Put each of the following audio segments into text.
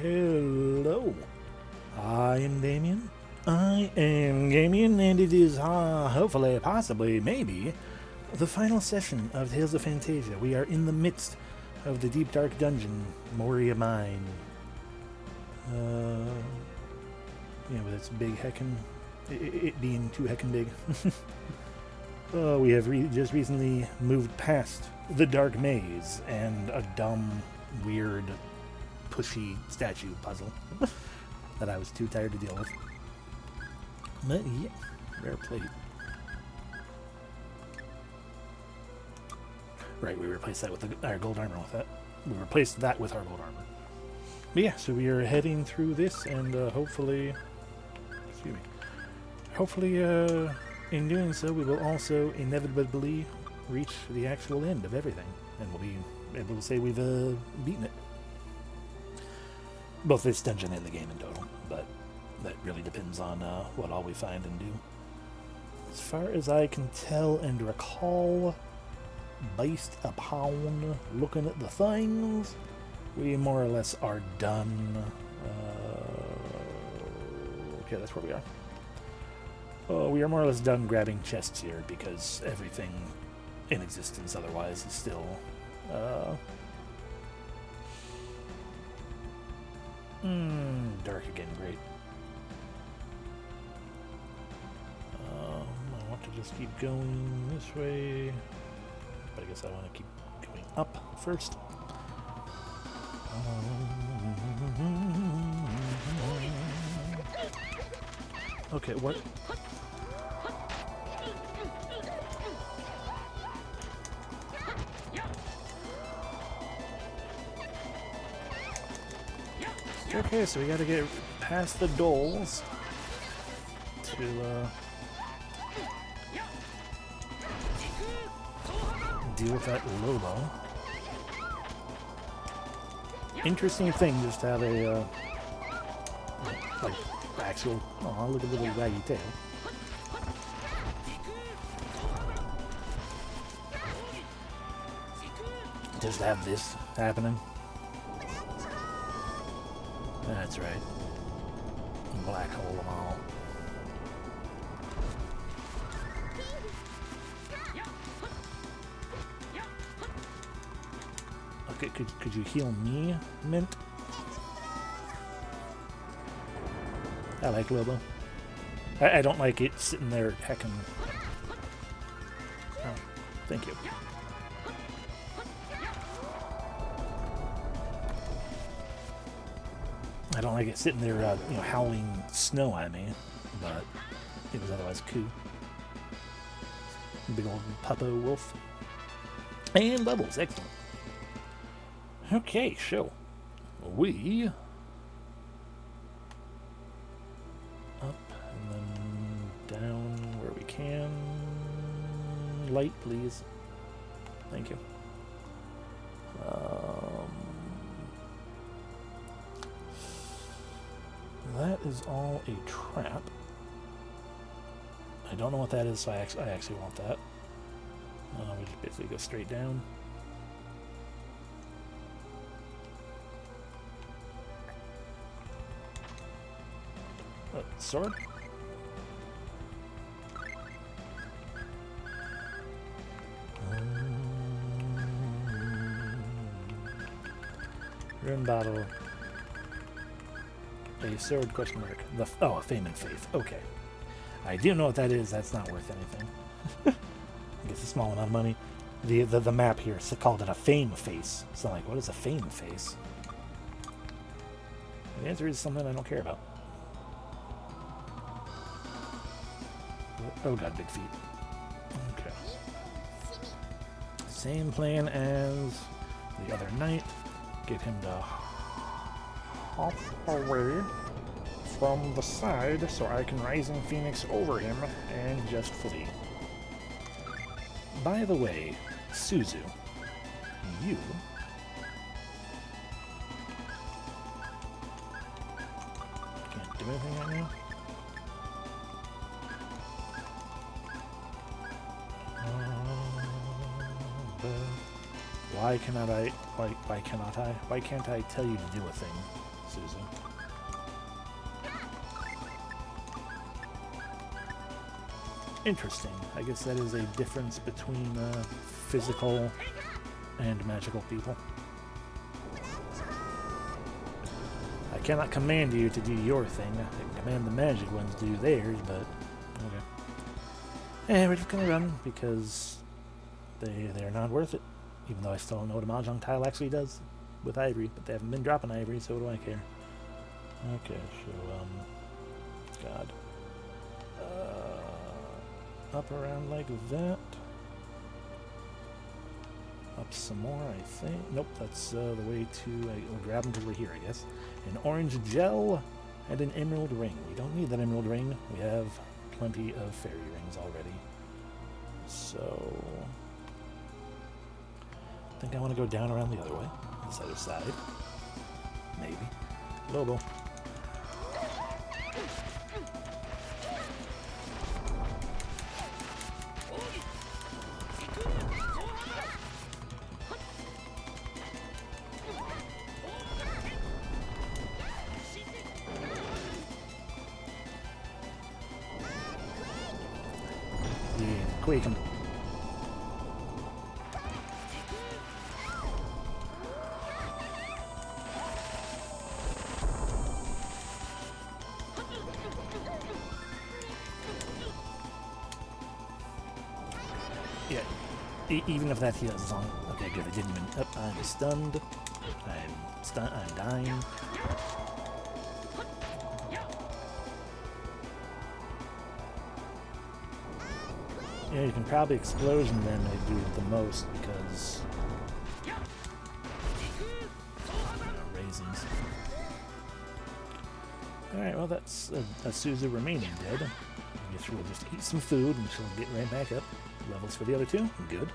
Hello, I am Damien. I am Gamien, and it is, hopefully, possibly, maybe, the final session of Tales of Phantasia. We are in the midst of the deep dark dungeon, Moria Mine. With its big heckin', it being too heckin' big. We have just recently moved past the dark maze and a dumb, weird, pushy statue puzzle that I was too tired to deal with. But yeah, rare plate. Right, we replaced that with our gold armor with that. We replaced that with our gold armor. But yeah, so we are heading through this, and hopefully, in doing so, we will also inevitably reach the actual end of everything, and we'll be able to say we've beaten it. Both this dungeon and the game in total, but that really depends on what all we find and do. As far as I can tell and recall, based upon looking at the things, we more or less are done. Okay, that's where we are. We are more or less done grabbing chests here because everything in existence otherwise is still dark again. Great. I want to just keep going this way, but I guess I want to keep going up first. Okay, what? Okay, so we gotta get past the dolls to deal with that Lobo. Interesting thing just to have a like actual, oh, look at the little raggy tail. Just to have this happening. That's right. Black hole them all. Okay, could you heal me, Mint? I like Lobo. I don't like it sitting there heckin'. Oh, thank you. I don't like it sitting there, howling snow at me, but it was otherwise cool. Big old puppo wolf. And levels, excellent. Okay, so we up and then down where we can. Light, please. Thank you. That is all a trap. I don't know what that is, so I actually want that. We just basically go straight down. Sword? Rune bottle. A sword, question mark. A fame and faith. Okay. I do know what that is. That's not worth anything. I guess a small amount of money. The map here called it a fame face. So I'm like, what is a fame face? The answer is something I don't care about. Oh god, big feet. Okay. Same plan as the other night. Get him to hop away from the side so I can Rising Phoenix over him and just flee. By the way, Suzu, you can't do anything right now. Why can't I tell you to do a thing Suzu. Interesting. I guess that is a difference between physical and magical people. I cannot command you to do your thing. I can command the magic ones to do theirs, but okay. And we're just gonna run because they're not worth it. Even though I still don't know what a Mahjong tile actually does with Ivory, but they haven't been dropping Ivory, so what do I care? Okay, so God. Up around like that. Up some more, I think. Nope, that's the way to... we'll grab them till we're here, I guess. An orange gel and an emerald ring. We don't need that emerald ring. We have plenty of fairy rings already. So... I think I want to go down around the other way. This other side. Maybe. Lobo. Quake him. Yeah, even if that heals, as long. Okay, good. I didn't even. Oh, I'm stunned. I'm dying. Yeah, you can probably explosion them and do it the most because raisins. Alright, well that's a Suzu remaining dead. I guess we'll just eat some food and she'll get right back up. Levels for the other two? Good.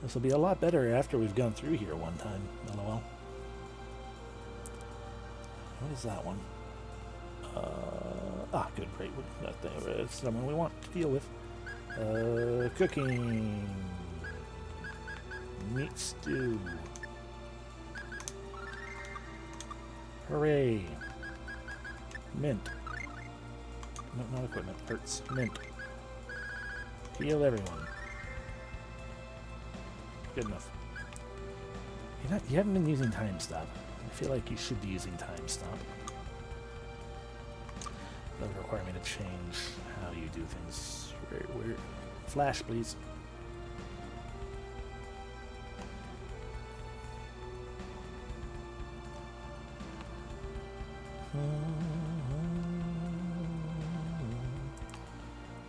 This will be a lot better after we've gone through here one time. LOL. What is that one? Good, great. That's someone we want to deal with. Cooking. Meat stew. Hooray. Mint. No, not equipment. Hurts. Mint. Heal everyone. Good enough. You haven't been using time stop. I feel like you should be using time stop. That would require me to change how you do things. Where flash, please.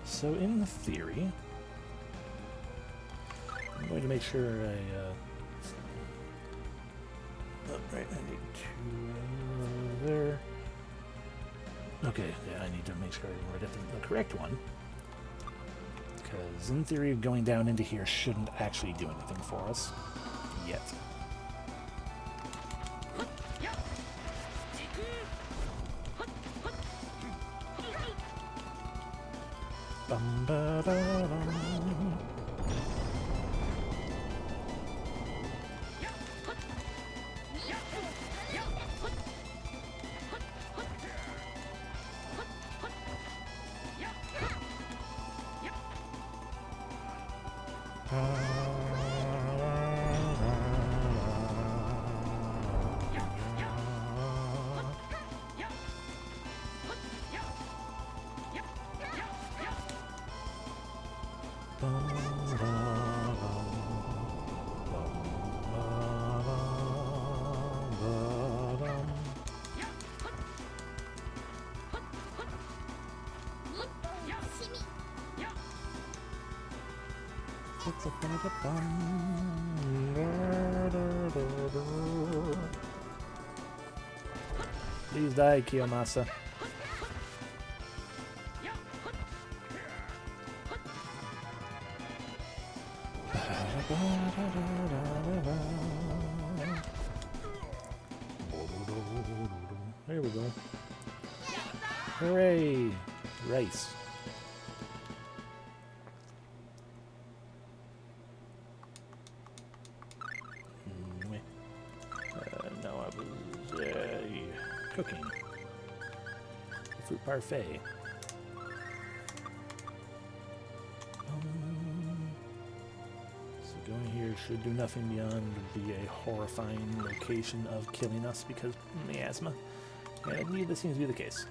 So in theory, I'm going to make sure I right, I need to there. Okay, yeah, I need to make sure I write the correct one. Because in theory, going down into here shouldn't actually do anything for us. Yet. Bum-ba-da-dum. Please die, Kiyomasa. There we go. Hooray! Rice. cooking. Fruit parfait. So going here should do nothing beyond be a horrifying location of killing us because miasma. And indeed, this seems to be the case.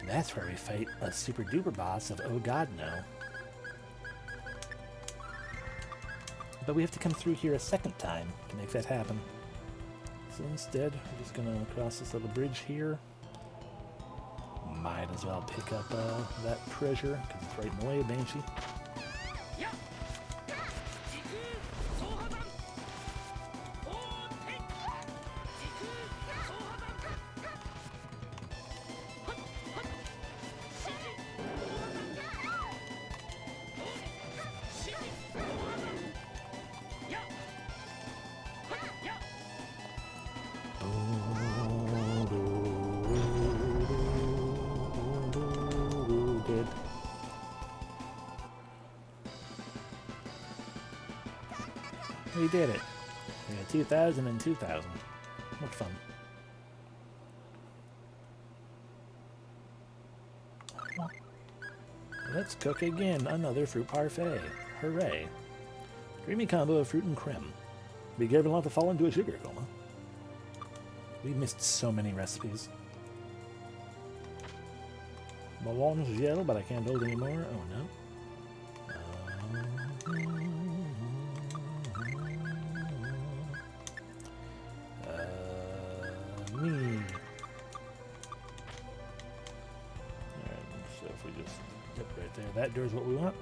That's where we fight a super duper boss of Oh God No. But we have to come through here a second time to make that happen. So instead, we're just going to cross this little bridge here. Might as well pick up that treasure, because it's right in the way of Banshee. We did it. We got 2,000 and 2,000. What fun. Let's cook again. Another fruit parfait. Hooray. Creamy combo of fruit and creme. Be careful not to fall into a sugar coma. We missed so many recipes. Melange gel, but I can't hold anymore. Oh no. Me. Alright, so if we just dip right there, that door's what we want.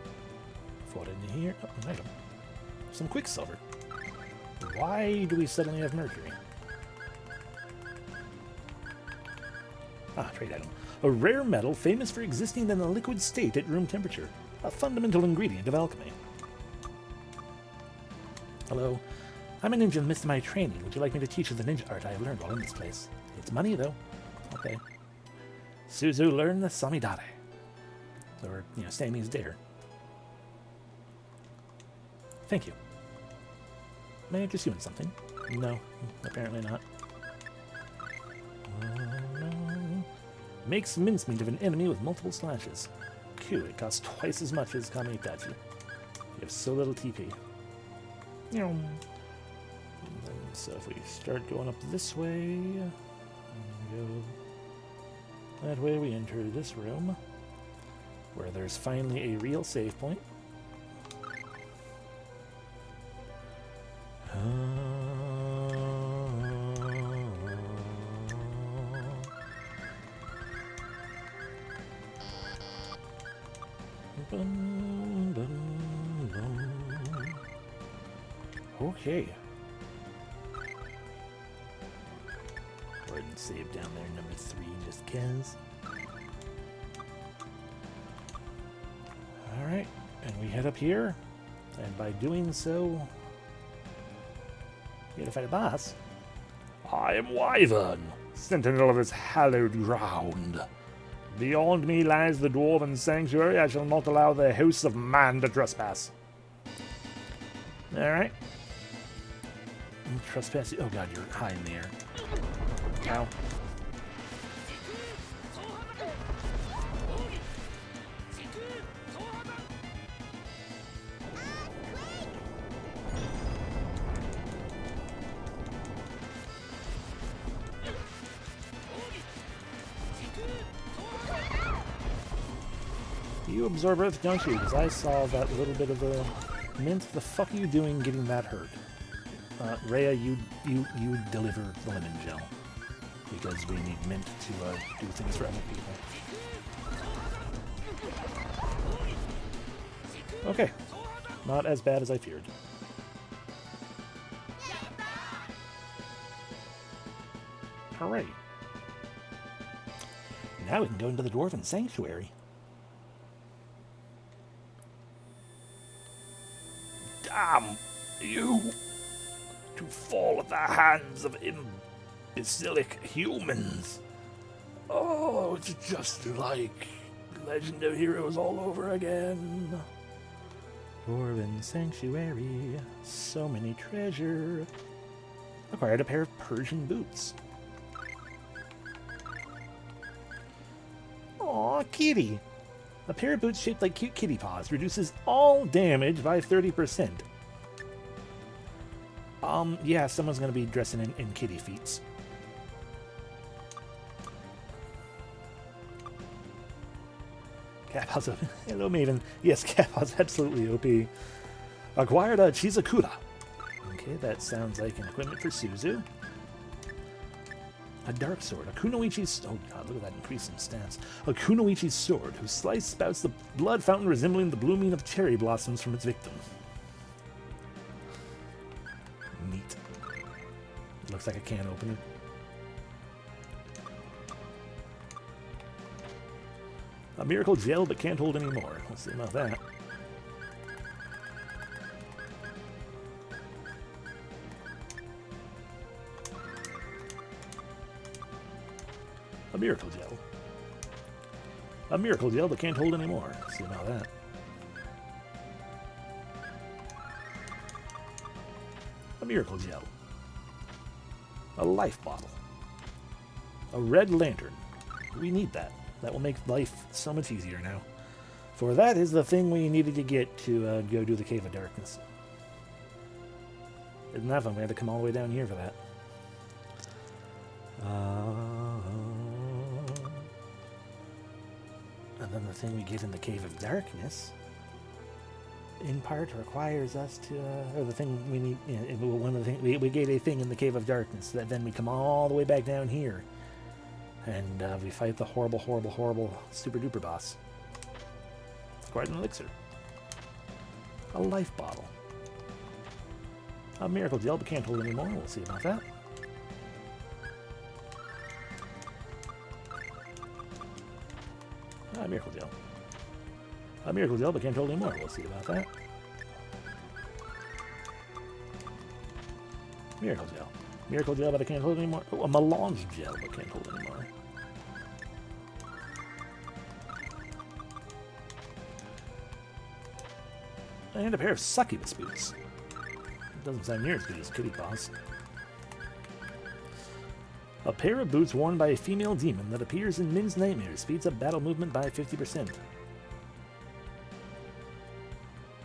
Fall into here. Oh, an item. Some quicksilver. Why do we suddenly have mercury? Ah, trade item. A rare metal famous for existing in a liquid state at room temperature. A fundamental ingredient of alchemy. Hello. I'm a ninja in the midst of my training. Would you like me to teach you the ninja art I have learned while in this place? It's money, though. Okay. Suzu learn the Samidare. Or, Sammy's dare. Thank you. May I interest you in something? No, apparently not. Makes mincemeat of an enemy with multiple slashes. Q, it costs twice as much as Phantasia. You have so little TP. So if we start going up this way, and go that way, we enter this room, where there's finally a real save point. Okay. Go ahead and save down there, number 3, just cause. Alright, and we head up here, and by doing so, we gotta fight a boss. I am Wyvern, sentinel of this hallowed ground. Beyond me lies the dwarven sanctuary. I shall not allow the hosts of man to trespass. Alright. Trespass. Oh god, you're high in the air. Ow. You absorb Earth, don't you? Because I saw that little bit of a mint. The fuck are you doing getting that hurt? Rhea, you deliver the lemon gel. Because we need mint to do things for other people. Okay. Not as bad as I feared. Hooray. Now we can go into the Dwarven Sanctuary. Damn you! To fall at the hands of imbecilic humans. Oh, it's just like Legend of Heroes all over again. Dwarven Sanctuary. So many treasure. Acquired a pair of Persian boots. kitty! A pair of boots shaped like cute kitty paws reduces all damage by 30%. Yeah, someone's gonna be dressing in kitty feet. Kappa's a... Hello, Maven. Yes, Kappa's absolutely OP. Acquired a Chizakura. Okay, that sounds like an equipment for Suzu. A dark sword. A Kunoichi's... Oh god, look at that increase in stats. A Kunoichi's sword, whose slice spouts the blood fountain resembling the blooming of cherry blossoms from its victim. Neat. Looks like a can opener. A miracle gel, but can't hold any more. Let's see about that. A miracle gel. A miracle gel, but can't hold any more. Let's see about that. A miracle gel. A life bottle. A red lantern. We need that. That will make life so much easier now. For that is the thing we needed to get to go do the Cave of Darkness. Isn't that fun? We had to come all the way down here for that. And then the thing we get in the Cave of Darkness, in part, requires us to, or the thing we need, you know, one of the things, we get a thing in the Cave of Darkness that then we come all the way back down here. And we fight the horrible, horrible, horrible super duper boss. Acquired an elixir. A life bottle. A miracle gel, but can't hold any more. We'll see about that. A miracle gel. A miracle gel, but can't hold any more. We'll see about that. Miracle gel. Miracle gel, but I can't hold any more. Oh, a melange gel, but can't hold any more. And a pair of succubus boots. It doesn't sound near as good as kitty paws. A pair of boots worn by a female demon that appears in Min's nightmares speeds up battle movement by 50%.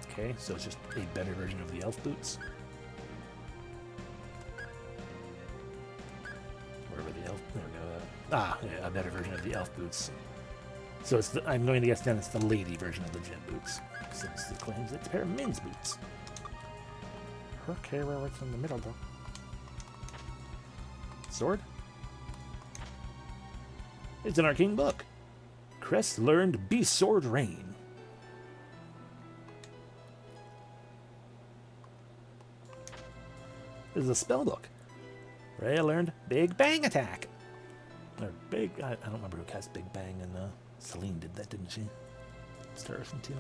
Okay, so it's just a better version of the elf boots. Wherever the elf... There we go. Yeah, a better version of the elf boots. So it's the, I'm going to guess then it's the lady version of the gem boots, since it claims it's a pair of men's boots. Okay, well, it's in the middle, though. Sword? It's an arcane book. Crest learned Beast Sword Rain. This is a spell book. Rhea learned Big Bang Attack. Or Big... I don't remember who cast Big Bang, and Celine did that, didn't she? Star Ocean 2.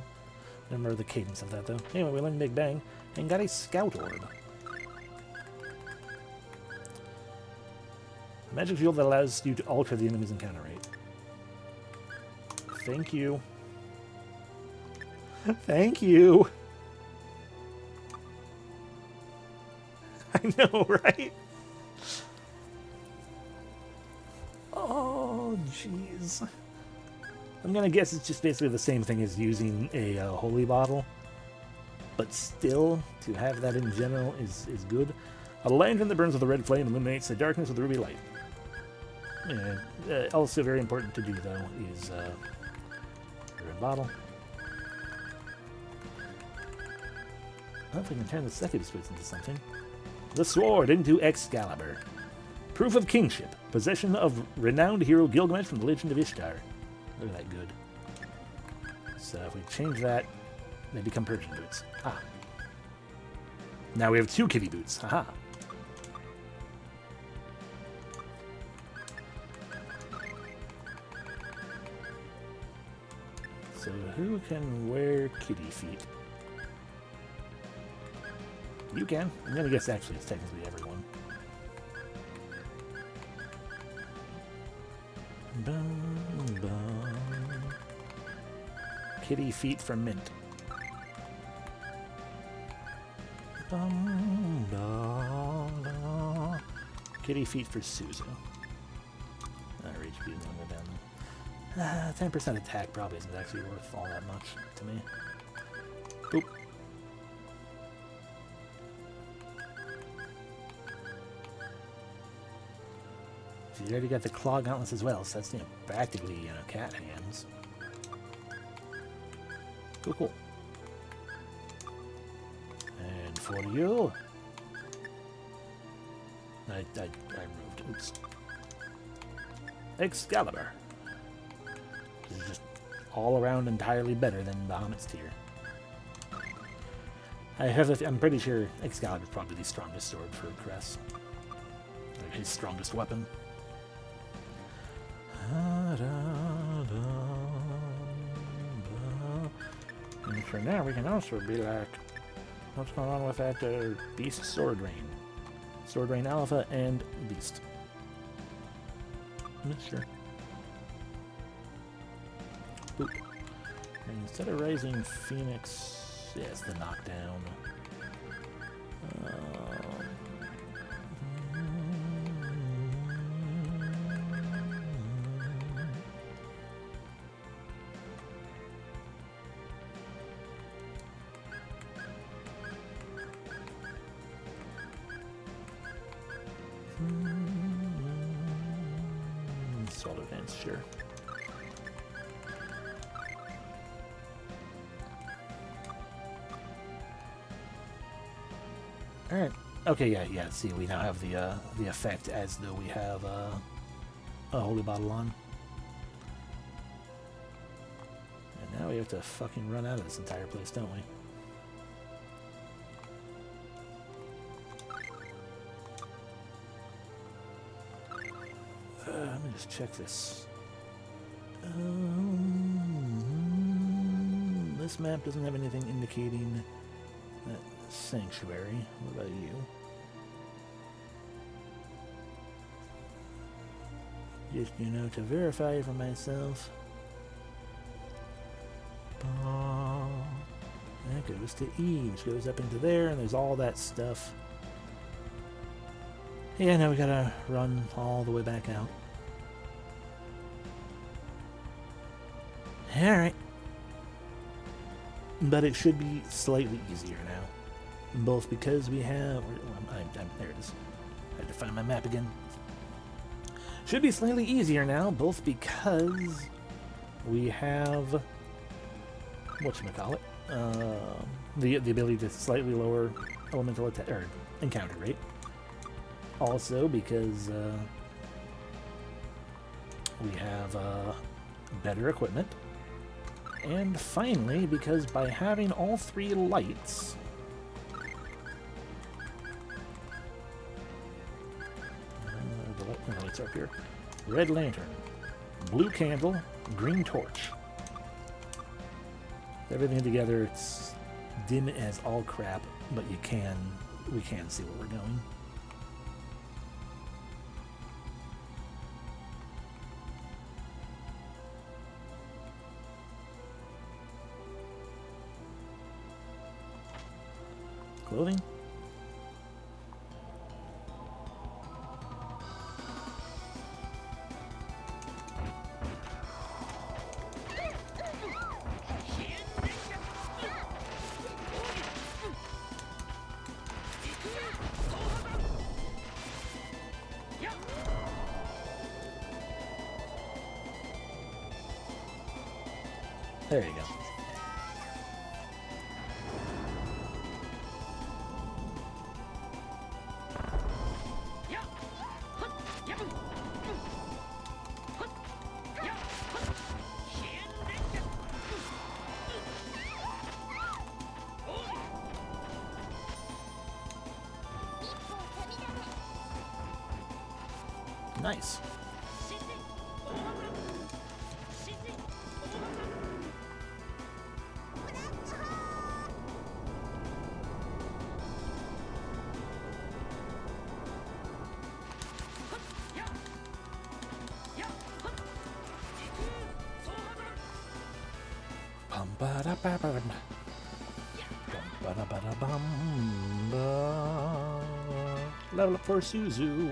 Remember the cadence of that, though. Anyway, we learned Big Bang, and got a Scout Orb. A magic field that allows you to alter the enemy's encounter rate. Thank you. Thank you! I know, right? Oh, jeez. I'm gonna guess it's just basically the same thing as using a holy bottle. But still, to have that in general is good. A lantern that burns with a red flame illuminates the darkness with a ruby light. Also very important to do, though, is a red bottle. I don't think I can turn the second switch into something. The sword into Excalibur. Proof of kingship. Possession of renowned hero Gilgamesh from the Legend of Ishtar. Look at that good. So if we change that, they become Persian boots. Ah. Now we have 2 kitty boots. Haha. So who can wear kitty feet? You can. I'm gonna guess actually it's technically everyone. Bum, bum. Kitty feet for Mint. Bum, bum, bum. Kitty feet for Suzu. Our HP is gonna go down. 10% attack probably isn't actually worth all that much to me. Boop. So you already got the claw gauntlets as well, so that's practically cat hands. Cool, cool. And for you, I moved. Oops. Excalibur. This is just all around entirely better than Bahamut's tier. I'm pretty sure Excalibur is probably the strongest sword for Cress. Or his strongest weapon. And for now, we can also be like, what's going on with that Beast Sword Rain? Sword Rain Alpha and Beast. Sure. Boop. And instead of raising Phoenix, yes, the knockdown. Assault advance, sure. Alright. Okay, yeah, see, we now have the effect as though we have a holy bottle on. And now we have to fucking run out of this entire place, don't we? Let me just check this. This map doesn't have anything indicating that sanctuary. What about you? Just, to verify for myself. That goes to E, which goes up into there, and there's all that stuff. Yeah, now we gotta run all the way back out. Alright. But it should be slightly easier now. Both because we have... there it is. I had to find my map again. Should be slightly easier now, both because we have... whatchamacallit? The ability to slightly lower elemental attack, or encounter rate. Also because we have better equipment. And finally, because by having all three lights... the lights are up here. Red lantern, blue candle, green torch. Everything together, it's dim as all crap, but we can see where we're going. Clothing. There you go. Nice. Level up for Suzu.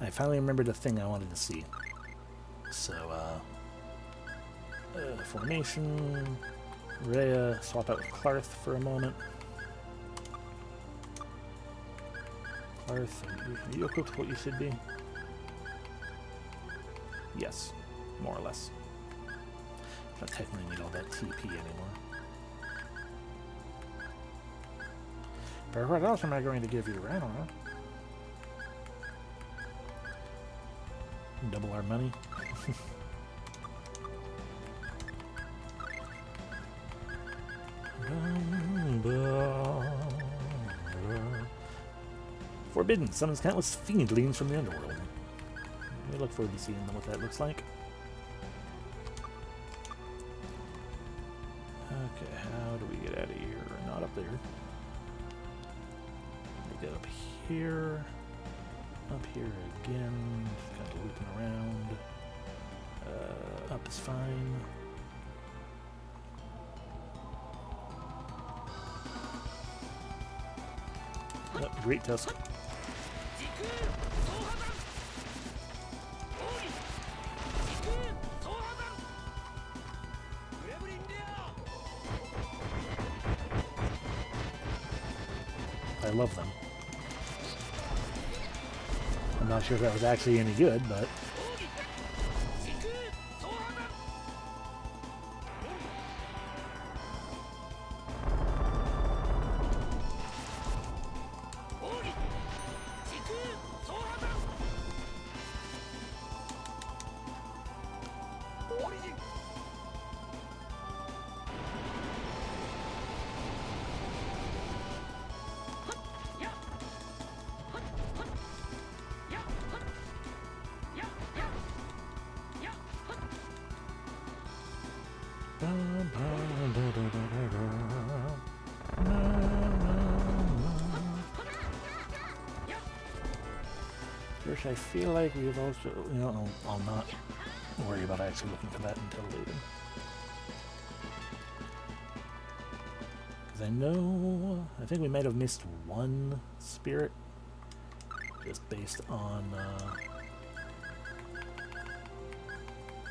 I finally remembered the thing I wanted to see. So, formation, Rhea, swap out with Clarth for a moment. Clarth, are you equipped to what you should be? Yes, more or less. Don't technically need all that TP anymore. But what else am I going to give you? I don't know. Double our money. Forbidden summons countless fiendlings from the underworld. We look forward to seeing what that looks like. Okay, how do we get out of here? Not up there. We get up here. Up here again. Just kind of looping around. Up is fine. Oh, great tusk. I love them. I'm not sure if that was actually any good, but... Which I feel like we've also, you know, I'll not worry about actually looking for that until later. Because I think we might have missed one spirit, just based on,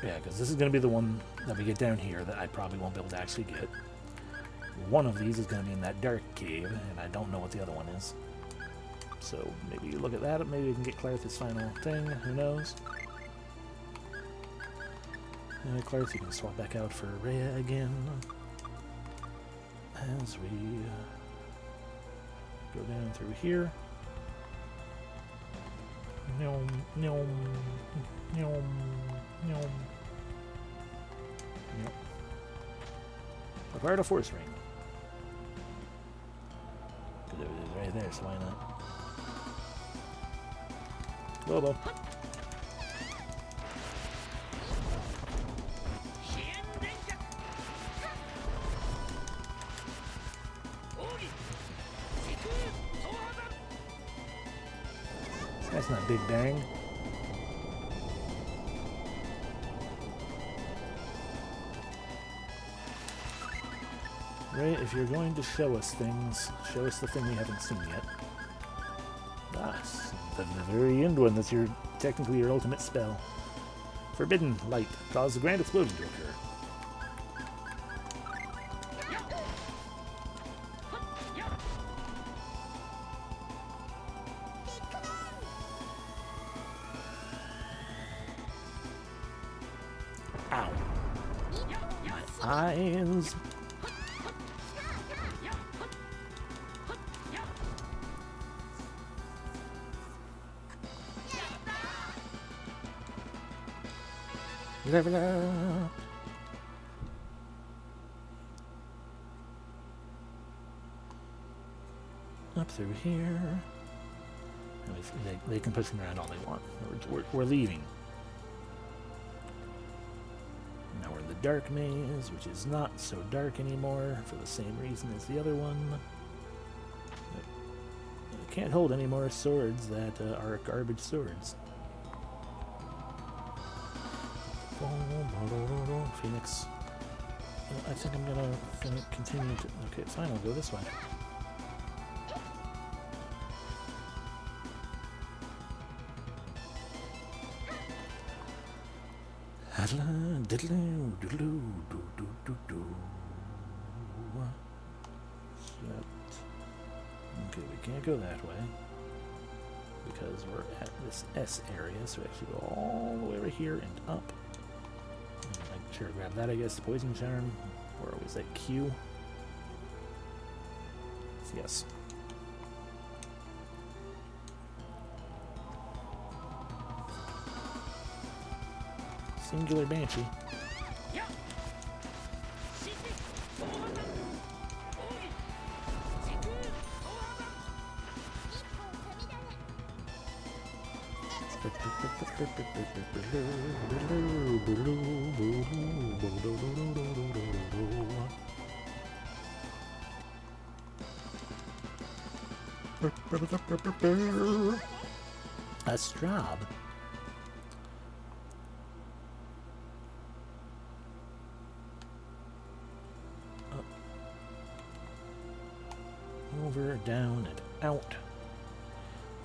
yeah, because this is going to be the one that we get down here that I probably won't be able to actually get. One of these is going to be in that dark cave, and I don't know what the other one is. So maybe you look at that, maybe we can get Clarth's final thing, who knows. Clarth, you can swap back out for Rhea again. As we go down through here. Nyom, nyom, nyom, nyom. Yep. Acquired a force ring. Because it was right there, so why not? Lobo. That's not Big Bang. Right, if you're going to show us things, show us the thing we haven't seen yet. Dhaos. The very end one, that's technically your ultimate spell. Forbidden light. Cause a grand explosion to occur. Ow. My eyes. Level up. Up through here. They can push me around all they want. We're leaving. Now we're in the dark maze, which is not so dark anymore for the same reason as the other one. You can't hold any more swords that are garbage swords. Phoenix. I think I'm gonna continue to... Okay, fine, I'll go this way. Okay, we can't go that way because we're at this S area, so we have to go all the way over here and up. Make sure to grab that, I guess. The poison charm. Where was that? Q? Yes. Singular Banshee. A Straub. Over, down, and out.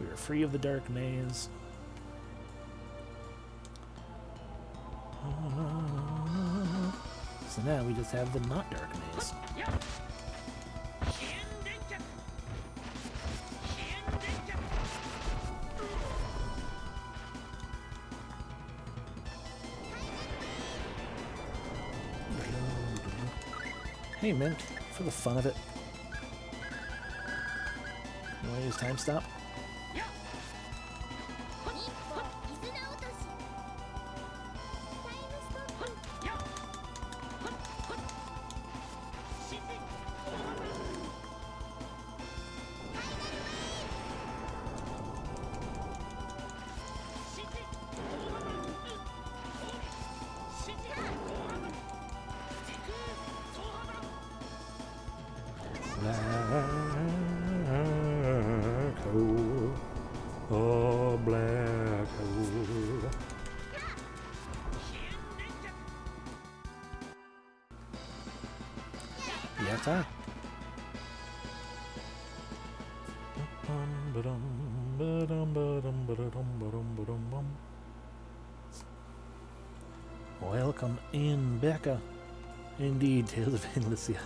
We are free of the dark maze. So now we just have the not dark maze. Hey, Mint, for the fun of it. You want to use time stop? Oh, black hole. Yatta. Welcome in, Becca. Indeed, Tales of Inlysia.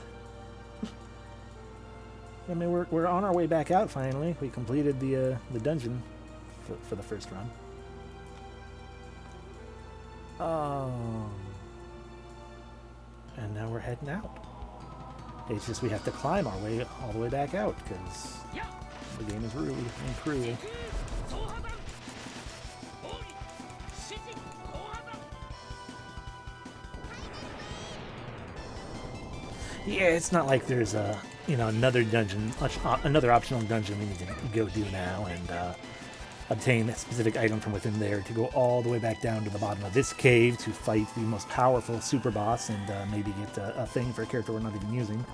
I mean, we're on our way back out finally. We completed the dungeon for the first run. And now we're heading out. It's just we have to climb our way all the way back out because the game is rude and cruel. Yeah, it's not like there's a another dungeon, another optional dungeon we need to go do now and obtain a specific item from within there to go all the way back down to the bottom of this cave to fight the most powerful super boss and maybe get a thing for a character we're not even using.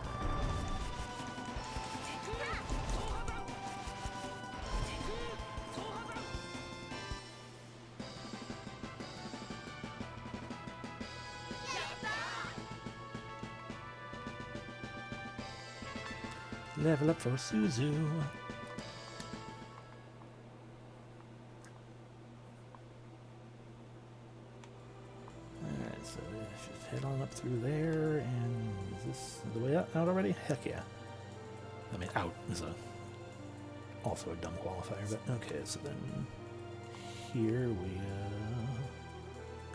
Level up for Suzu. Alright, so let's just head on up through there, and is this the way out already? Heck yeah. I mean, out is also a dumb qualifier, but okay, so then here we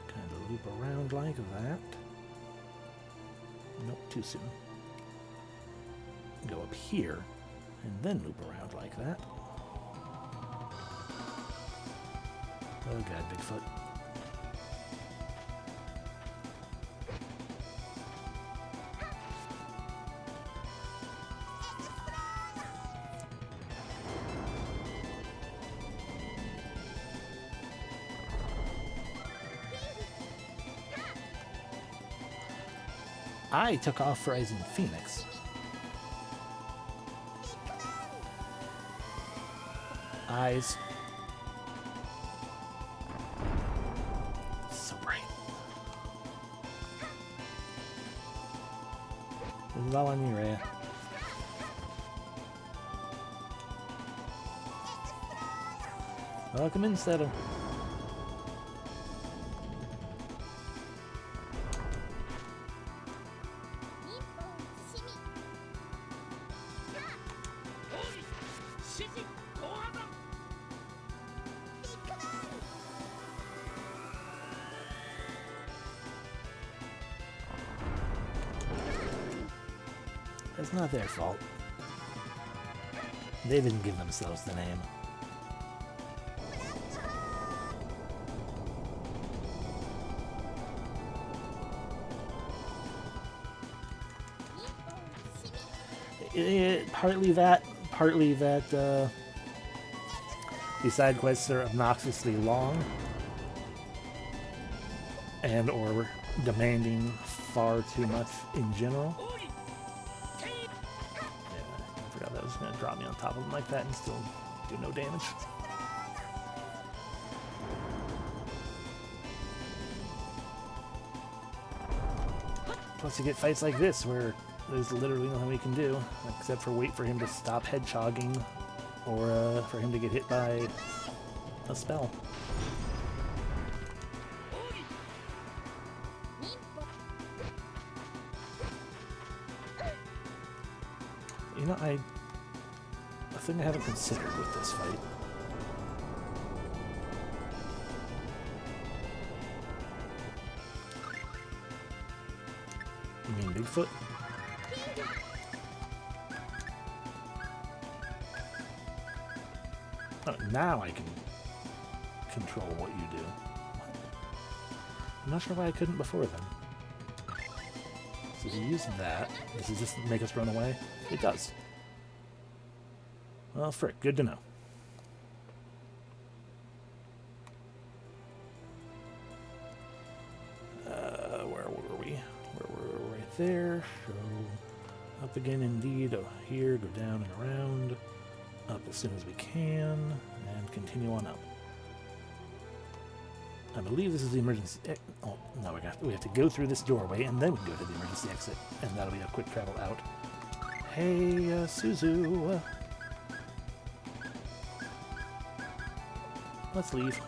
kind of loop around like that. Nope, too soon. Go up here, and then loop around like that. Oh god, Bigfoot. I took off Rising Phoenix. Eyes. So bright. This is all on you, Rhea. Welcome in, Settle. It's not their fault. They didn't give themselves the name. Partly that the side quests are obnoxiously long and or demanding far too much in general. Yeah, I forgot that was going to drop me on top of them like that and still do no damage. Plus you get fights like this where there's literally nothing we can do except for wait for him to stop hedgehogging or for him to get hit by a spell. You know, a thing I haven't considered with this fight. You mean Bigfoot? Oh, now I can control what you do. I'm not sure why I couldn't before then. So to use that, does it just make us run away? It does. Well, frick, good to know. Where were we? Where were we? Right there. So, up again indeed. Oh, here, go down and around. Up as soon as we can, and continue on up. I believe this is the emergency. Oh no, we have to go through this doorway, and then we can go to the emergency exit, and that'll be a quick travel out. Hey, Suzu. Let's leave.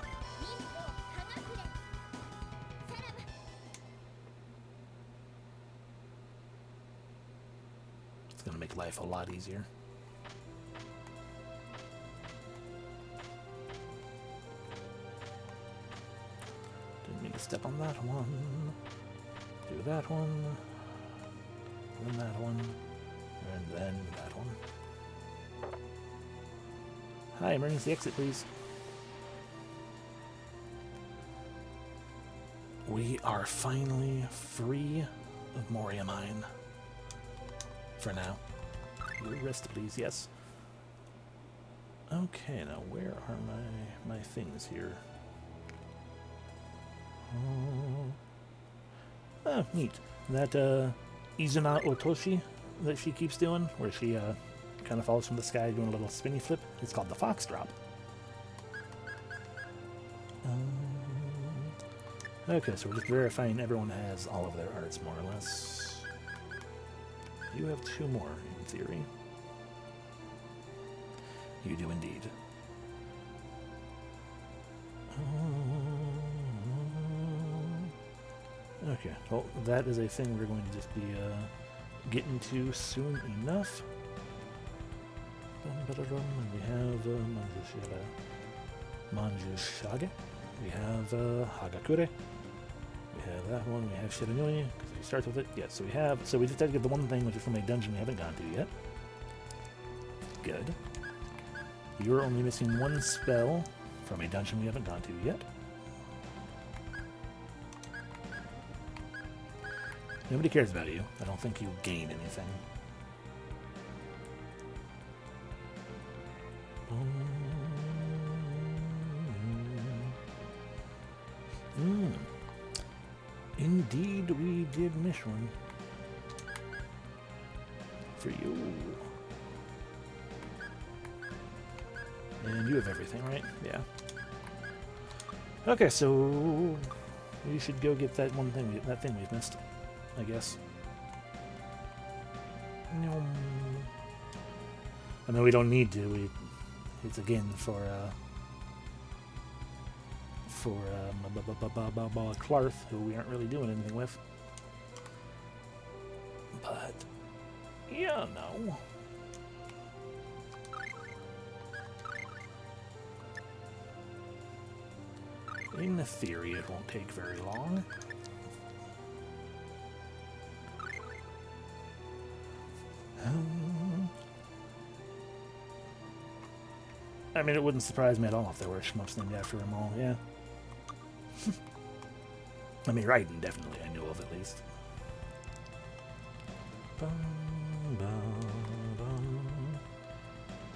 It's gonna make life a lot easier. Didn't mean to step on that one. Do that one. Then that one. And then that one. Hi, emergency exit, please. We are finally free of Moria Mine. For now. Your wrist, please, yes. Okay, now where are my things here? Oh, neat. That Izuna Otoshi that she keeps doing, where she kind of falls from the sky doing a little spinny flip, it's called the Fox Drop. Okay, so we're just verifying everyone has all of their arts, more or less. You have 2 more, in theory. You do indeed. Okay, well, that is a thing we're going to just be getting to soon enough. And we have Manjushage. We have Hagakure. We have that one. We have Shiranui, because we start with it. Yeah, so we have. So we just had to get the one thing, which is from a dungeon we haven't gone to yet. Good. You're only missing 1 spell from a dungeon we haven't gone to yet. Nobody cares about you. I don't think you gain anything. Indeed, we did miss one. For you. And you have everything, right? Yeah. Okay, so we should go get that one thing, that thing we've missed, I guess. No. I know we don't need to. It's again for Clarth, who we aren't really doing anything with. But yeah, no. In theory, it won't take very long. I mean, it wouldn't surprise me at all if there were shmups named after them all, yeah. I mean, Raiden, definitely, I know of at least.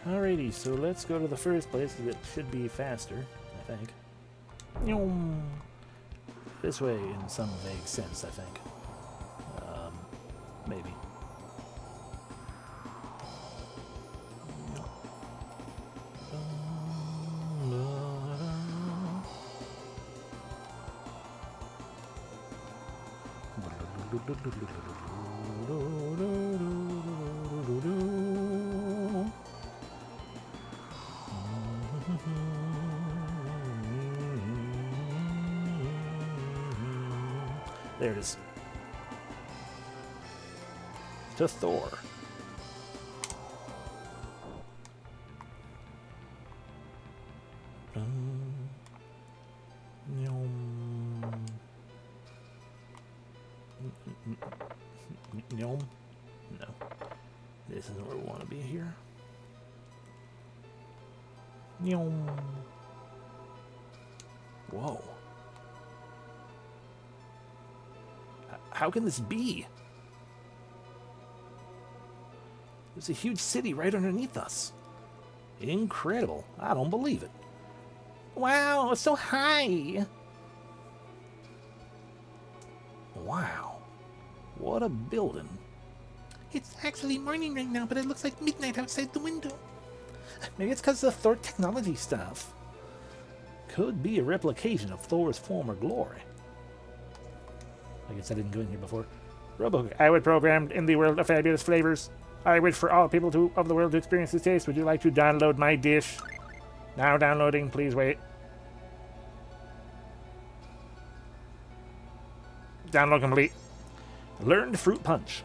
Alrighty, so let's go to the first place, because it should be faster, I think. This way, in some vague sense, I think. Maybe. There it is. To Thor. No. This isn't where we want to be here. Whoa. How can this be? There's a huge city right underneath us. Incredible. I don't believe it. Wow, it's so high. Wow. What a building. It's actually morning right now, but it looks like midnight outside the window. Maybe it's because of the Thor technology stuff. Could be a replication of Thor's former glory. I guess I didn't go in here before. Robocook, I would program in the world of fabulous flavors. I wish for all people of the world to experience this taste. Would you like to download my dish? Now downloading, please wait. Download complete. Learned fruit punch.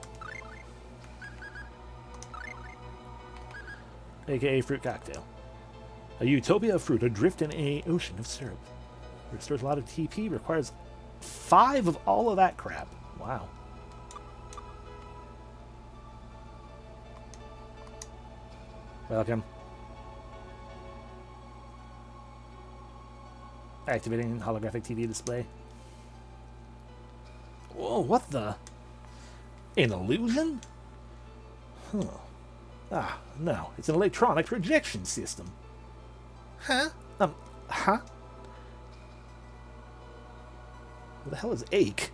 AKA fruit cocktail. A utopia of fruit adrift in an ocean of syrup. Restores a lot of TP, requires 5 of all of that crap. Wow. Welcome. Activating holographic TV display. Whoa, what the? An illusion? Huh. Ah, no. It's an electronic projection system. Huh? Huh? What the hell is Ache?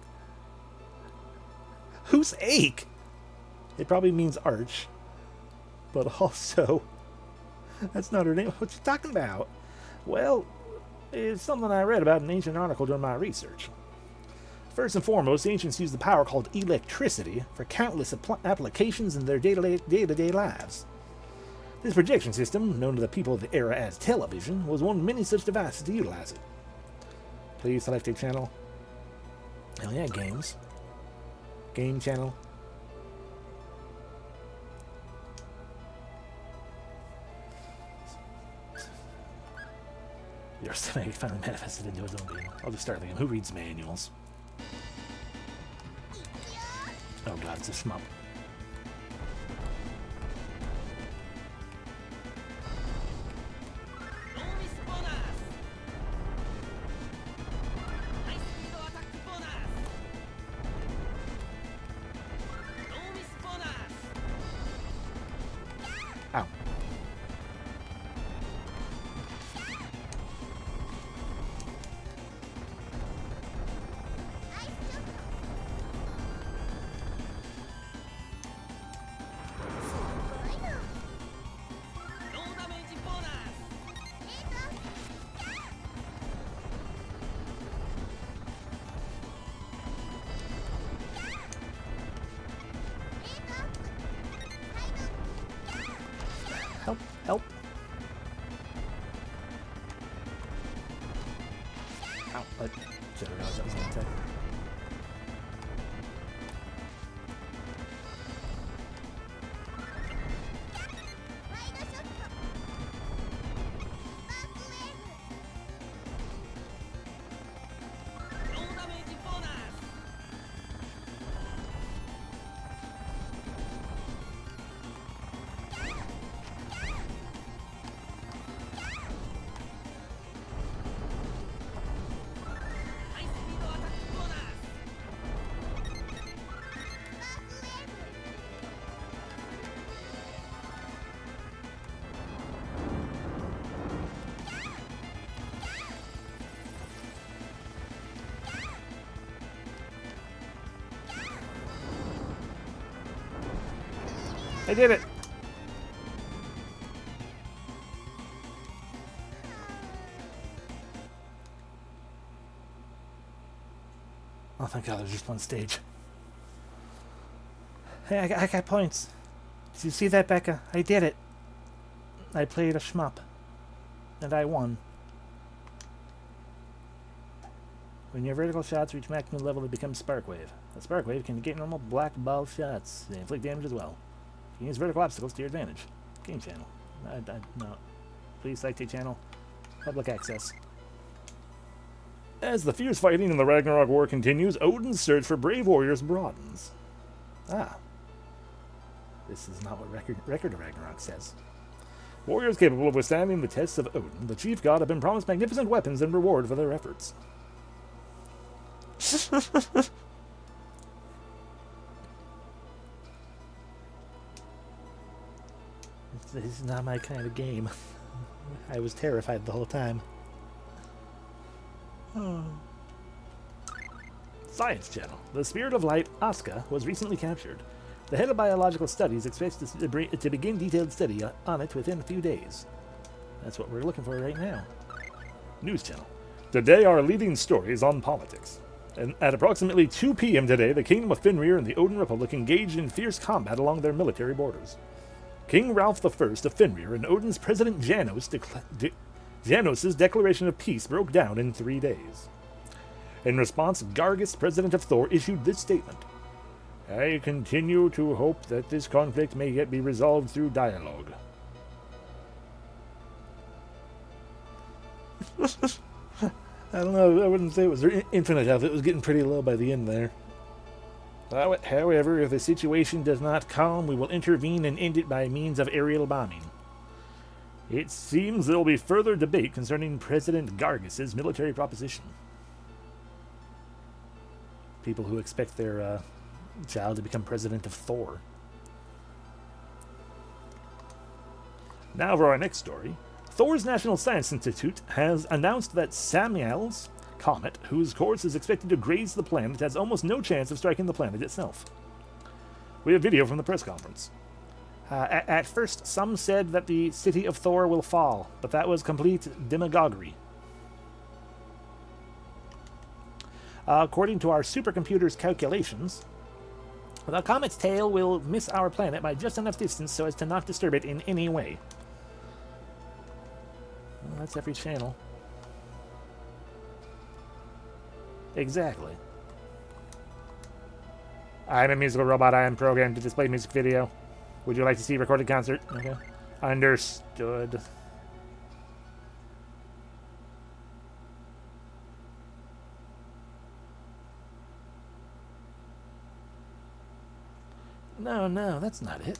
Who's Ache? It probably means Arch. But also, that's not her name. What you talking about? Well, it's something I read about in an ancient article during my research. First and foremost, the ancients used the power called electricity for countless applications in their day-to-day lives. This projection system, known to the people of the era as television, was one of many such devices to utilize it. Please select a channel. Hell yeah, games. Game channel. Your stomach finally manifested into its own being. I'll just start thinking, who reads manuals? Oh god, it's a shmup. Ow. Help, help. Ow, I should have realized that was an attack. did it! Oh, thank God, there's just one stage. Hey, I got points. Did you see that, Becca? I did it. I played a shmup. And I won. When your vertical shots reach maximum level, they become Spark Wave. A Spark Wave can negate normal black ball shots. They inflict damage as well. You can use vertical obstacles to your advantage. Game channel. No. Please select a channel. Public access. As the fierce fighting in the Ragnarok War continues, Odin's search for brave warriors broadens. Ah. This is not what Record of Ragnarok says. Warriors capable of withstanding the tests of Odin, the chief god, have been promised magnificent weapons in reward for their efforts. This is not my kind of game. I was terrified the whole time. Science Channel. The Spirit of Light, Asuka, was recently captured. The head of biological studies expects to begin detailed study on it within a few days. That's what we're looking for right now. News Channel. Today our leading stories on politics. And at approximately 2 p.m. today, the Kingdom of Fenrir and the Odin Republic engaged in fierce combat along their military borders. King Ralph I of Fenrir and Odin's President Janos' declaration of peace broke down in 3 days. In response, Gargis, President of Thor, issued this statement. I continue to hope that this conflict may yet be resolved through dialogue. I don't know, I wouldn't say it was infinite health. It was getting pretty low by the end there. However, if the situation does not calm, we will intervene and end it by means of aerial bombing. It seems there will be further debate concerning President Gargis' military proposition. People who expect their child to become president of Thor. Now for our next story. Thor's National Science Institute has announced that Samuel's comet, whose course is expected to graze the planet, has almost no chance of striking the planet itself. We have video from the press conference. At first, some said that the city of Thor will fall, but that was complete demagoguery. According to our supercomputer's calculations, the comet's tail will miss our planet by just enough distance so as to not disturb it in any way. Well, that's every channel. Exactly. I'm a musical robot. I am programmed to display music video. Would you like to see a recorded concert? Okay. Understood. No, that's not it.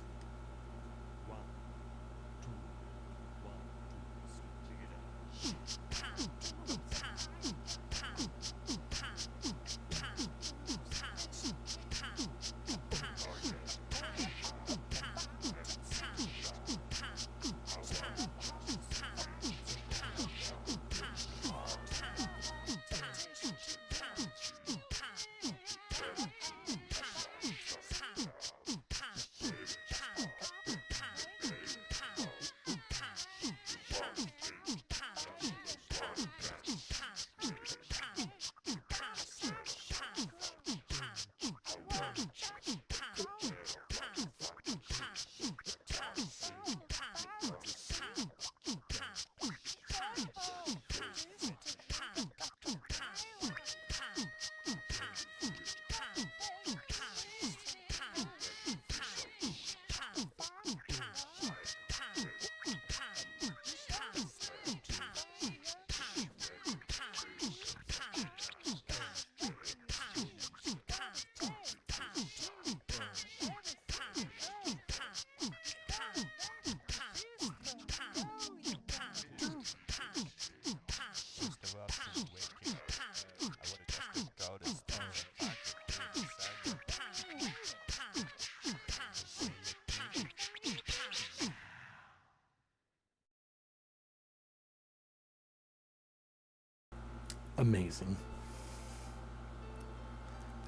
Amazing.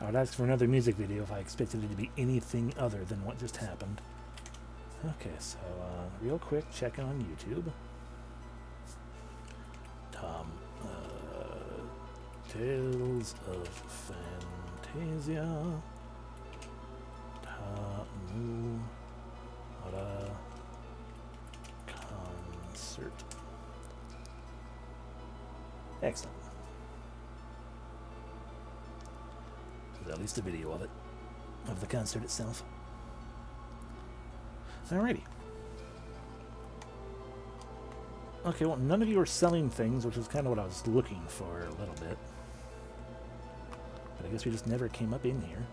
I would ask for another music video if I expected it to be anything other than what just happened. Okay, so real quick, check on YouTube. Tales of Phantasia. Concert. Excellent. There's at least a video of it, of the concert itself. Alrighty. Okay, well, none of you are selling things, which is kind of what I was looking for a little bit. But I guess we just never came up in here.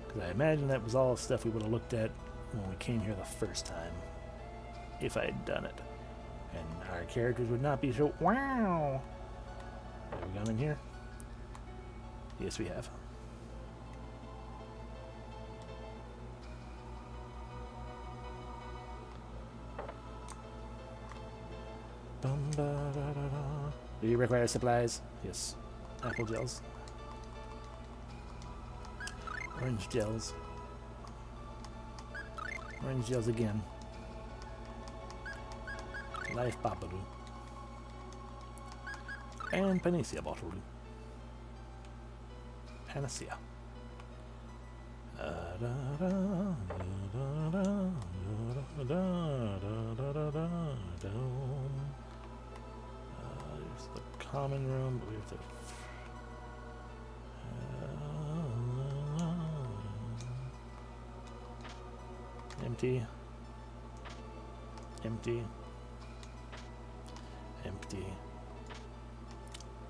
Because I imagine that was all stuff we would have looked at when we came here the first time. If I had done it. And our characters would not be so, wow! Have we gone in here? Yes, we have. Do you require supplies? Yes. Apple gels. Orange gels. Orange gels again. Life Babalu. And Phantasia bottle. Phantasia. There's the common room, but we have to. Empty. Empty. Empty.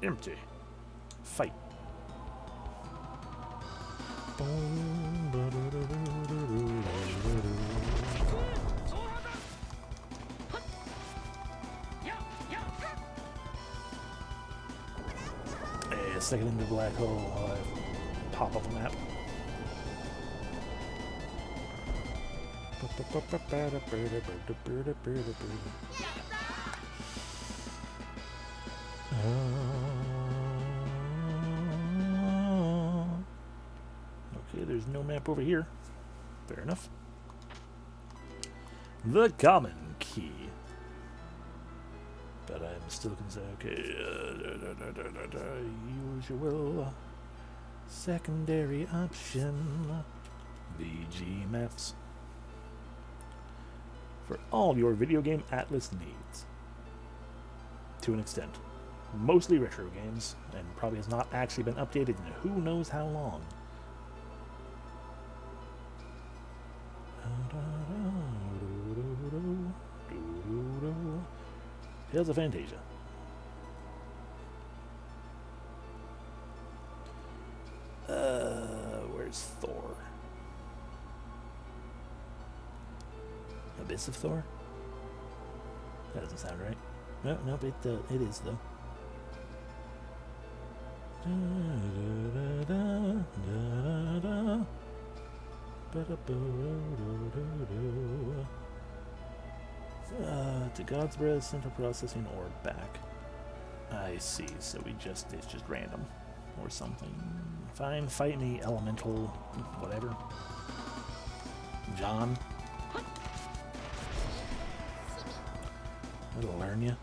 Empty. Fight. A second into the black hole while I pop up a map. Okay, there's no map over here. Fair enough. The common key. But I'm still concerned. Okay. Usual secondary option. VG maps. For all your video game Atlas needs. To an extent. Mostly retro games, and probably has not actually been updated in who knows how long. Tales of Phantasia. Where's Thor? Abyss of Thor? That doesn't sound right. No, nope, it is though. To God's Breath, Central Processing, or back. I see, so it's just random. Or something. Fine, fight me, elemental, whatever. John. That'll learn you.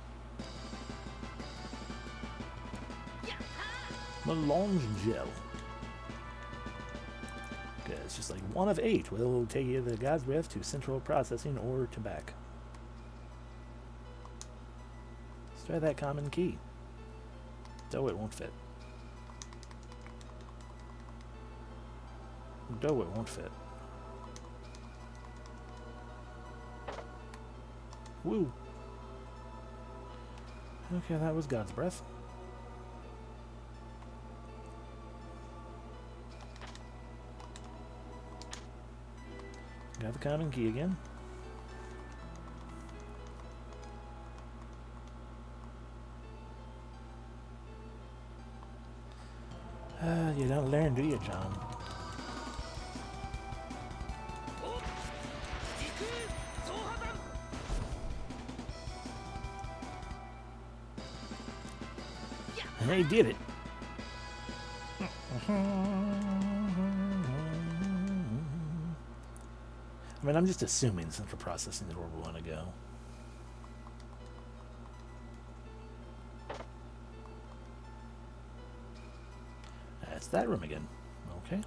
Melange gel. Okay, it's just like 1 of 8. We'll take you to God's Breath, to Central Processing, or to back. Let's try that common key. Though it won't fit. Though it won't fit. Woo. Okay, that was God's Breath. Got the common key again. You don't learn, do you, John? They did it. I mean, I'm just assuming central processing is where we want to go. That's that room again. Okay.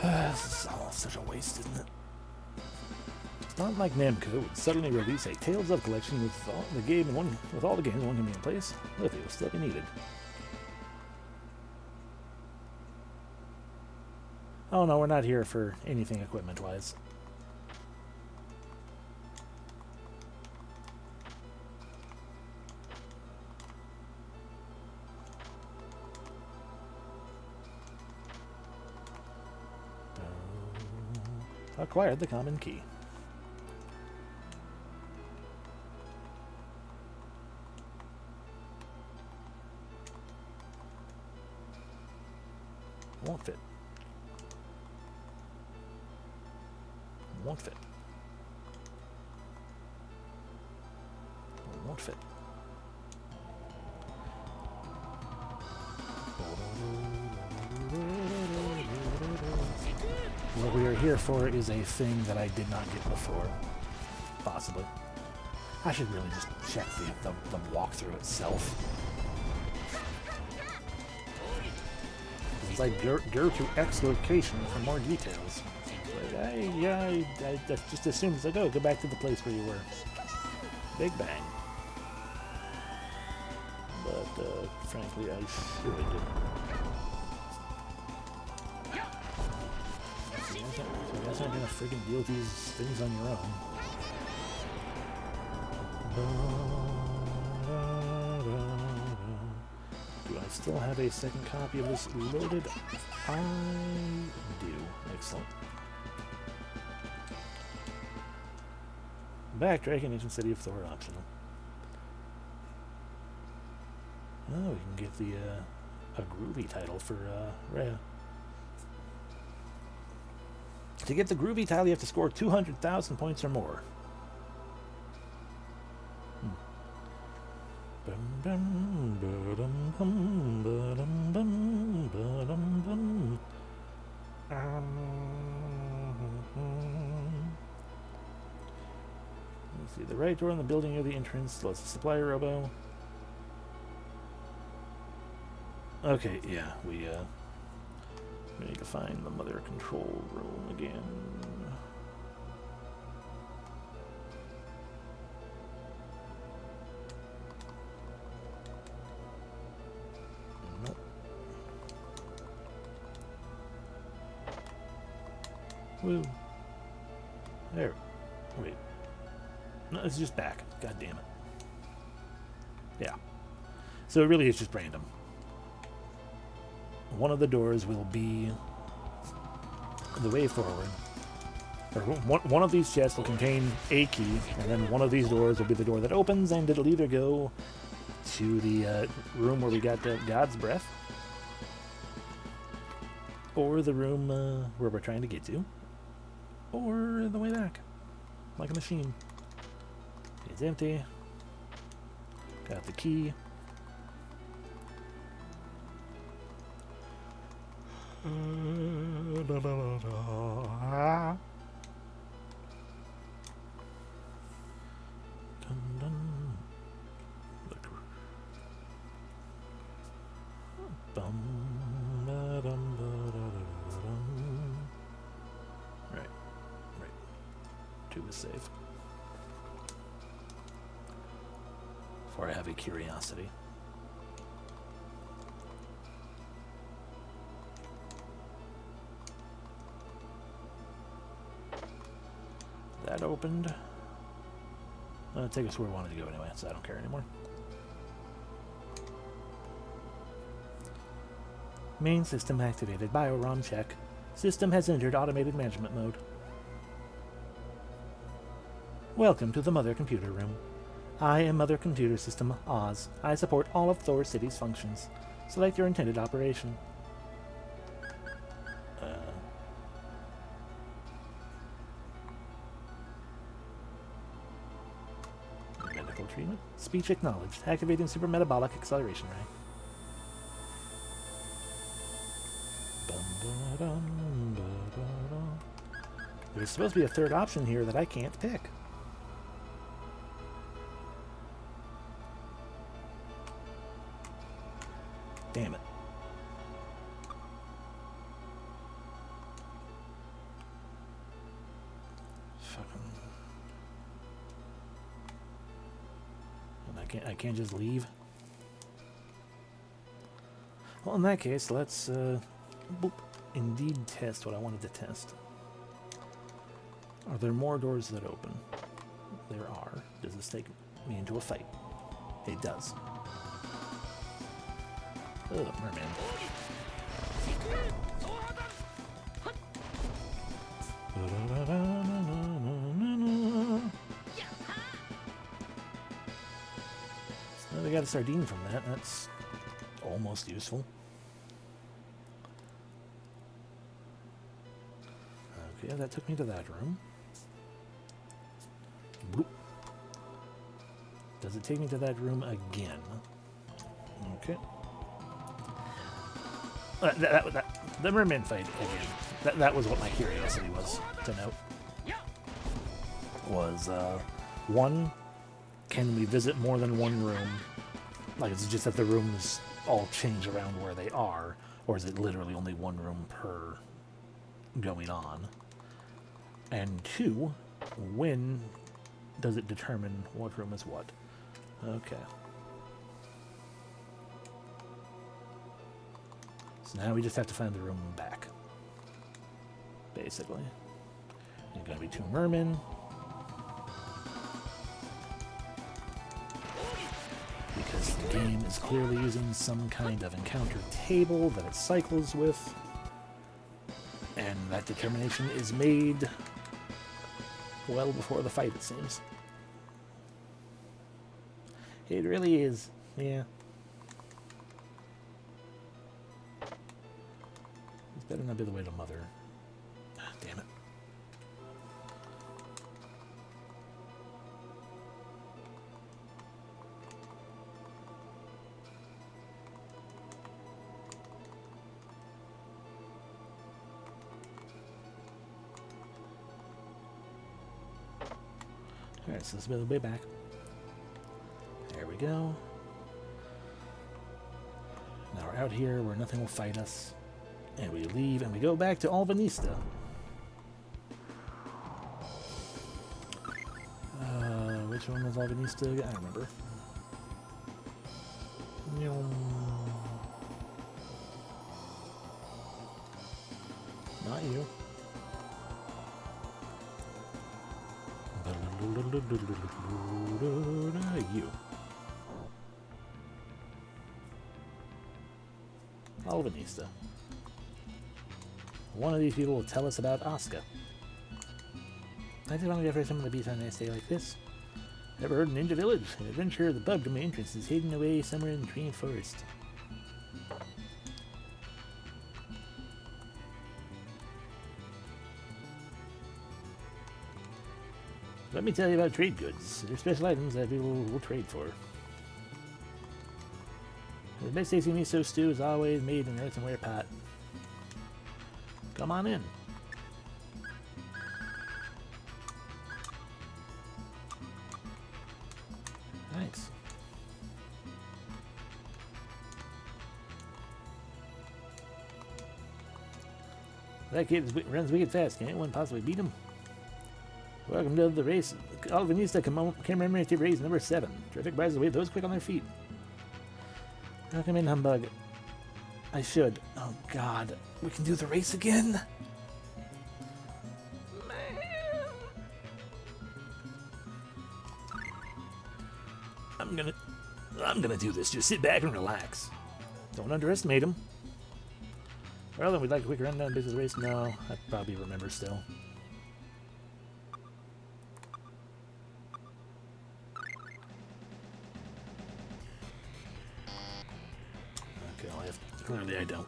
This is all such a waste, isn't it? It's not like Namco would suddenly release a Tales of collection with all the games in one convenient place. Lithium will still be needed. Oh no, we're not here for anything equipment-wise. Acquired the common key. Won't fit. Won't fit. Won't fit. What we are here for is a thing that I did not get before. Possibly. I should really just check the walkthrough itself. It's like, go to X location for more details. Like, I just assumed, it's like, oh, go back to the place where you were. Big bang. But, frankly, I should. You guys aren't gonna freaking deal with these things on your own. Do I still have a second copy of this loaded? I do. Excellent. Backtrack in Ancient City of Thor optional. Oh, we can get the a groovy title for Rhea. To get the groovy title, you have to score 200,000 points or more. Let's see, the right door in the building near the entrance. Let's the supply robo. Okay, yeah, we need to find the mother control room again. Nope. Woo. There. Wait. No, it's just back. God damn it. Yeah. So it really is just random. One of the doors will be the way forward. Or one of these chests will contain a key, and then one of these doors will be the door that opens, and it'll either go to the room where we got God's breath, or the room where we're trying to get to, or the way back, like a machine. It's empty. Got the key. Dun, dun. Right. 2 is safe. For I have a curiosity. That opened. Take us where we wanted to go anyway, so I don't care anymore. Main system activated. BioROM check. System has entered automated management mode. Welcome to the Mother Computer Room. I am Mother Computer System Oz. I support all of Thor City's functions. Select your intended operation. Medical treatment. Speech acknowledged. Activating super metabolic acceleration ray. There's supposed to be a third option here that I can't pick. Damn it. Fucking. And I can't just leave. Well, in that case, let's boop, indeed test what I wanted to test. Are there more doors that open? There are. Does this take me into a fight? It does. Oh, merman. So we got a sardine from that. That's almost useful. Okay, that took me to that room. Bloop. Does it take me to that room again? Okay. The merman fight again. That was what my curiosity was to note. Was one, can we visit more than one room? Like, is it just that the rooms all change around where they are, or is it literally only one room per going on? And two, when does it determine what room is what? Okay. So now we just have to find the room back. Basically. There's gonna be two mermen. Because the game is clearly using some kind of encounter table that it cycles with. And that determination is made well before the fight, it seems. It really is, yeah. This better not be the way to mother. Ah, damn it. Alright, so this is the way back. There we go. Now we're out here where nothing will fight us. And we leave and we go back to Alvanista. Which one was Alvanista? I don't remember. Not you. You. Alvanista. One of these people will tell us about Asuka. I just want to get for some of the beats on a nice day like this. Ever heard of Ninja Village? An adventure of the bug from the entrance is hidden away somewhere in the green forest. Let me tell you about trade goods. They're special items that people will trade for. The best tasting miso stew is always made in an earthenware pot. Come on in. Thanks. That kid runs wicked fast. Can anyone possibly beat him? Welcome to the race. Alvanista commemorative race number 7. Terrific prizes await those quick on their feet. Welcome in, humbug. I should. Oh god. We can do the race again? Man. I'm gonna do this. Just sit back and relax. Don't underestimate him. Well, then we'd like a quick rundown of the business race. No, I probably remember still. Clearly I don't.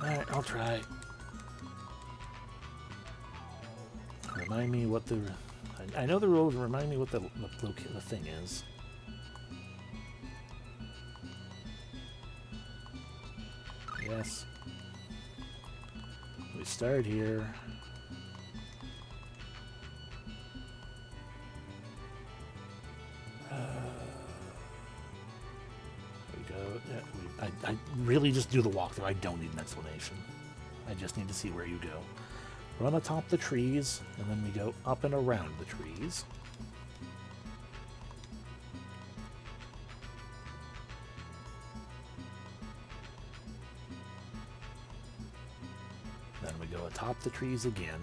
Alright, I'll try. Remind me what the... I know the rules, remind me what the thing is. Yes. we start here. There we go. Yeah, I really just do the walkthrough. I don't need an explanation. I just need to see where you go. Run atop the trees, and then we go up and around the trees. Then we go atop the trees again.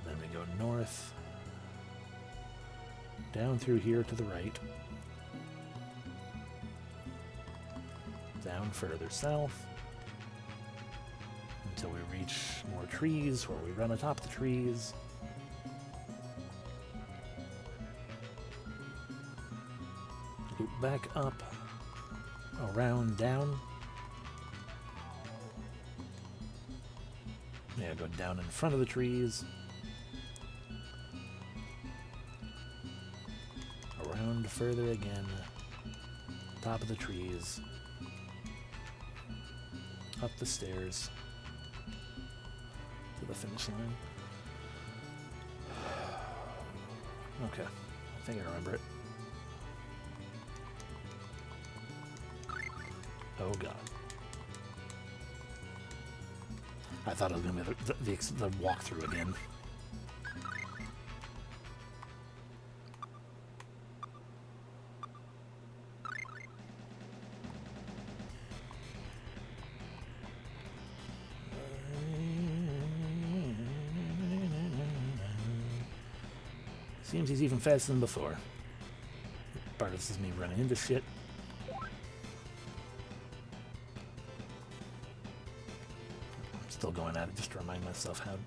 Then we go north, down through here to the right, down further south, until we reach more trees, where we run atop the trees. Loop back up, around, down. Yeah, go down in front of the trees. Around further again. Top of the trees. Up the stairs. To the finish line. Okay. I think I remember it. Oh god. I thought it was going to be the walkthrough again. Seems he's even faster than before. Part of this is me running into shit. Still going at it just to remind myself how do.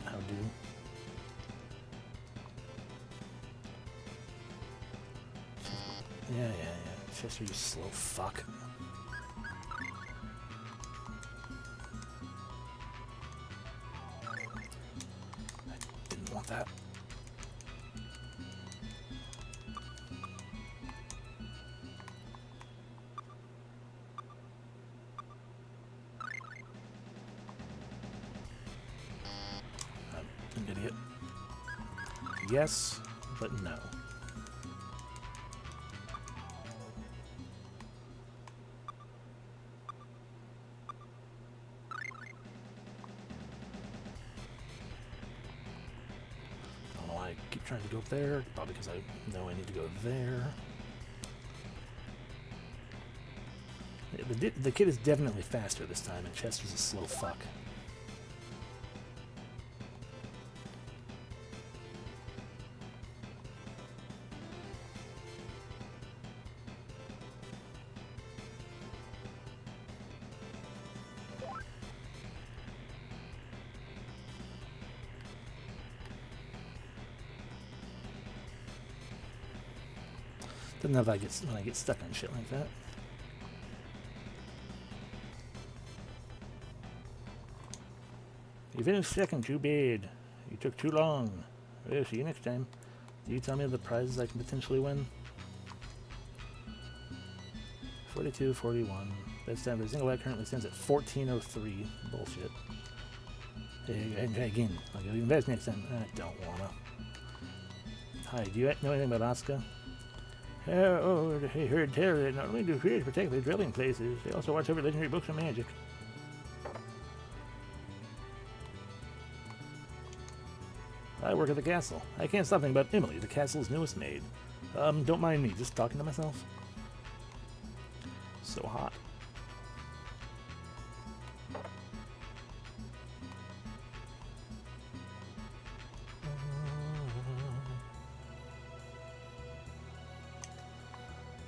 Yeah. Chester, you slow fuck. I didn't want that. An idiot. Yes, but no. I don't know why I keep trying to go up there. Probably because I know I need to go there. The kid is definitely faster this time, and Chester's a slow fuck. Doesn't know if when I get stuck on shit like that. You finished second, too bad. You took too long. Well, see you next time. Do you tell me the prizes I can potentially win? 42, 41. Best time for a single leg currently stands at 1403. Bullshit. Hey, try again. I'll give you best next time. I don't wanna. Hi, do you know anything about Asuka? I heard tell that not only do creators protect their dwelling places, they also watch over legendary books of magic. I work at the castle. I can't stop thinking about Emily, the castle's newest maid. Don't mind me, just talking to myself. So hot.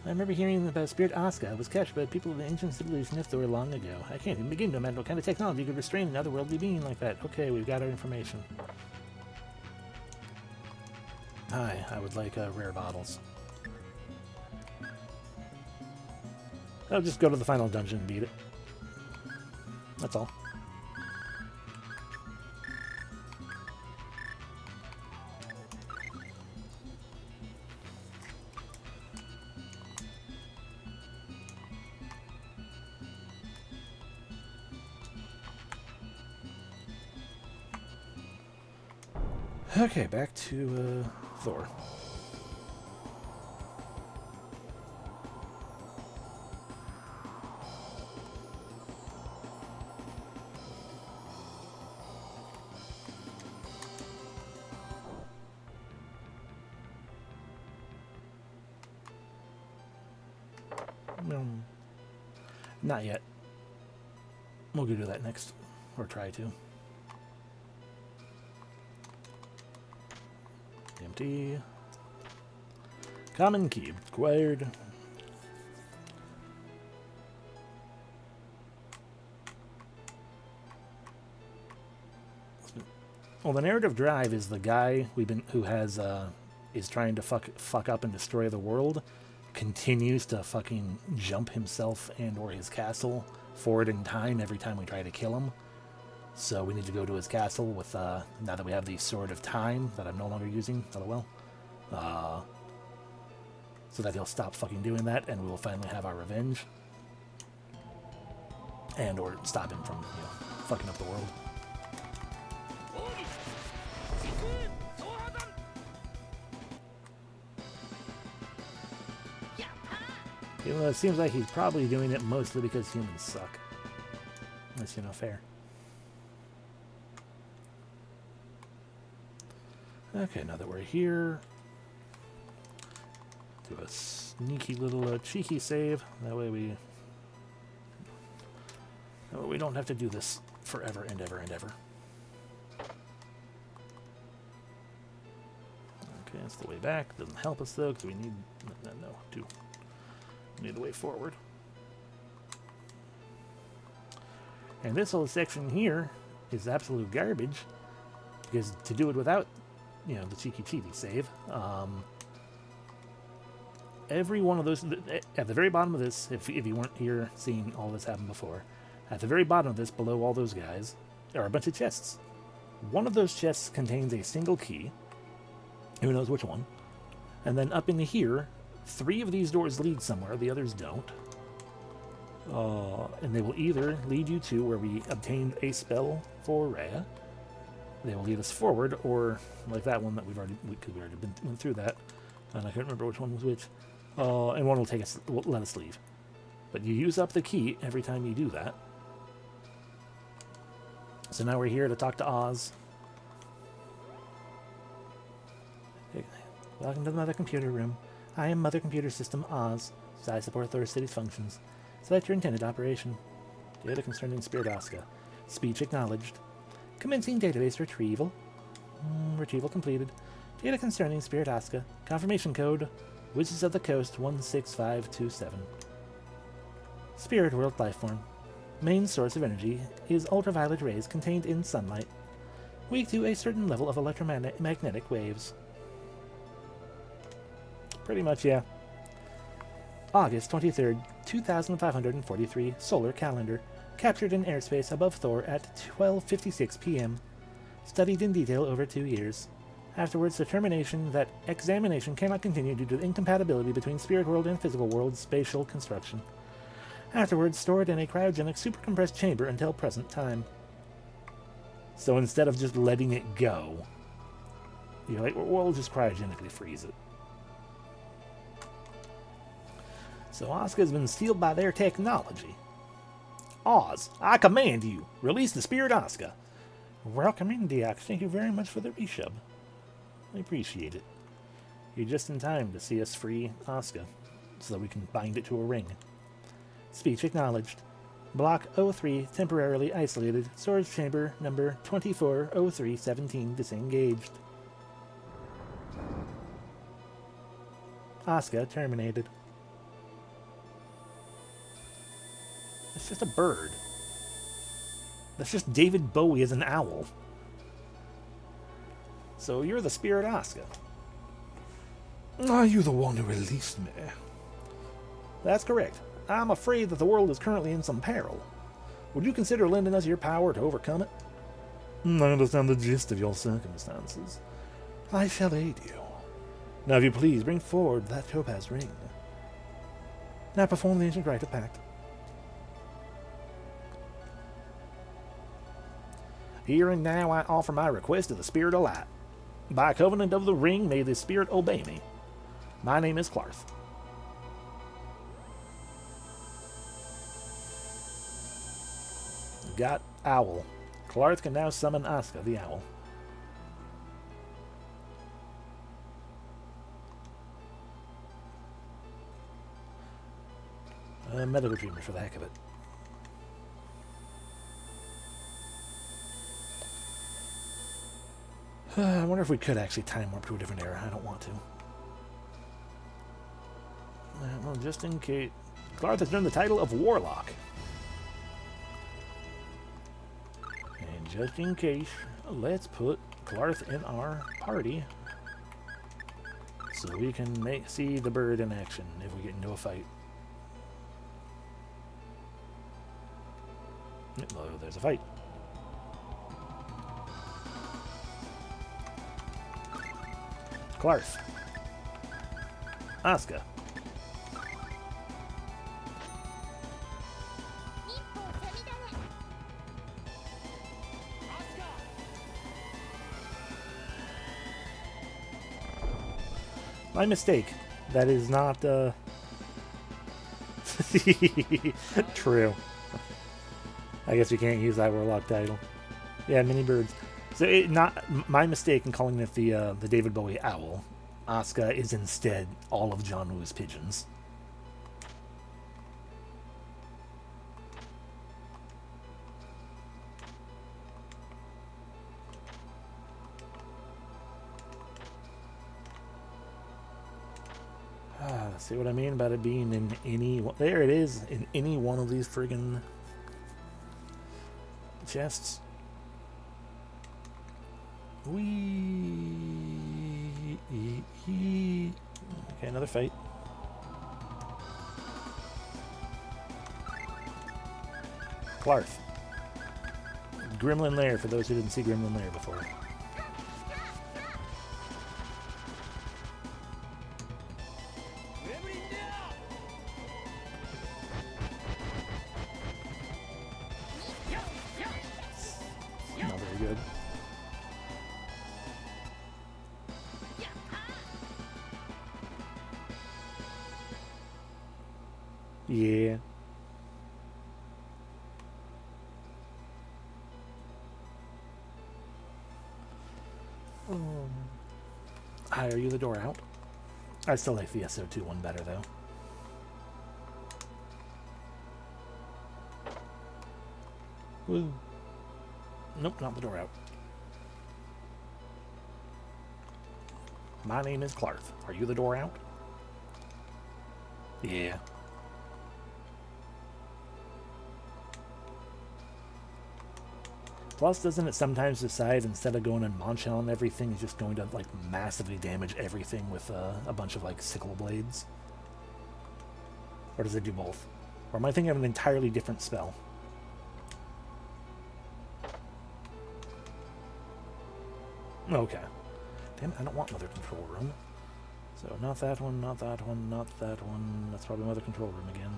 I remember hearing about Spirit Asuka was captured by people of the ancient civilization Niftor long ago. I can't even begin to imagine what kind of technology could restrain an otherworldly being like that. Okay, we've got our information. Hi, I would like rare bottles. I'll just go to the final dungeon and beat it. That's all. Okay, back to Thor. Not yet. We'll go do that next. Or try to. Empty. Common key acquired. Well, the narrative drive is the guy who has is trying to fuck up and destroy the world, continues to fucking jump himself and or his castle forward in time every time we try to kill him. So we need to go to his castle with now that we have the Sword of Time that I'm no longer using, LOL. So that he'll stop fucking doing that and we will finally have our revenge. And or stop him from, fucking up the world. Even though it seems like he's probably doing it mostly because humans suck. That's, fair. Okay, now that we're here, do a sneaky little cheeky save. That way we don't have to do this forever and ever and ever. Okay, that's the way back. Doesn't help us though, because we need we need the way forward. And this whole section here is absolute garbage, because to do it without the cheeky save, every one of those at the very bottom of this, if you weren't here seeing all this happen before, at the very bottom of this, below all those guys, there are a bunch of chests. One of those chests contains a single key. Who knows which one? And then up into here, 3 of these doors lead somewhere, the others don't. And they will either lead you to where we obtained a spell for Rhea. They will lead us forward, or like that one that we already went through that, and I can't remember which one was which. And one will let us leave. But you use up the key every time you do that. So now we're here to talk to Oz. Welcome to the Mother Computer Room. I am Mother Computer System Oz. I support Thor City's functions. Select your intended operation. Data concerning Spirit Asuka. Speech acknowledged. Commencing database retrieval. Retrieval completed. Data concerning Spirit Asuka. Confirmation code. Wizards of the Coast 16527. Spirit World Lifeform. Main source of energy is ultraviolet rays contained in sunlight. Weak to a certain level of electromagnetic waves. Pretty much, yeah. August 23rd, 2543, solar calendar. Captured in airspace above Thor at 12:56 p.m. Studied in detail over 2 years. Afterwards, determination that examination cannot continue due to the incompatibility between spirit world and physical world spatial construction. Afterwards, stored in a cryogenic supercompressed chamber until present time. So instead of just letting it go, you're like, we'll just cryogenically freeze it. So Asuka's been sealed by their technology. Oz, I command you, release the Spirit Asuka. Welcome in, Diak. Thank you very much for the resub. I appreciate it. You're just in time to see us free Asuka, so that we can bind it to a ring. Speech acknowledged. Block 03 temporarily isolated. Storage chamber number 240317 disengaged. Asuka terminated. It's just a bird. That's just David Bowie as an owl. So you're the Spirit Asuka. Are you the one who released me? That's correct. I'm afraid that the world is currently in some peril. Would you consider lending us your power to overcome it? I understand the gist of your circumstances. I shall aid you. Now, if you please, bring forward that topaz ring. Now perform the ancient rite of pact. Here and now I offer my request to the Spirit of Light. By covenant of the ring, may the spirit obey me. My name is Clarth. Got Owl. Clarth can now summon Asuka, the owl. Medical treatment for the heck of it. I wonder if we could actually time warp to a different era. I don't want to. Well, just in case. Clarth has earned the title of Warlock. And just in case, let's put Clarth in our party so we can see the bird in action if we get into a fight. Oh, there's a fight. Clarth. Asuka. My mistake. That is not, True. I guess we can't use that Warlock title. Yeah, mini birds. So not my mistake in calling it the David Bowie owl. Asuka is instead all of John Woo's pigeons. See what I mean about it being in any... There it is, in any one of these friggin' chests. Okay, another fight. Clarth. Gremlin Lair, for those who didn't see Gremlin Lair before. Not very good. Yeah. Hi, are you the door out? I still like the SO2 one better, though. Woo. Nope, not the door out. My name is Clarth. Are you the door out? Yeah. Plus, doesn't it sometimes decide, instead of going and Monshell on everything, it's just going to, like, massively damage everything with a bunch of, like, sickle blades? Or does it do both? Or am I thinking of an entirely different spell? Okay. Damn it, I don't want Mother Control Room. So, not that one, not that one, not that one. That's probably Mother Control Room again.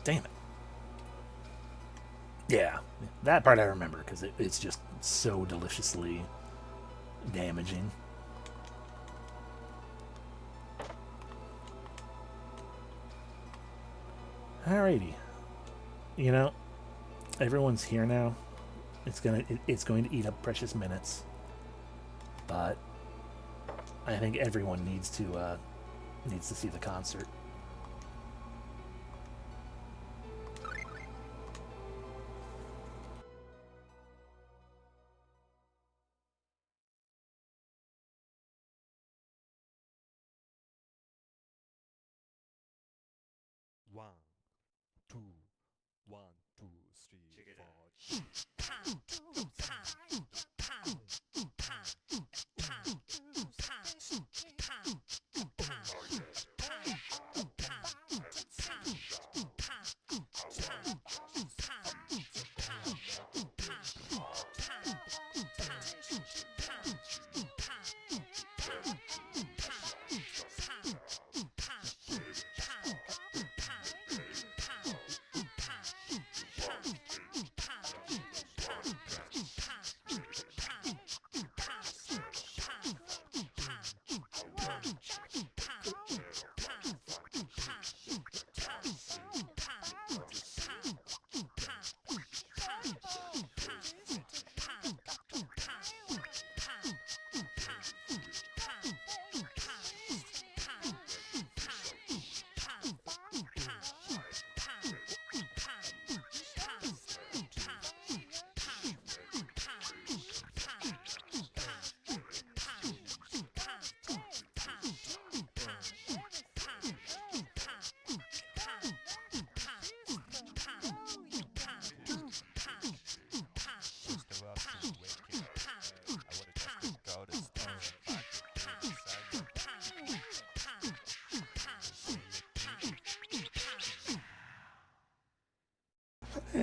Damn it. Yeah, that part I remember, because it's just so deliciously damaging. Alrighty. You know, everyone's here now. It's going to eat up precious minutes. But I think everyone needs to see the concert. One, two, 1, 2, 3, 4.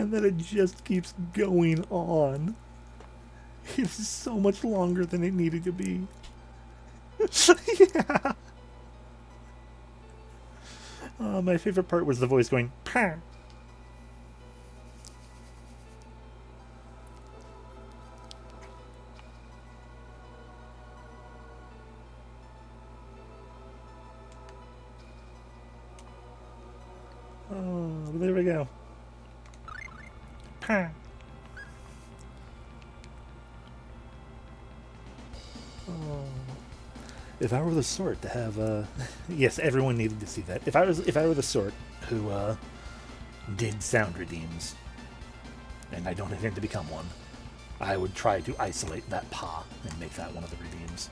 and then it just keeps going on. It's so much longer than it needed to be. Yeah. My favorite part was the voice going, "Pah." Oh, there we go. Pah. Oh. If I were the sort to have, yes, everyone needed to see that. If I were the sort who did sound redeems, and I don't intend to become one, I would try to isolate that pa and make that one of the redeems.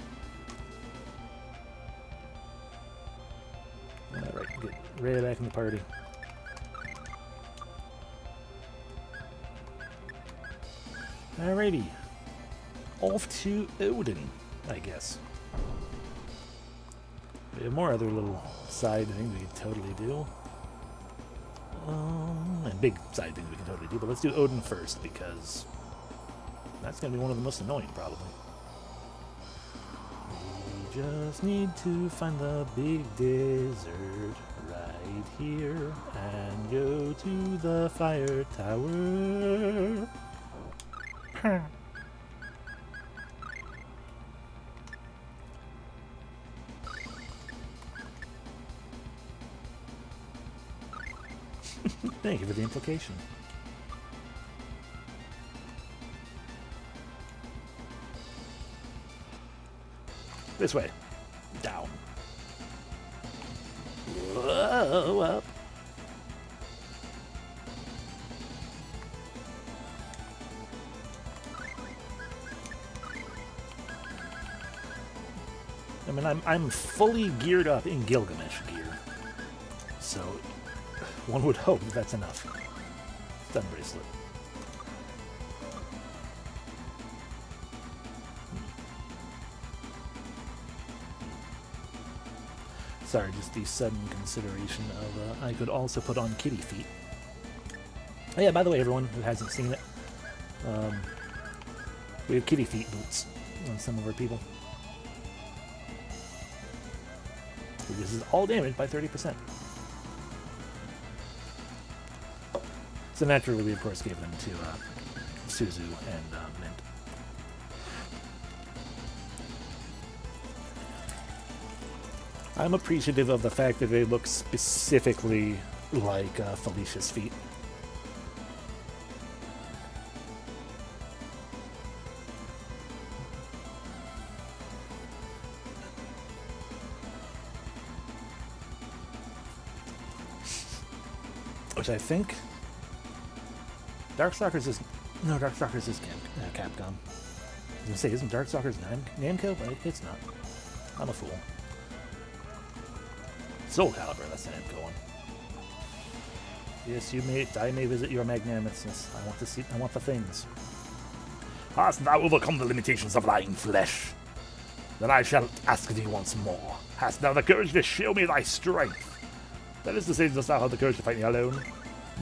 All right, get right back in the party. Alrighty, off to Odin, I guess. We have more other little side things we can totally do. And big side things we can totally do, but let's do Odin first, because that's going to be one of the most annoying, probably. We just need to find the big desert right here, and go to the fire tower. Thank you for the implication. This way. Down. Whoa, up. I mean, I'm fully geared up in Gilgamesh gear, so one would hope that that's enough. Stun bracelet. Sorry, just the sudden consideration of I could also put on kitty feet. Oh yeah, by the way, everyone who hasn't seen it, we have kitty feet boots on some of our people. This is all damaged by 30%. So naturally, we of course gave them to Suzu and Mint. I'm appreciative of the fact that they look specifically like Felicia's feet. Which I think Darkstalkers is Capcom. I was gonna say, isn't Darkstalkers Namco? But it's not. I'm a fool. Soul Calibur, that's the Namco one. Yes, I may visit your magnanimousness. I want the things. Hast thou overcome the limitations of thine flesh? Then I shall ask thee once more. Hast thou the courage to show me thy strength? That is to say, dost thou have the courage to fight me alone?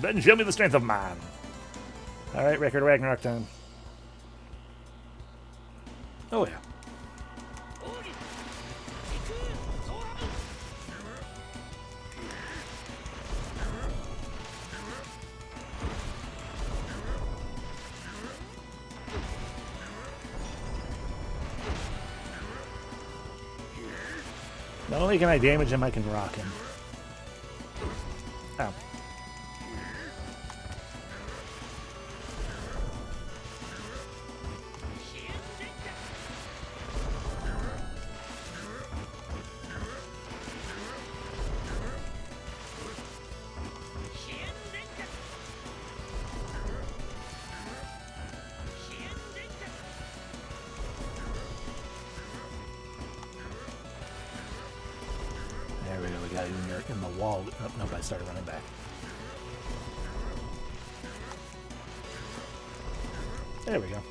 Then show me the strength of man. Alright, Record Ragnarok time. Oh yeah. Not only can I damage him, I can rock him. Ow. There we go, we got in the wall. Oh, nope, I started running back. There we go.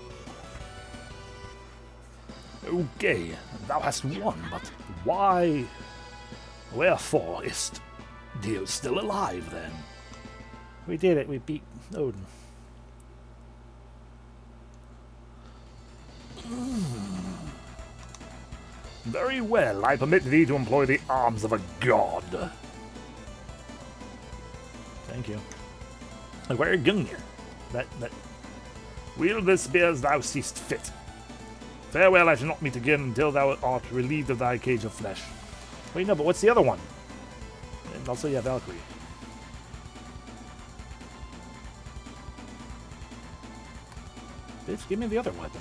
Okay, thou hast won, but why? Wherefore is Dhaos still alive then? We did it, we beat Odin. Very well, I permit thee to employ the arms of a god. Thank you. Acquire Gamien. That. Wield the spear as thou seest fit. Farewell, I shall not meet again until thou art relieved of thy cage of flesh. Wait, no, but what's the other one? And also, yeah, Valkyrie. Bitch, give me the other weapon.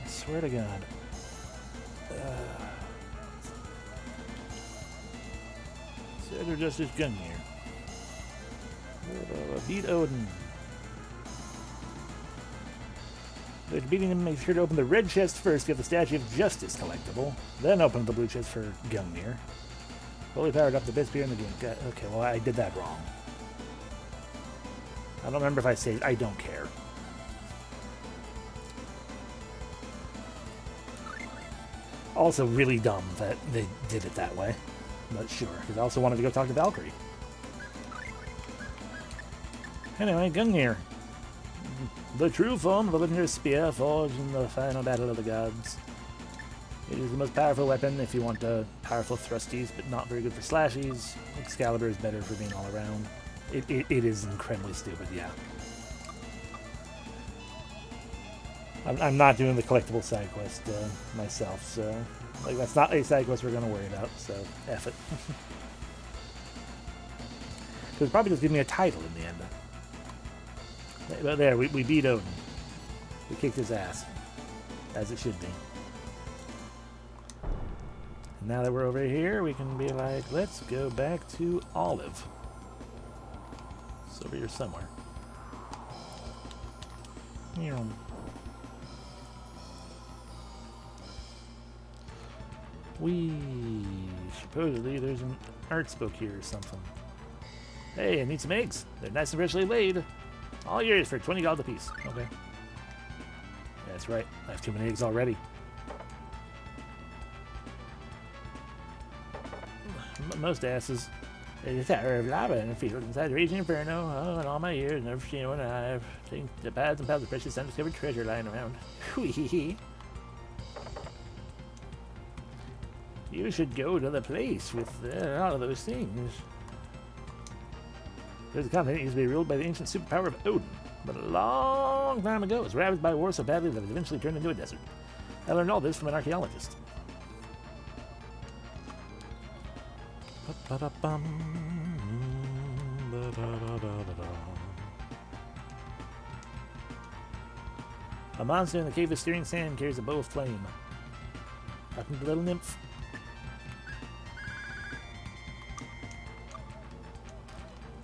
I swear to God. Said Justice Gamien. Beat Odin. After beating him, make sure to open the red chest first, get the Statue of Justice collectible, then open the blue chest for Gamien. Fully powered up the best spear in the game. Okay, well, I did that wrong. I don't remember if I saved. I don't care. Also, really dumb that they did it that way. But sure, because I also wanted to go talk to Valkyrie. Anyway, Gamien. The true form of the legendary spear forged in the final battle of the gods. It is the most powerful weapon if you want powerful thrusties, but not very good for slashies. Excalibur is better for being all around. It is incredibly stupid, yeah. I'm not doing the collectible side quest myself, so like that's not a side quest we're gonna worry about. So F it. Because probably just give me a title in the end. But there, we beat Odin. We kicked his ass, as it should be. And now that we're over here, we can be like, let's go back to Olive. It's over here somewhere. Supposedly there's an arts book here or something. Hey, I need some eggs. They're nice and freshly laid. All yours for 20 gold apiece. Okay. That's right. I have too many eggs already. Most asses. The Tower of Lava in a field inside the raging inferno. Oh, in all my years, never seen one. I've seen the paths and paths of precious undiscovered treasure lying around. Whee. You should go to the place with all of those things. The continent used to be ruled by the ancient superpower of Odin, but a long time ago it was ravaged by war so badly that it eventually turned into a desert. I learned all this from an archaeologist. A monster in the cave of steering sand carries a bow of flame. Talking to the little nymph.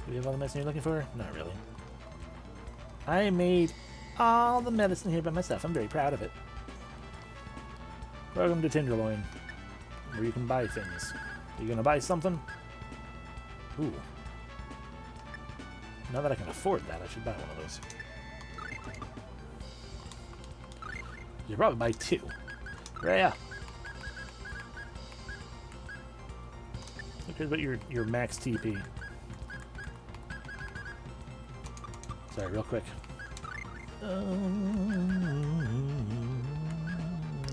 Do we have all the medicine you're looking for? Not really. I made all the medicine here by myself. I'm very proud of it. Welcome to Tenderloin, where you can buy things. You gonna buy something? Ooh. Now that I can afford that, I should buy one of those. You probably buy two. Rhea! Okay, but your max TP. Sorry, real quick.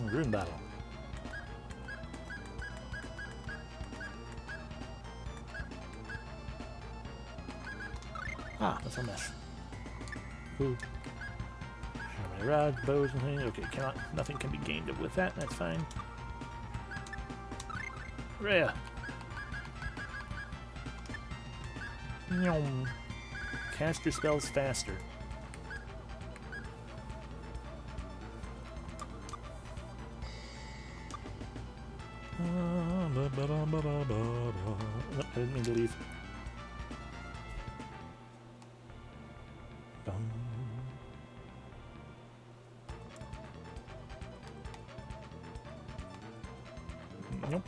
Rune battle. Ah, that's a mess. Ooh. My rods, bows, and things. Okay, nothing can be gained with that. That's fine. Rhea. Nyom. Cast your spells faster. Nope, I didn't mean to leave. Nope.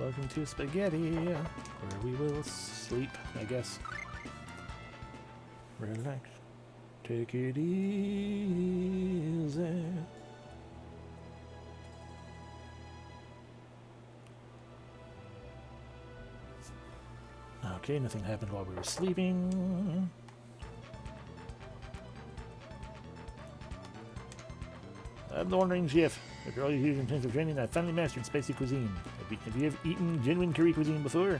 Welcome to Spaghetti, where we will sleep, I guess. Relax. Take it easy. Okay, nothing happened while we were sleeping. I'm the Wandering Chef. After all these years in intensive training, I've finally mastered spicy cuisine. Have you ever eaten genuine curry cuisine before?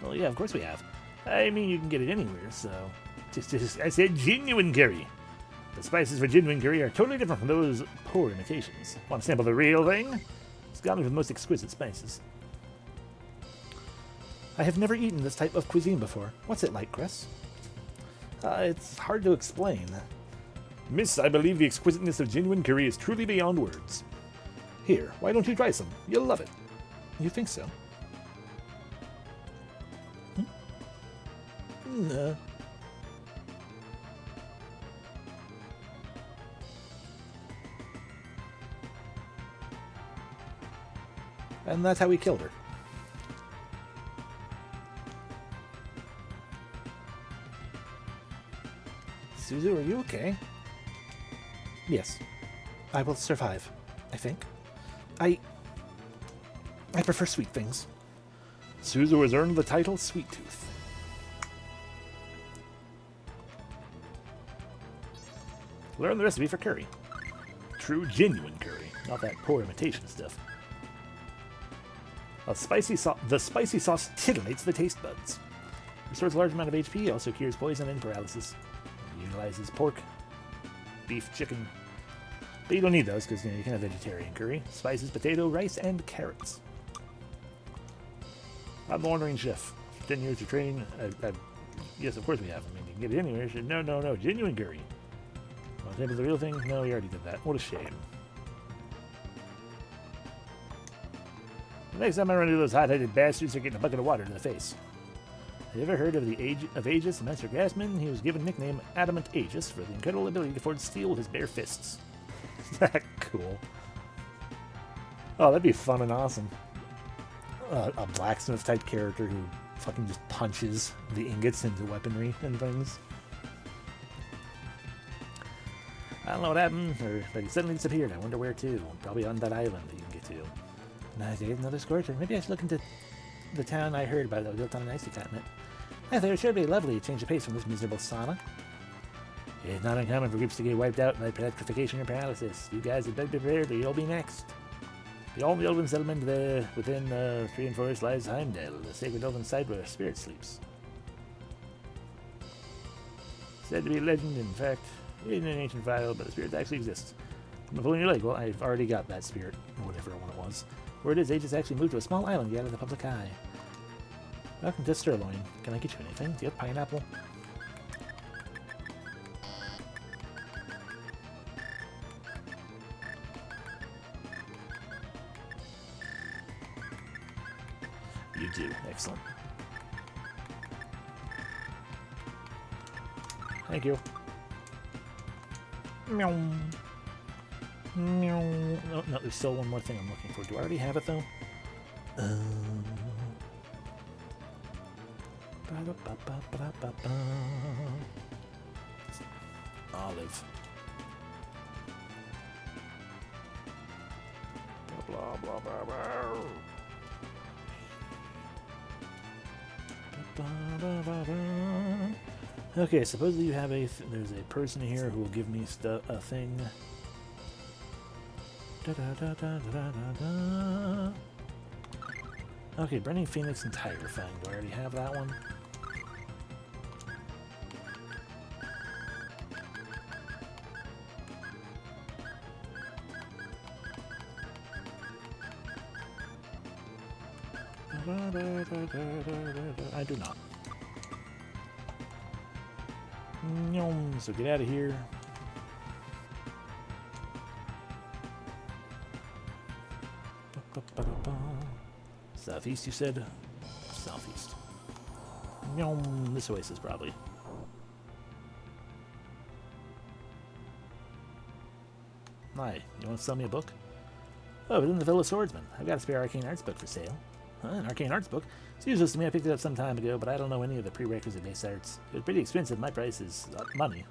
Well, yeah, of course we have. I mean, you can get it anywhere, so... I said genuine curry. The spices for genuine curry are totally different from those poor imitations. Want to sample the real thing? It's got me with the most exquisite spices. I have never eaten this type of cuisine before. What's it like, Chris? It's hard to explain. Miss, I believe the exquisiteness of genuine curry is truly beyond words. Here, why don't you try some? You'll love it. You think so? No. And that's how we killed her. Suzu, are you okay? Yes. I will survive, I think. I prefer sweet things. Suzu has earned the title Sweet Tooth. Learn the recipe for curry. True, genuine curry, not that poor imitation stuff. The spicy sauce titillates the taste buds. Restores a large amount of HP, also cures poison and paralysis. Utilizes pork, beef, chicken. But you don't need those because you can have vegetarian curry. Spices, potato, rice, and carrots. I'm the Wandering Chef. 10 years of training. Yes, of course we have. I mean, you can get it anywhere. No. Genuine curry. Want to sample the real thing? No, we already did that. What a shame. The next time I run into those hot-headed bastards, they're getting a bucket of water to the face. Have you ever heard of of Aegis, the Master Craftsman? He was given the nickname Adamant Aegis for the incredible ability to forge steel with his bare fists. That cool. Oh, that'd be fun and awesome. A blacksmith type character who fucking just punches the ingots into weaponry and things. I don't know what happened, but he suddenly disappeared. I wonder where to. Probably on that island that you can get to. Nice to get another scorcher. Maybe I should look into the town I heard about that was built on an icy continent. I thought it should be lovely to change the pace from this miserable sauna. It's not uncommon for groups to get wiped out by petrification or paralysis. You guys had better be prepared or you'll be next. The only elven settlement within 3 and Forest lies Heimdall, the sacred elven site where a spirit sleeps. Said to be a legend, in fact, in an ancient file, but the spirit actually exists. I'm pulling your leg. Well, I've already got that spirit, whatever one it was. Where it is, Aegis actually moved to a small island out of the public eye. Welcome to Sirloin. Can I get you anything? Do you have pineapple? You do. Excellent. Thank you. Meow. Meow. Oh, no, there's still one more thing I'm looking for. Do I already have it, though? Olive. Blah, blah, blah, blah. Okay, supposedly you have there's a person here who will give me a thing. Okay, Burning Phoenix and Tiger Fang. Do I already have that one? I do not. So get out of here. Southeast, you said? Southeast. This oasis, probably. Hi, you want to sell me a book? Oh, within the Villa Swordsman. I've got a spare arcane arts book for sale. An arcane arts book? It's useless to me. I picked it up some time ago, but I don't know any of the prerequisite base arts. It was pretty expensive. My price is money.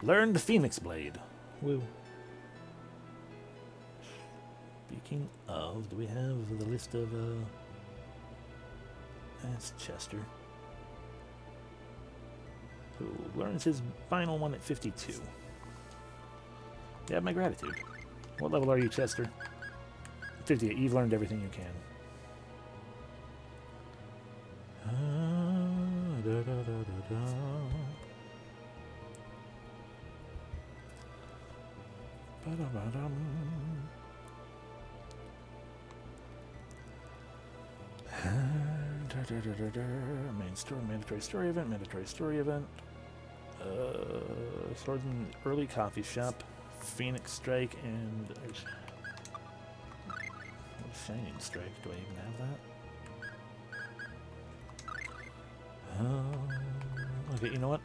Learned Phoenix Blade. Woo. Speaking of, do we have the list of, that's Chester. Who learns his final one at 52. You have my gratitude. What level are you, Chester? 58. You've learned everything you can. Main story, mandatory story event, mandatory story event. Swordsman, early coffee shop, Phoenix Strike, and Shining Strike. Do I even have that? Okay, you know what?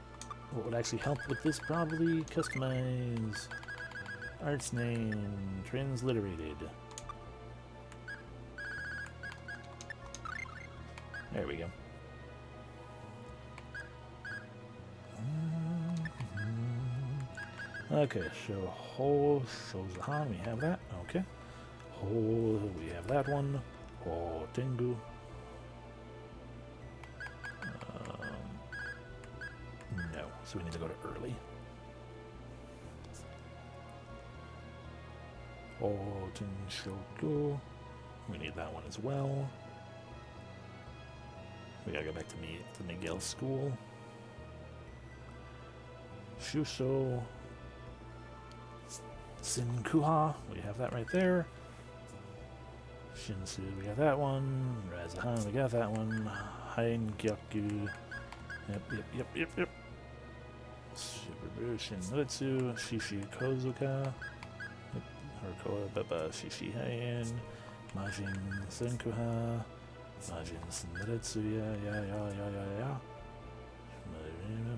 What would actually help with this? Probably customize art's name, transliterated. There we go. Okay, so Ho Shozahan, we have that. Okay. Ho, we have that one. Ho Tengu. No, so we need to go to early. Ho Tenshoku. We need that one as well. We gotta go back to Miguel's school. Shuso Sinkuha, we have that right there. Shinsu, we got that one. Razahan, we got that one. Haingyaku. Yep. Shibubu Shinritsu, Shishi Kozuka. Harukoa Baba Shishi Hayan. Majin Senkuha. Majin Shinritsu, yeah.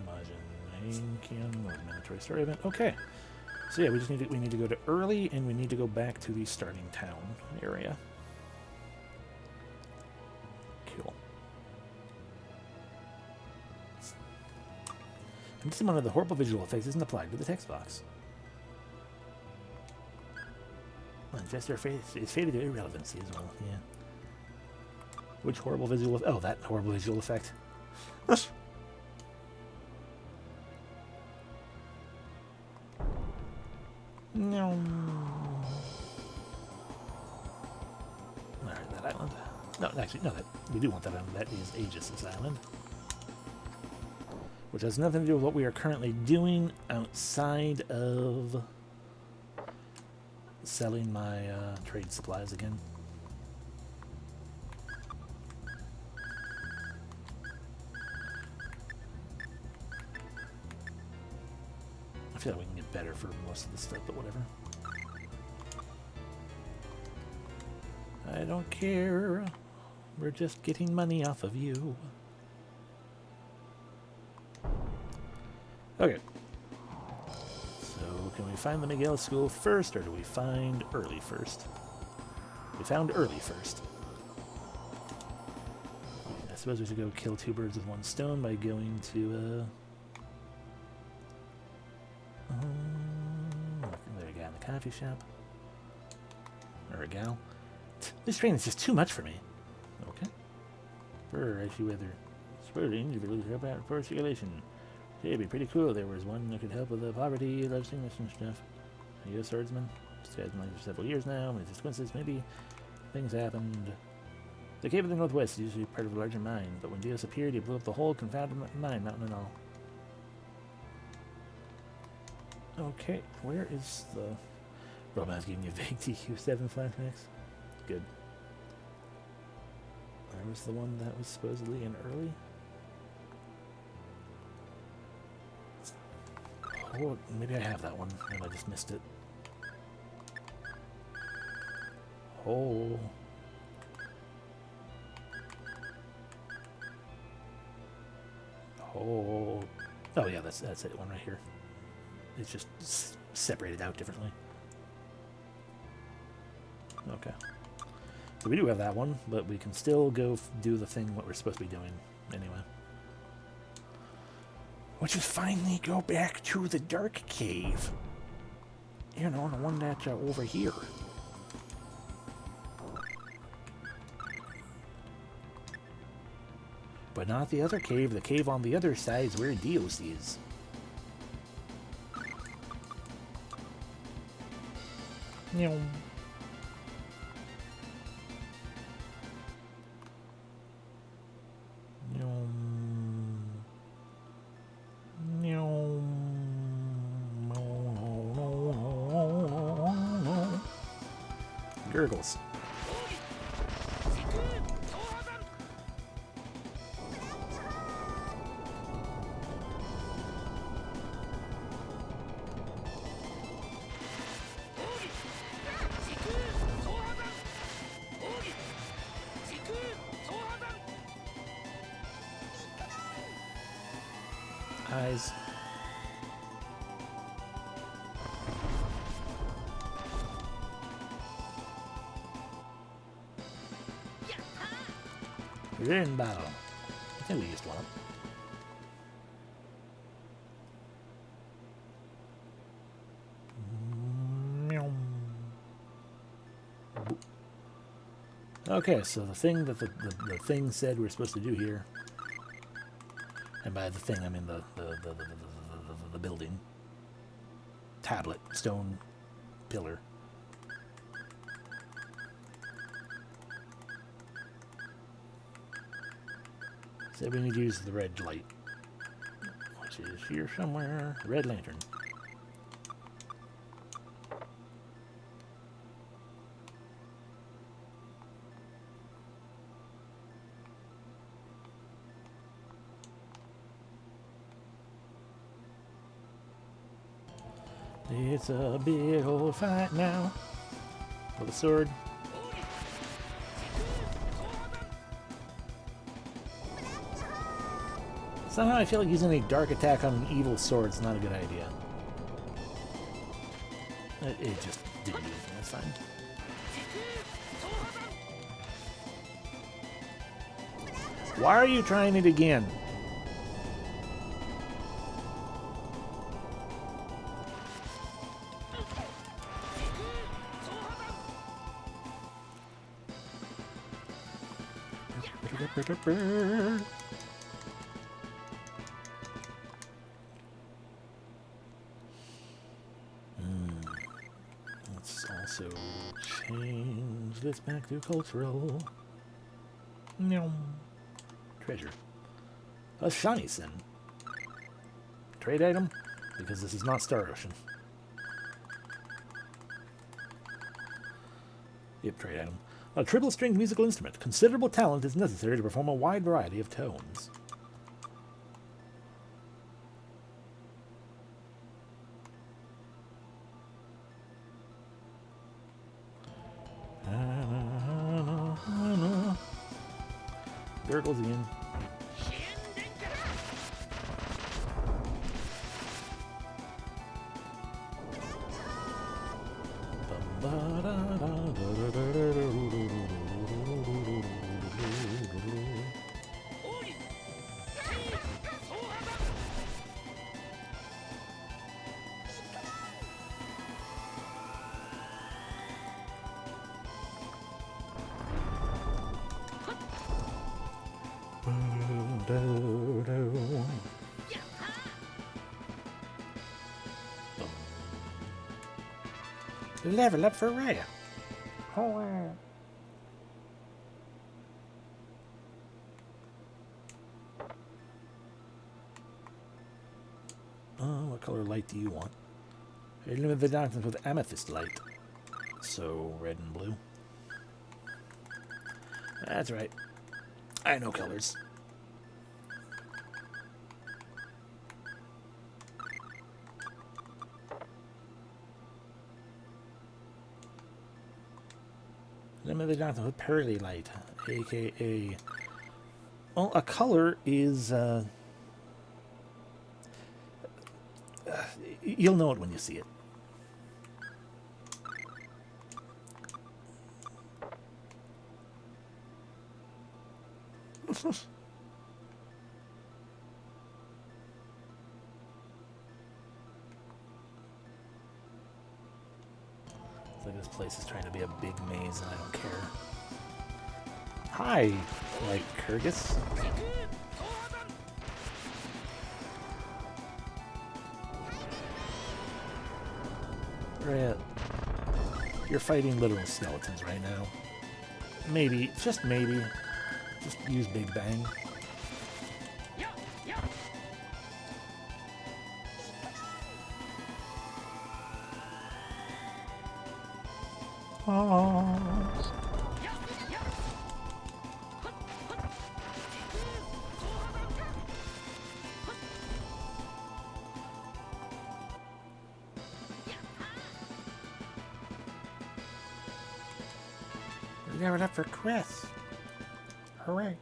Majin Hainkian, mandatory story event. Okay. So yeah, we need to go to early, and we need to go back to the starting town area. Cool. And this is one of the horrible visual effects isn't applied to the text box. Gesture is faded to irrelevancy as well. Yeah. Which horrible visual? Oh, that horrible visual effect. No. Alright, that island. No, actually, no, we do want that island. That is Aegis' island. Which has nothing to do with what we are currently doing outside of selling my trade supplies again. I feel like we can get better for most of this stuff, but whatever. I don't care. We're just getting money off of you. Okay. So, can we find the Miguel School first, or do we find early first? We found early first. I suppose we should go kill two birds with one stone by going to, there a guy in the coffee shop. Or a gal. This train is just too much for me. Okay. For icy weather. Spurting, you really help out for circulation. Yeah, it'd be pretty cool. There was one that could help with the poverty, love sickness and stuff. Are you a swordsman? This guy's been like for several years now. It's coincidence, maybe things happened. The cave of the northwest is usually part of a larger mine, but when Dhaos appeared, he blew up the whole confounded mine, mountain and all. Okay, where is the... Robot's giving you vague TQ7 flashbacks? Good. Where was the one that was supposedly in early? Oh, maybe I have that one, and I just missed it. Oh. Oh. Oh yeah, that's it, one right here. It's just separated out differently. Okay. So we do have that one, but we can still go do the thing what we're supposed to be doing anyway. Which is finally go back to the dark cave. You know, the one that's over here. But not the other cave. The cave on the other side is where Dhaos is. Meow. Meow. Meow. Gurgles. Eyes. You're in battle. I think we used one. Okay, so the thing that the thing said we're supposed to do here, and by the thing I mean the building, tablet, stone pillar. So we need to use the red light, which is here somewhere. Red lantern. It's a big old fight now. With a sword. Somehow I feel like using a dark attack on an evil sword is not a good idea. It just didn't do anything, that's fine. Why are you trying it again? Let's also change this back to cultural. No. Treasure. A shiny sin. Trade item? Because this is not Star Ocean. Yep, trade item. A triple-stringed musical instrument. Considerable talent is necessary to perform a wide variety of tones. Gurgles again. Level up for Raya. Oh, what color light do you want? Illuminate the darkness with amethyst light. So, red and blue. That's right. I know colors. Illuminate the darkness with pearly light, aka... Well, a color is... you'll know it when you see it. It's like this place is trying to be a big maze and I don't care. Hi, like Kyrgyz. Right. You're fighting literal skeletons right now. Maybe, just maybe, just use Big Bang. Oh. Give it up for Chris. Hooray.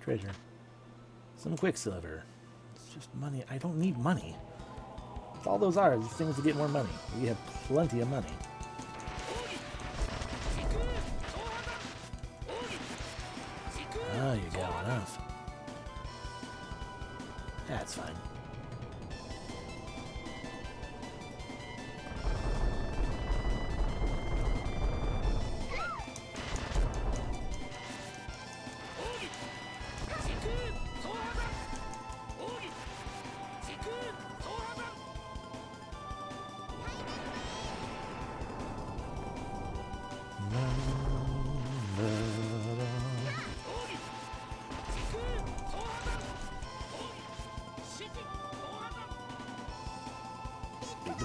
Treasure. Some Quicksilver. It's just money. I don't need money. That's all those are, is things to get more money. We have plenty of money. Oh, you got enough. That's fine.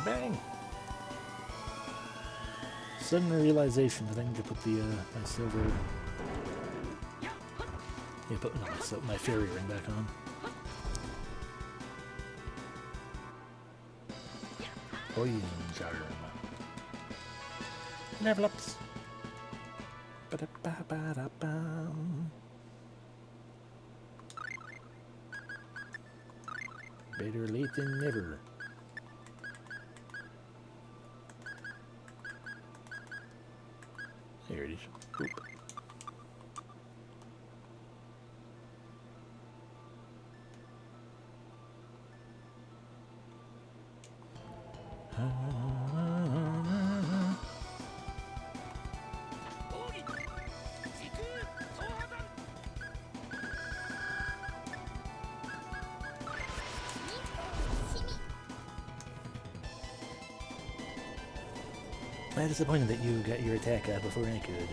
Bang! Sudden realization that I need to put the my silver, put my fairy ring back on. Poison charm. Level ups. Ba-da-ba-ba-da-bum. Better late than never. There it is. Oop. I'm disappointed that you got your attack out before I could.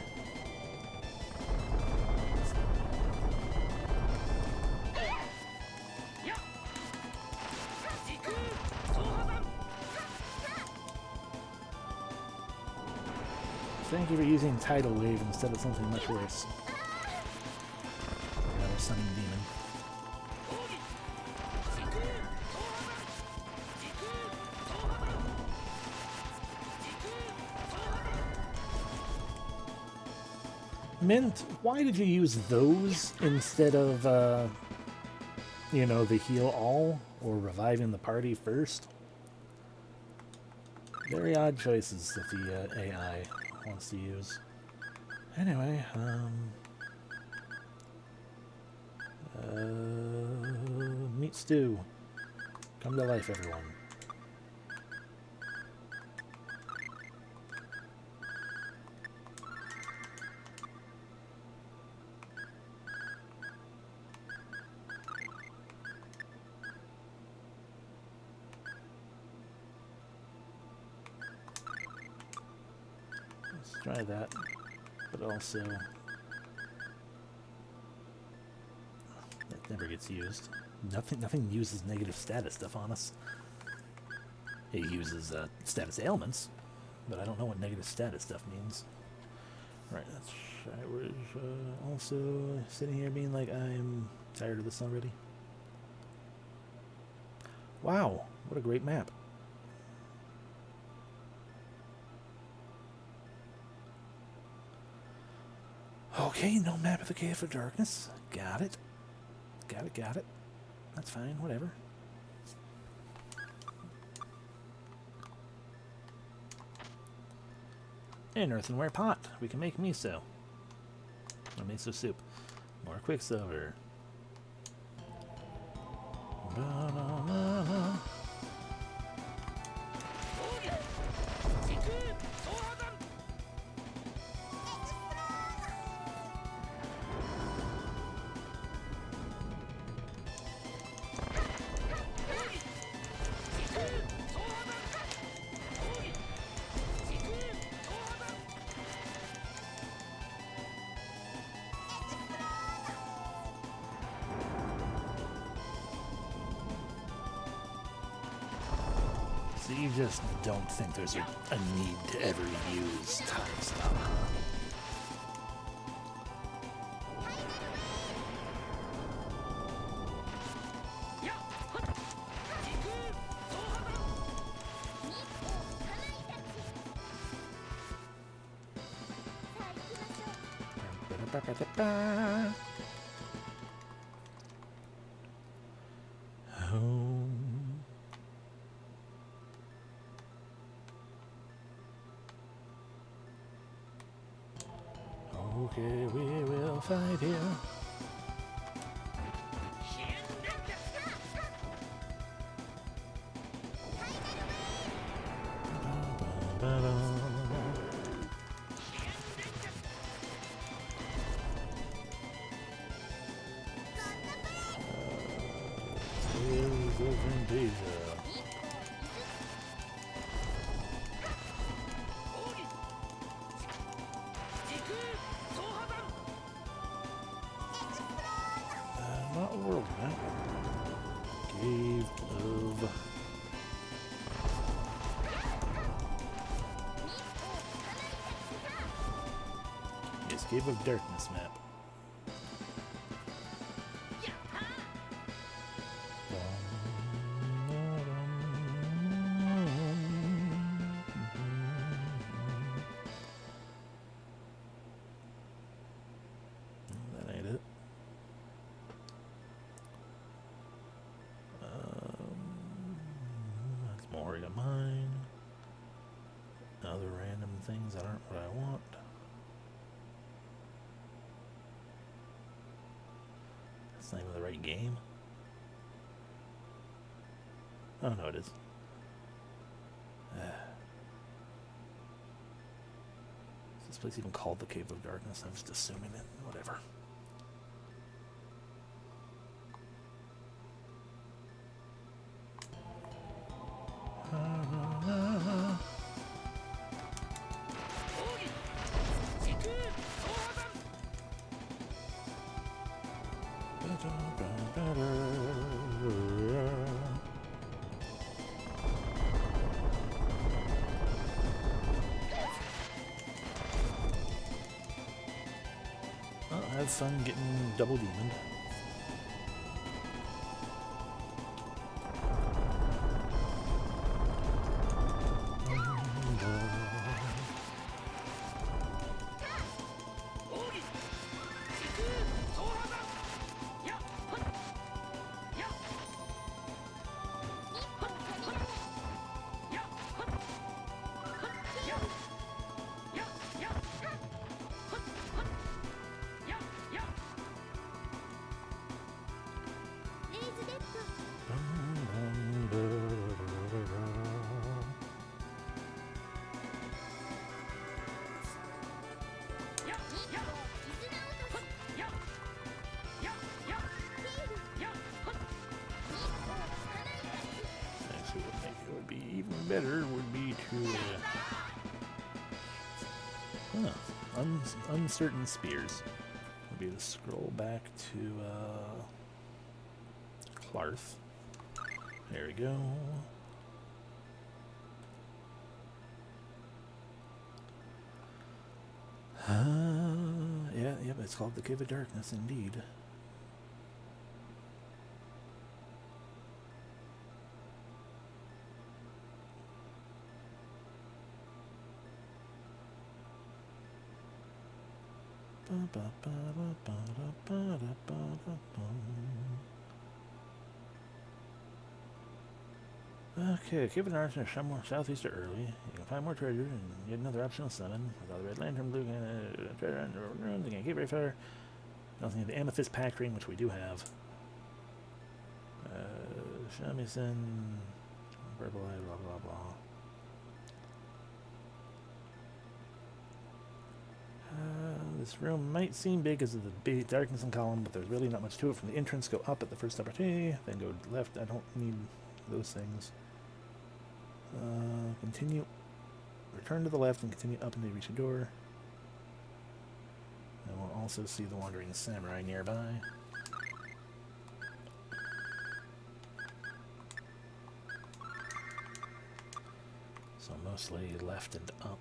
Thank you for using Tidal Wave instead of something much worse. Another Sunning Demon. Mint, why did you use those instead of, the heal all or reviving the party first? Very odd choices that the AI wants to use. Anyway, meat stew. Come to life, everyone. Let's try that, but also that never gets used. Nothing uses negative status stuff on us. It uses status ailments, but I don't know what negative status stuff means. Right, I was also sitting here being like, I'm tired of this already. Wow, what a great map. Okay, no map of the Cave of Darkness. Got it. Got it. That's fine, whatever. An earthenware pot. We can make miso. Or miso soup. More Quicksilver. So you just don't think there's a need to ever use time stop, huh? Okay, we will fight here. Tales of Phantasia. Not world map. Cave of... Yes, Cave of Darkness map. That ain't it. That's more to mine. Other random things that aren't what I want. That's the name of the right game. Oh no, it is. Is this place even called the Cave of Darkness? I'm just assuming it. Whatever. Have fun getting double demoned. Better would be to uncertain spears. Would be to scroll back to Clarth. There we go. Yeah, but it's called the Cave of Darkness, indeed. Okay, Cave of Darkness somewhere southeast of early. You can find more treasure and yet another optional summon without the red lantern, blue treasure and runes. Again, keep very far. Nothing in the amethyst pack ring, which we do have. Shamisen, purple eye, blah blah blah. This room might seem big because of the big darkness and column, but there's really not much to it. From the entrance, go up at the first opportunity, then go left. I don't need those things. Continue. Return to the left and continue up until you reach a door. And we'll also see the wandering samurai nearby. Mostly left and up.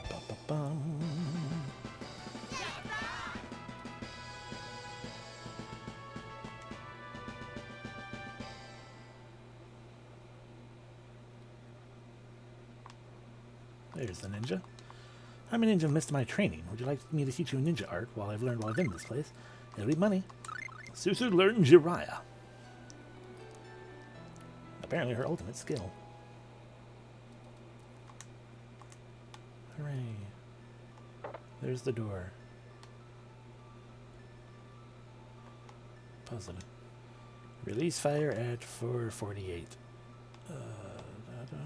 Ba-ba-bum. There's the ninja. I'm a ninja and missed my training. Would you like me to teach you ninja art while I've learned while I've been in this place? It'll be money. Susu learned Jiraiya. Apparently her ultimate skill. Hooray. There's the door. Puzzle. Release fire at 448. Da, da, da.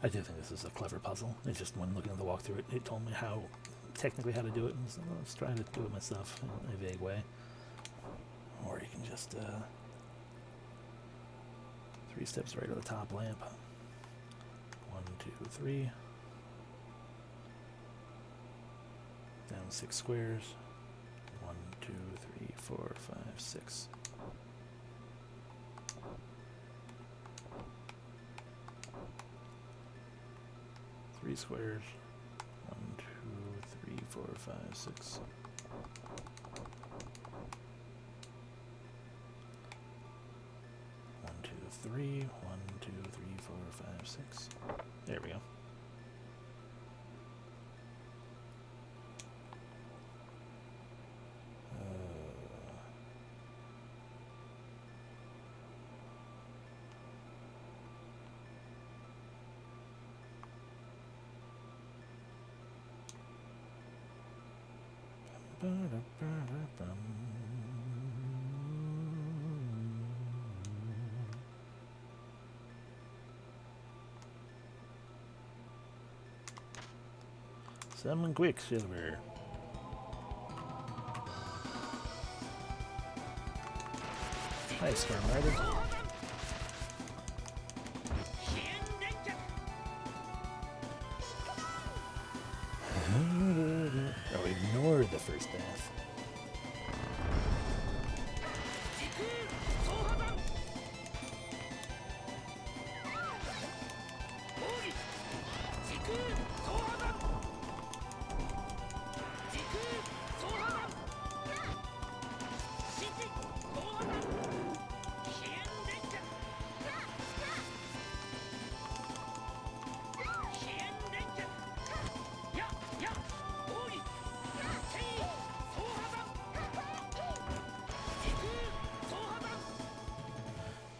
I do think this is a clever puzzle. It's just when looking at the walkthrough, it told me how, technically how to do it, and so let's try to do it myself in a vague way. Or you can just, 3 steps right to the top lamp. 1, 2, 3. Down 6 squares. 1, 2, 3, 4, 5, 6. Three squares. 1, 2, 3, 4, 5, 6. 1, 2, 3. 1, 2, 3, 4, 5, 6. There we go. Summon Quicksilver. Hi, Storm Rider. Oh, ignored the first bath.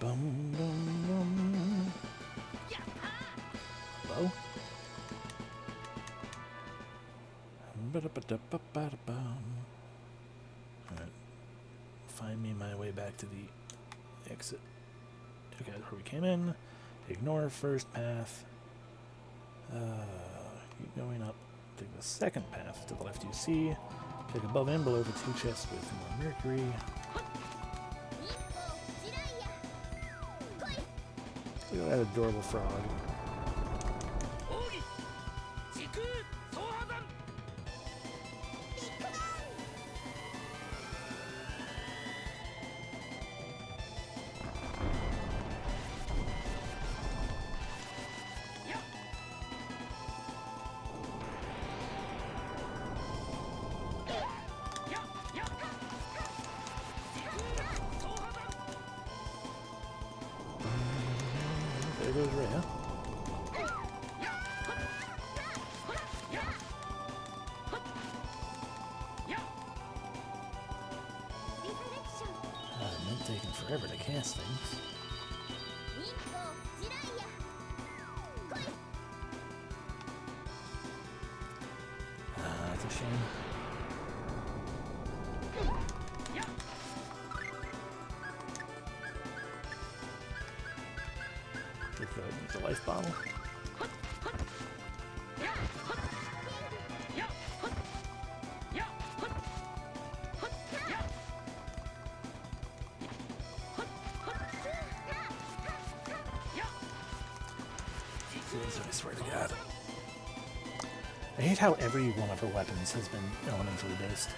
Bum, bum, bum. Hello? Ba-da-ba-da-ba-ba-da-bum. Alright. Find me my way back to the exit. Okay, that's where we came in. Ignore first path. Keep going up. Take the second path to the left you see. Check above and below for 2 chests with more mercury. Look at that adorable frog. There goes Rhea. It meant taking forever to cast things. the life bottle. I swear to God. I hate how every one of her weapons has been elementally based.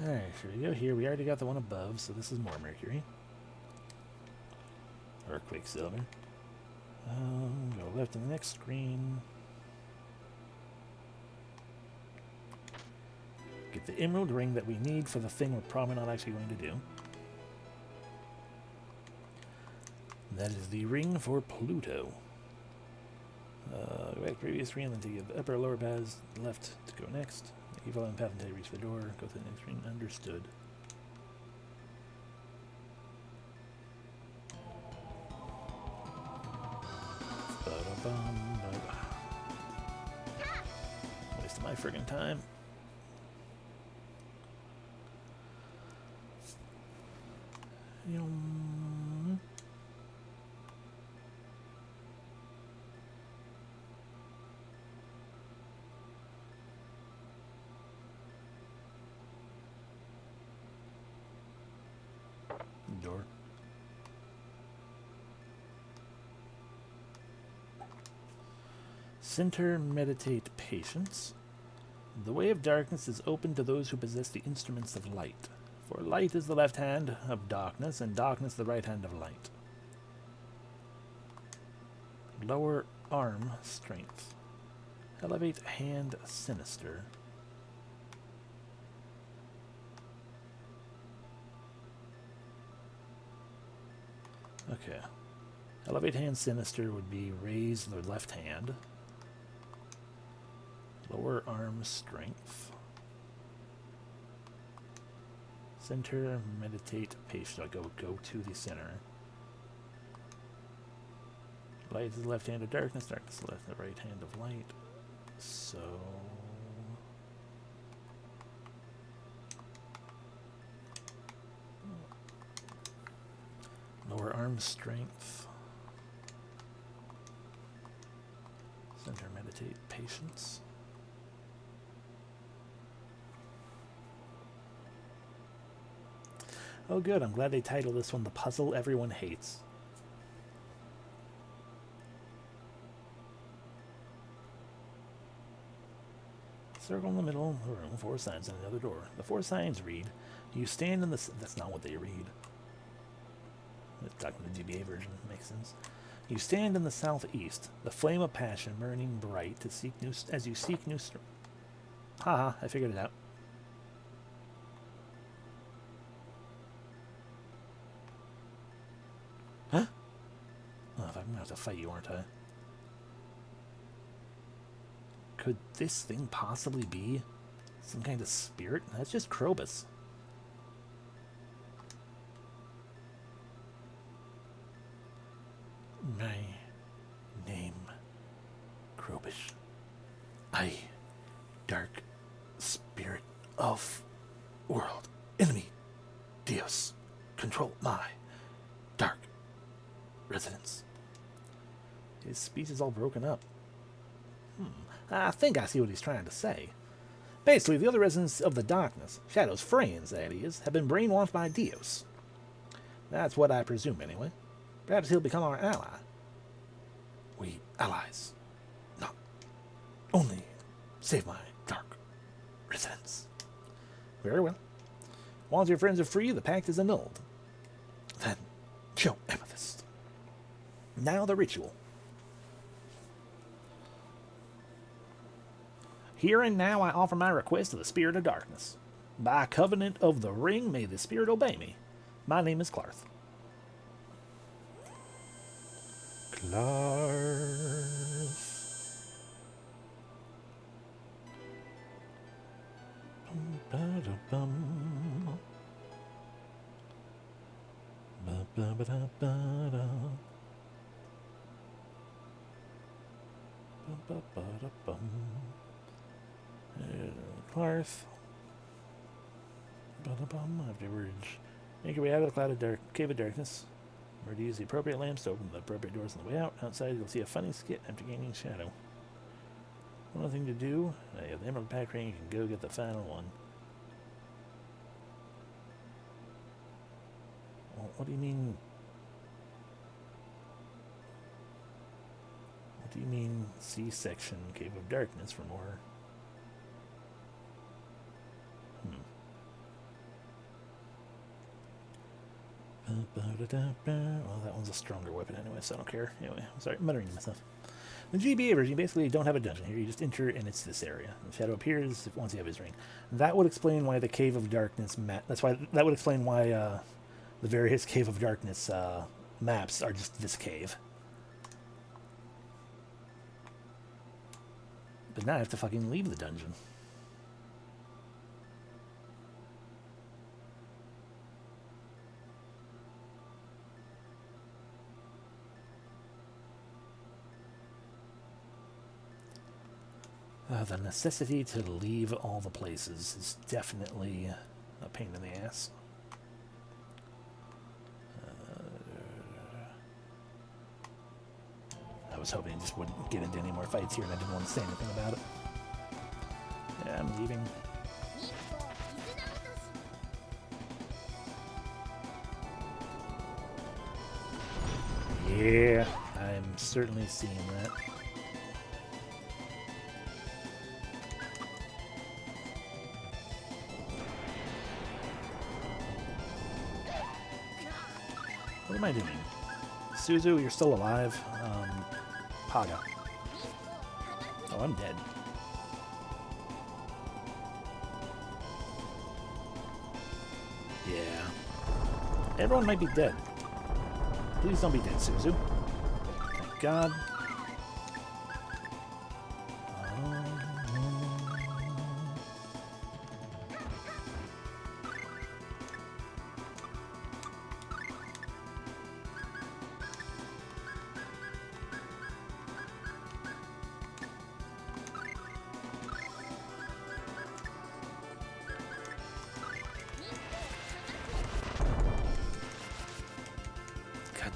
Alright, here we go. Here we already got the one above, so this is more mercury. Or quicksilver. Go left in the next screen. Get the emerald ring that we need for the thing we're probably not actually going to do. That is the ring for Pluto. Go back to the previous screen, then take the upper or lower paths left to go next. Keep following the path until you reach the door. Go to the next screen. Understood. Wasting my friggin' time. Door. Center, meditate, patience. The way of darkness is open to those who possess the instruments of light. For light is the left hand of darkness, and darkness the right hand of light. Lower arm, strength. Elevate hand, sinister. Okay. Elevate hand, sinister would be raise the left hand. Lower arm, strength. Center, meditate, patient. I'll go to the center. Light is the left hand of darkness, darkness is the right hand of light. So lower arm, strength. Center, meditate, patience. Oh good, I'm glad they titled this one The Puzzle Everyone Hates. Circle in the middle of the room, 4 signs and another door. The 4 signs read, you stand in the... That's not what they read. Talking the GBA version, makes sense. You stand in the southeast, the flame of passion burning bright to seek new... As you seek new... Haha, I figured it out. Huh? Oh, I'm gonna have to fight you, aren't I? Could this thing possibly be some kind of spirit? That's just Krobus. My name, Krobus. I, dark spirit of world, enemy, Dhaos, control my dark residence. His speech is all broken up. I think I see what he's trying to say. Basically, the other residents of the darkness, Shadow's friends, that is, have been brainwashed by Dhaos. That's what I presume, anyway. Perhaps he'll become our ally. We allies. Not only save my dark residence. Very well. Once your friends are free, the pact is annulled. Then, show Amethyst. Now the ritual. Here and now I offer my request to the Spirit of Darkness. By covenant of the ring, may the Spirit obey me. My name is Clarth. Clarth. Bum, ba, da, bum. Ba, Ba-ba-da-ba-da. Ba-ba-ba-da-bum. Clarth. Ba-da-bum. Afterwards, make your way out of the cave of darkness. Remember to use the appropriate lamps to open the appropriate doors on the way out. Outside, you'll see a funny skit after gaining shadow. One other thing to do, you have the Emerald Pack Ring, you can go get the final one. Well, what do you mean? What do you mean, C-section, Cave of Darkness for more? Well, that one's a stronger weapon anyway, so I don't care. Anyway, sorry, I'm muttering to myself. The GBA version, you basically don't have a dungeon here. You just enter, and it's this area. The shadow appears once you have his ring. That would explain why the Cave of Darkness that would explain why the various Cave of Darkness maps are just this cave. But now I have to fucking leave the dungeon. The necessity to leave all the places is definitely a pain in the ass. I was hoping I just wouldn't get into any more fights here, and I didn't want to say anything about it. Yeah, I'm leaving. Yeah, I'm certainly seeing that. What am I doing? Suzu, you're still alive. Paga. Oh, I'm dead. Yeah. Everyone might be dead. Please don't be dead, Suzu. Thank God.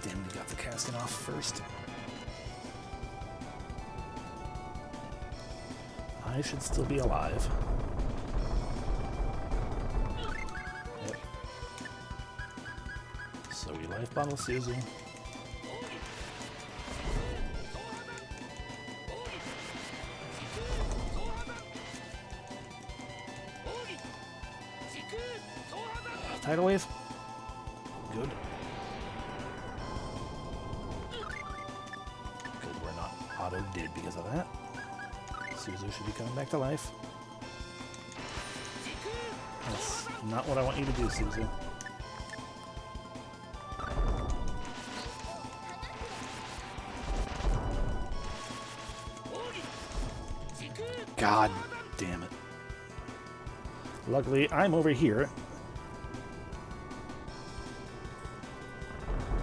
Damn, we got the casting off first. I should still be alive. Yep. So we life bottle Suzu. Tidal wave. Good. Dead because of that. Suzu should be coming back to life. That's not what I want you to do, Suzu. God damn it. Luckily, I'm over here.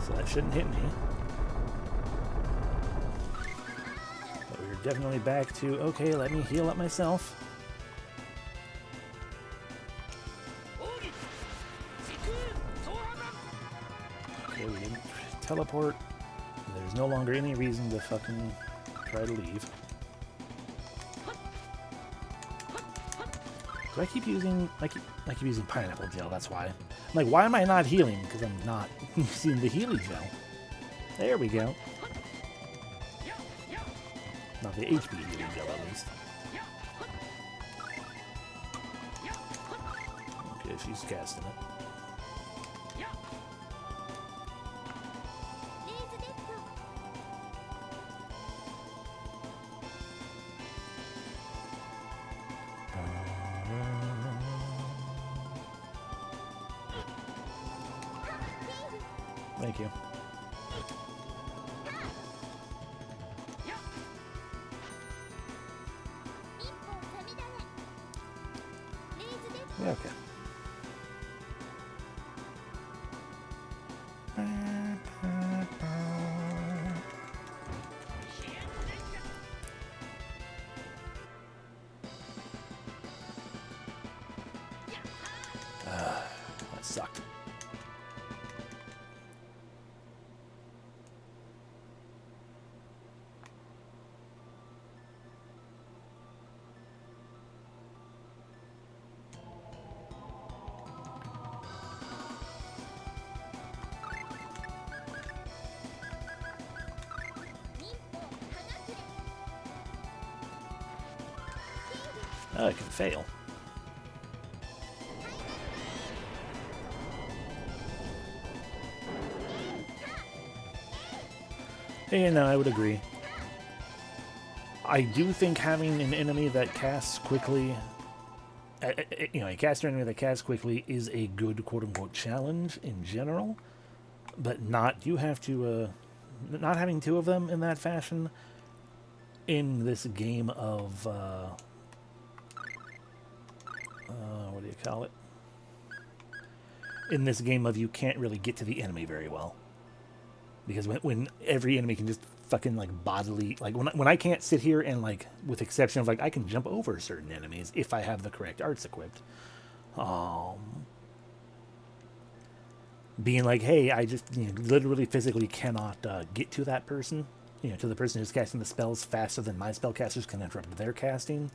So that shouldn't hit me. Definitely back to, okay, let me heal up myself. Okay, we didn't teleport. There's no longer any reason to fucking try to leave. Do I keep using, I keep using pineapple gel, that's why. I'm like, why am I not healing? Because I'm not using the healing gel. There we go. Not the HP healing gel, at least. Okay, she's casting it. Thank you. Okay. sucked. Oh, I can fail. Yeah, no, I would agree. I do think having an enemy that casts quickly, a caster enemy that casts quickly is a good quote-unquote challenge in general, but not having two of them in that fashion in this game of, what do you call it? In this game of you can't really get to the enemy very well. Because when every enemy can just fucking, like, bodily... Like, when I can't sit here and, like, with exception of, like, I can jump over certain enemies if I have the correct arts equipped. Being like, hey, I just literally physically cannot get to that person. To the person who's casting the spells faster than my spellcasters can interrupt their casting.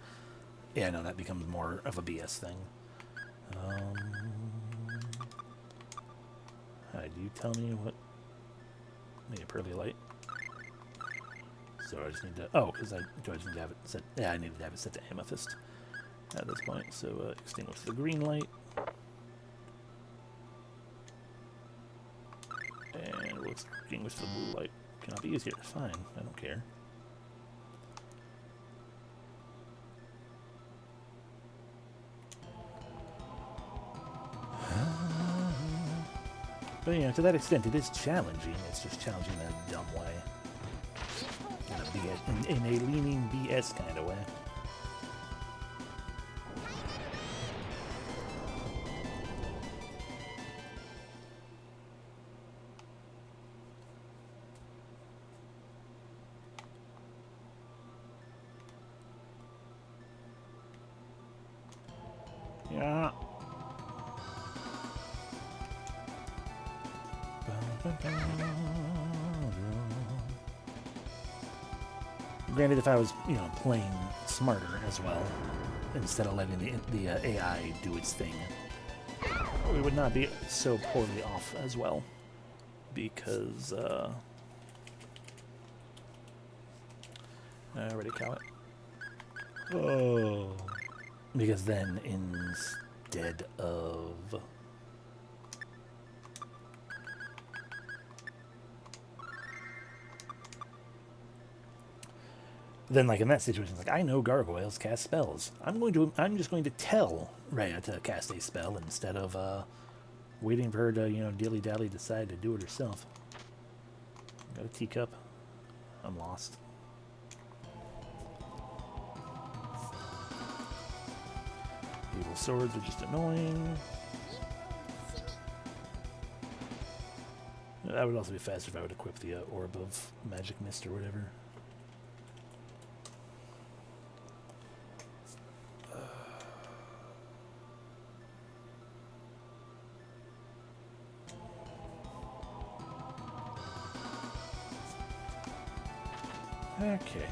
Yeah, no, that becomes more of a BS thing. Do you tell me what... Maybe a pearly light. So I just need to... Oh, because I just need to have it set... Yeah, I need to have it set to amethyst at this point. So extinguish the green light. And we'll extinguish the blue light. Cannot be used here. Fine. I don't care. But to that extent, it is challenging. It's just challenging in a dumb way. In a leaning BS kind of way. Yeah. Granted, if I was, playing smarter as well, instead of letting the AI do its thing, we would not be so poorly off as well. Because, I already call it. Oh. Because then, instead of... Then, like, in that situation, it's like, I know gargoyles cast spells. I'm just going to tell Rhea to cast a spell instead of, waiting for her to, dilly-dally decide to do it herself. Got a teacup. I'm lost. Evil swords are just annoying. That would also be faster if I would equip the orb of magic mist or whatever. Okay.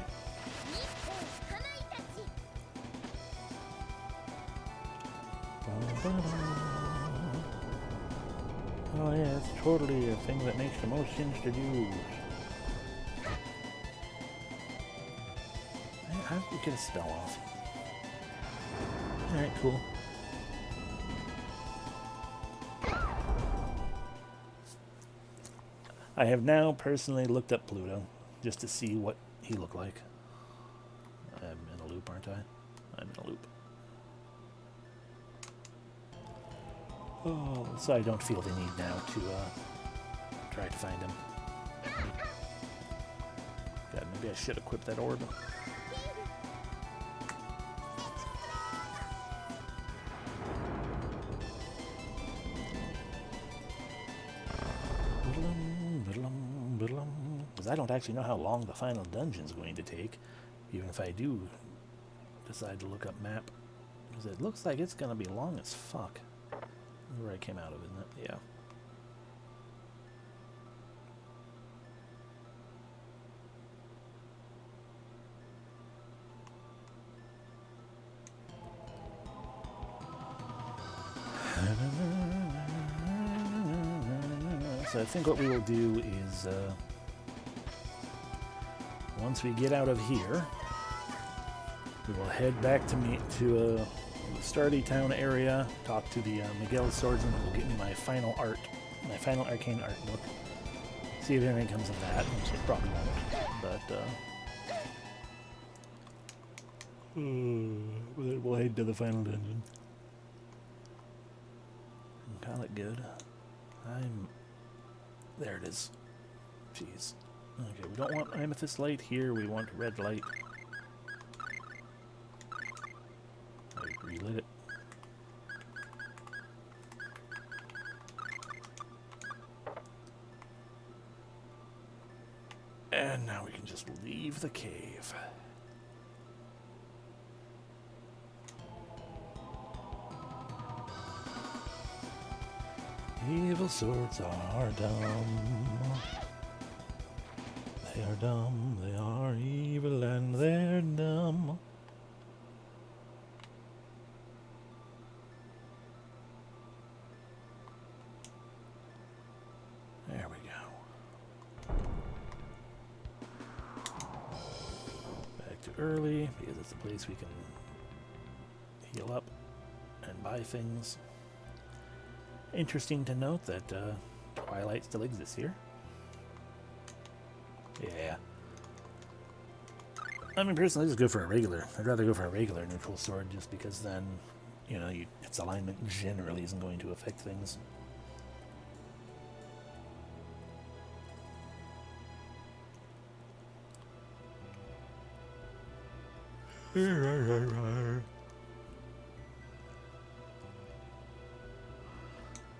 Oh yeah, it's totally a thing that makes the most sense to do. How did we get a spell off? Alright, cool. I have now personally looked up Pluto just to see what he looked like. I'm in a loop, aren't I? I'm in a loop. Oh, so I don't feel the need now to try to find him. God, maybe I should equip that orb. Because I don't actually know how long the final dungeon's going to take, even if I do decide to look up map. Because it looks like it's going to be long as fuck. Where I came out of, isn't it? Yeah. So I think what we will do is, once we get out of here, we will head back to the Stardy Town area, talk to the Miguel swordsman who will get me my final arcane art book. See if anything comes of that, which it probably won't, but we'll head to the final dungeon. Call it good. There it is. Jeez. Okay, we don't want amethyst light here, we want red light. I relit it. And now we can just leave the cave. Evil swords are dumb. They are dumb, they are evil, and they're dumb. There we go. Back to early, because it's a place we can heal up and buy things. Interesting to note that Twilight still exists here. Yeah. I mean, personally, I just go for a regular. I'd rather go for a regular neutral sword just because then, you know, its alignment generally isn't going to affect things.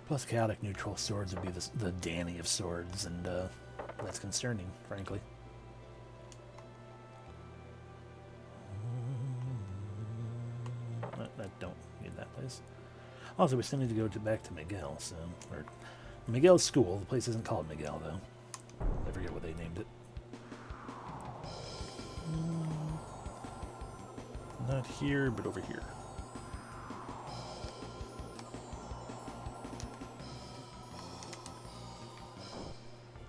Plus, chaotic neutral swords would be the Danny of swords, and that's concerning, frankly. I don't need that place. Also, we still need to go back to Miguel, so... Or Miguel's school. The place isn't called Miguel, though. I forget what they named it. Not here, but over here.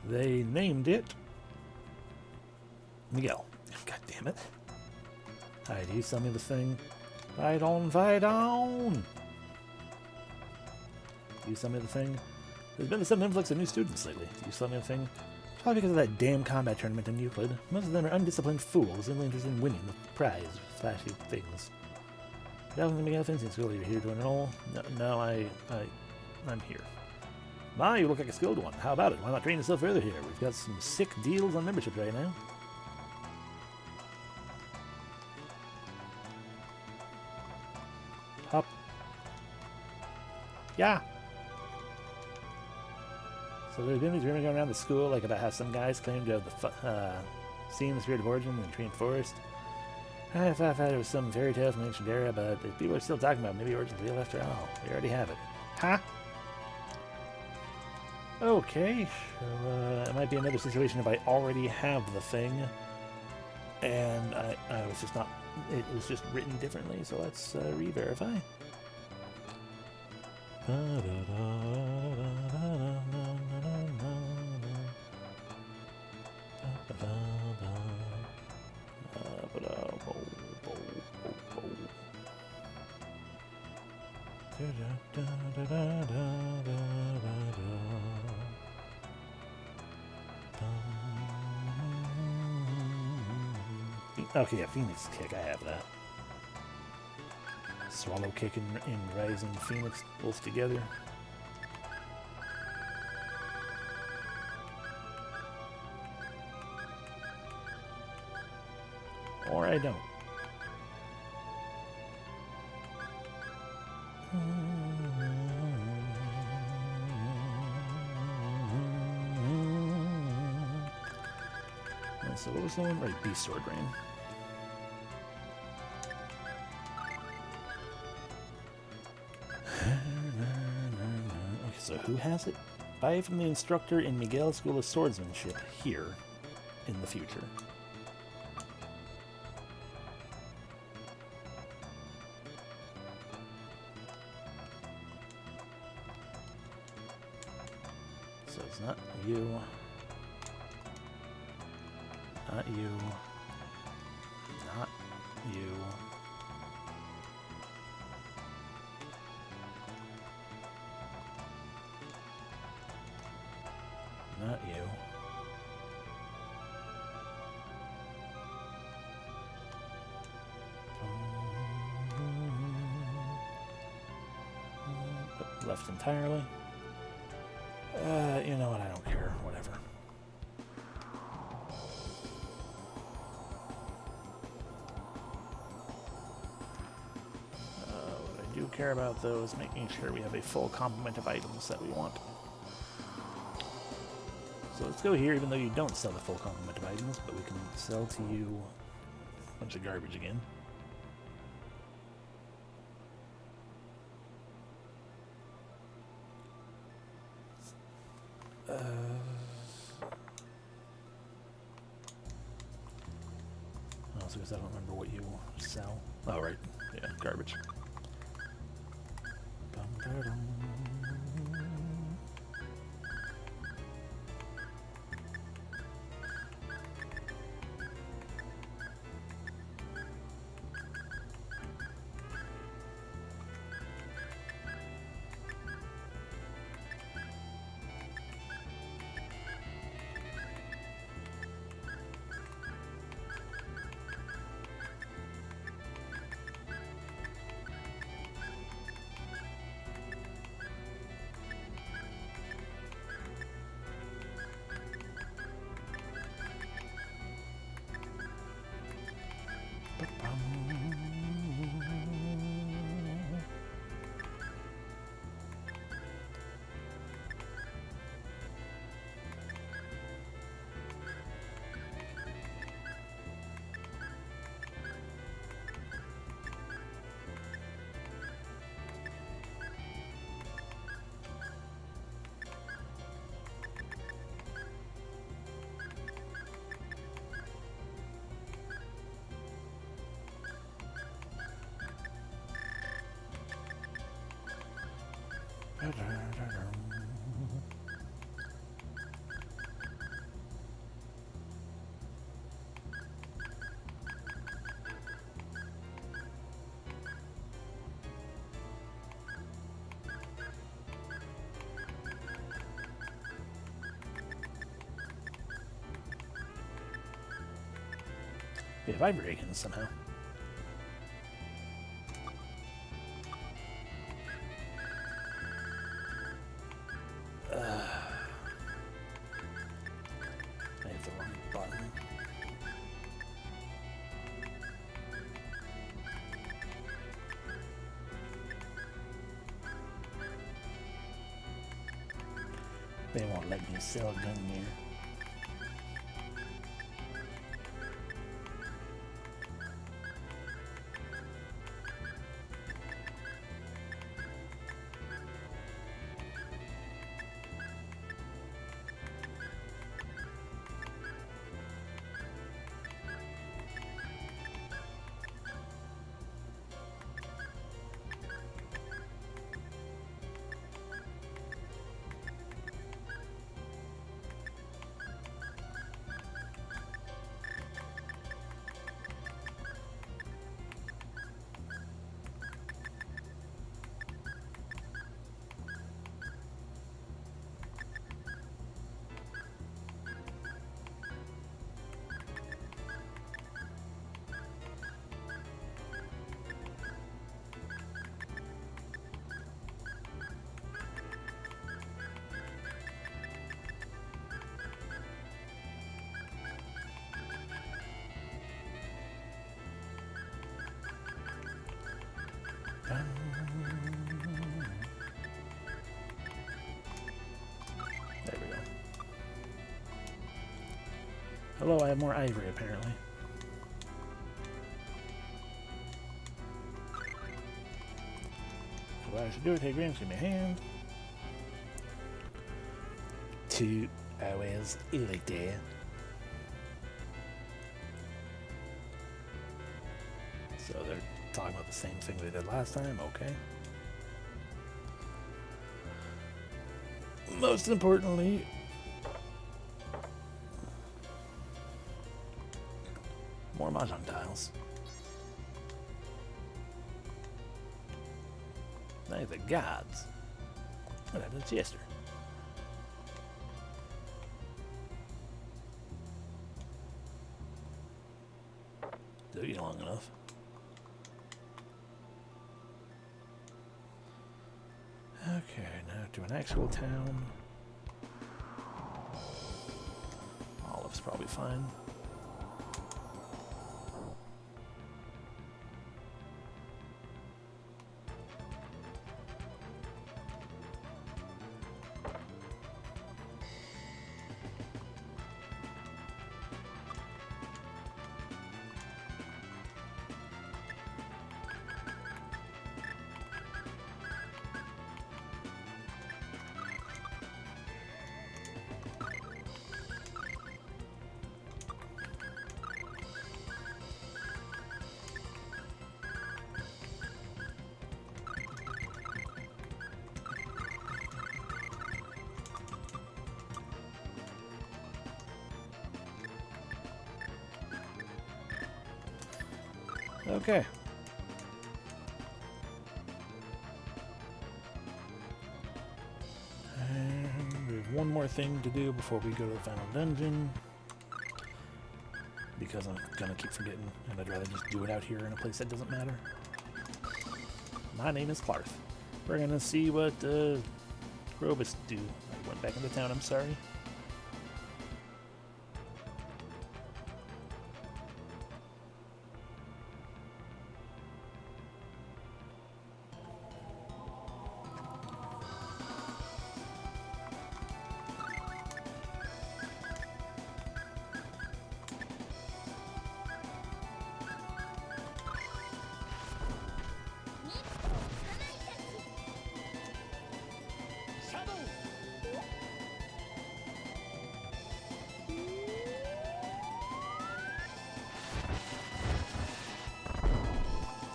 They named it Miguel. God damn it. Alright, do you sell me the thing? Fight on, fight on! Do you sell me the thing? There's been a sudden influx of new students lately. Do you sell me the thing? Probably because of that damn combat tournament in Euclid. Most of them are undisciplined fools, only interested in winning the prize with flashy things. You haven't Miguel fencing school, you're here to enroll? No, I'm here. My, you look like a skilled one. How about it? Why not train yourself further here? We've got some sick deals on membership right now. Hop. Yeah. So there's been these rumors going around the school, like about how some guys claim to have seen the spirit of origin in the tree and forest. I thought it was some fairy tale from the ancient area, but people are still talking about maybe origin's real after all. We already have it. Huh? Okay, so it might be another situation if I already have the thing, and I was just not, it was just written differently, so let's re-verify. Okay, yeah, Phoenix Kick, I have that. Swallow Kick and Rising Phoenix both together. Or I don't. So what was the one? Right, Beast Sword Rain. So who has it? Buy from the instructor in Miguel's School of Swordsmanship here in the future. So it's not you. Not you. Not you. Not you. Left entirely. You know what? I don't care. Whatever. What I do care about, though, is making sure we have a full complement of items that we want. So let's go here, even though you don't sell the full complement of items, but we can sell to you a bunch of garbage again. Also, because I don't remember what you sell. Oh, right. Yeah, garbage. Bum-ba-dum. We have ivory again somehow. I hit the wrong button. They won't let me sell a gun here. There we go. Hello, I have more ivory apparently. What I should do is take grams in my hand. 2 hours later. So they're talking about the same thing they did last time, okay. Most importantly, more mahjong tiles. Thank the gods. What happened to Chester? Took you long enough. Okay, now to an actual town. Olive's probably fine. Okay. And we have one more thing to do before we go to the final dungeon. Because I'm gonna keep forgetting, and I'd rather just do it out here in a place that doesn't matter. My name is Clarth. We're gonna see what robots do. I went back into town, I'm sorry.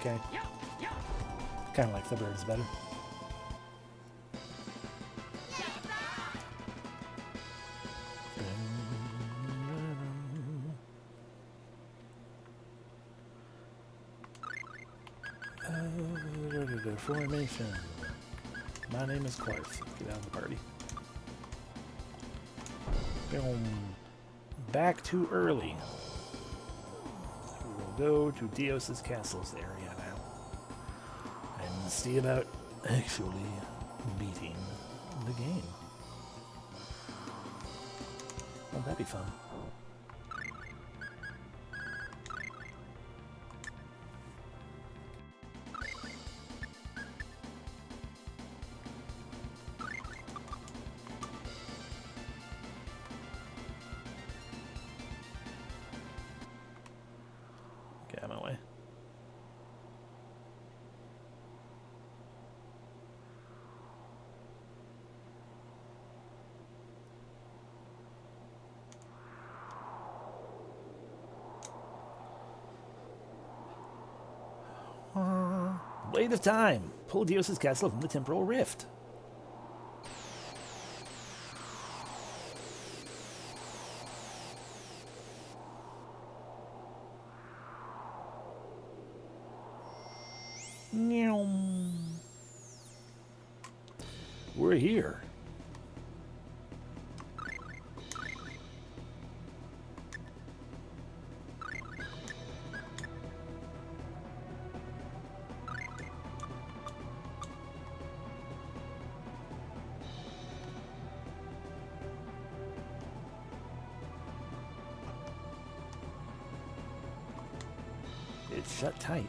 Okay. Kind of like the birds better. Formation. My name is Clarth. Get out of the party. Boom. Back too early. We will go to Dhaos' castle's area now and see about actually beating the game. Won't that be fun? Get out of my way. Blade of Time. Pull Dhaos' castle from the temporal rift. We're here. It's shut tight.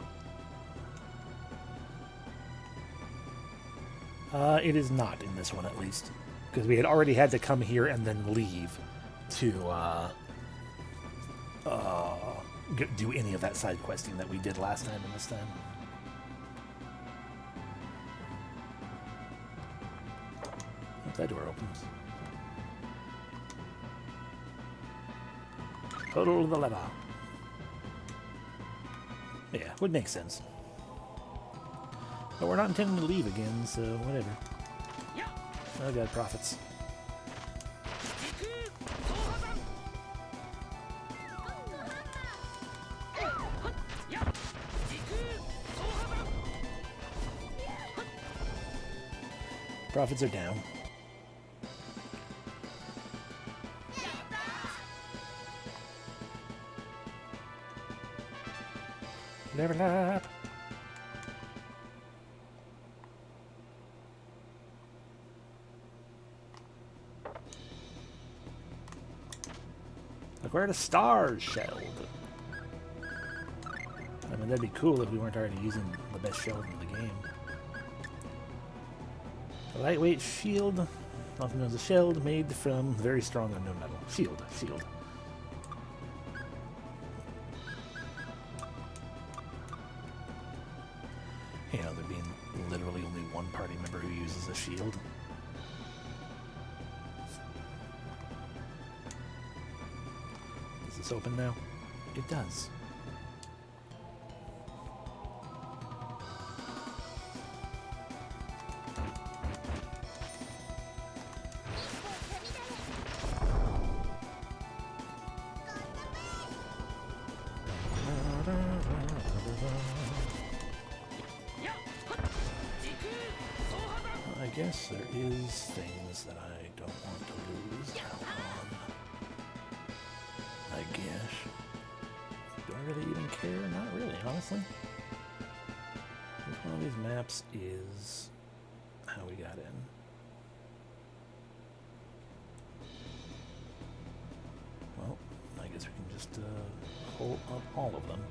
It is not in this one, at least. Because we had already had to come here and then leave to do any of that side questing that we did last time and this time. Hope that door opens. Pull the lever. Yeah, would make sense. But we're not intending to leave again, so whatever. Oh god, profits. Profits are down. Level up! Look where the stars shelled. I mean, that'd be cool if we weren't already using the best shell in the game. A lightweight shield, often known as a shield, made from very strong unknown metal. Shield. You know, there being literally only one party member who uses a shield. Does this open now? It does. I guess there is things that I don't want to lose out on. I guess. Do I really even care? Not really, honestly. Which one of these maps is how we got in? Well, I guess we can just hold up all of them.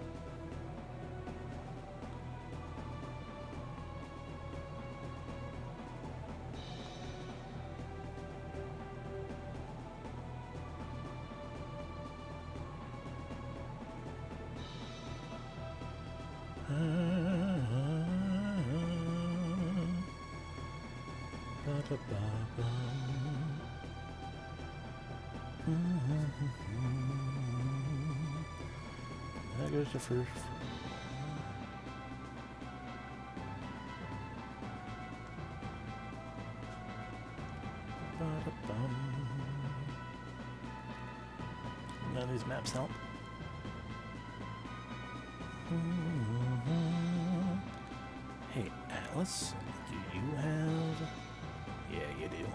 There goes the first. None of these maps help. Hey, Alice, do you have... Yeah, you do.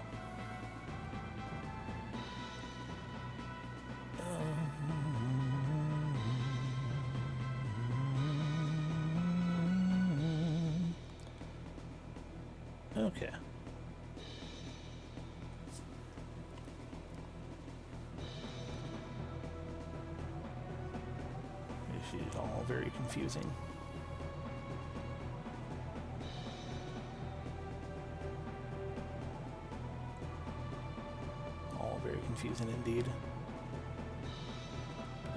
Okay. This is all very confusing. All very confusing indeed.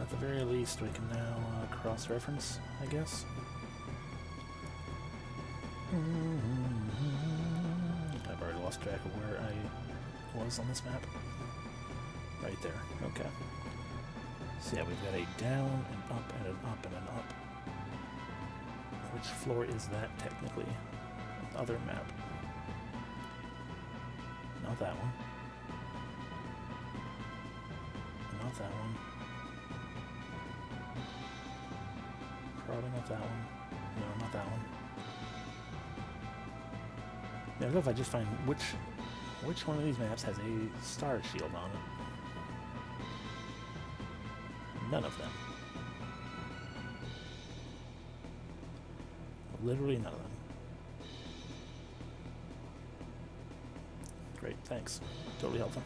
At the very least, we can now cross-reference, I guess. I've already lost track of where I was on this map. Right there. Okay. So yeah, we've got a down, an up, and an up, and an up. Which floor is that, technically? Other map. Not that one. Not that one. Probably not that one. No, not that one. Yeah, I don't know if I just find which one of these maps has a star shield on it. None of them. Literally none of them. Great, thanks. Totally helpful.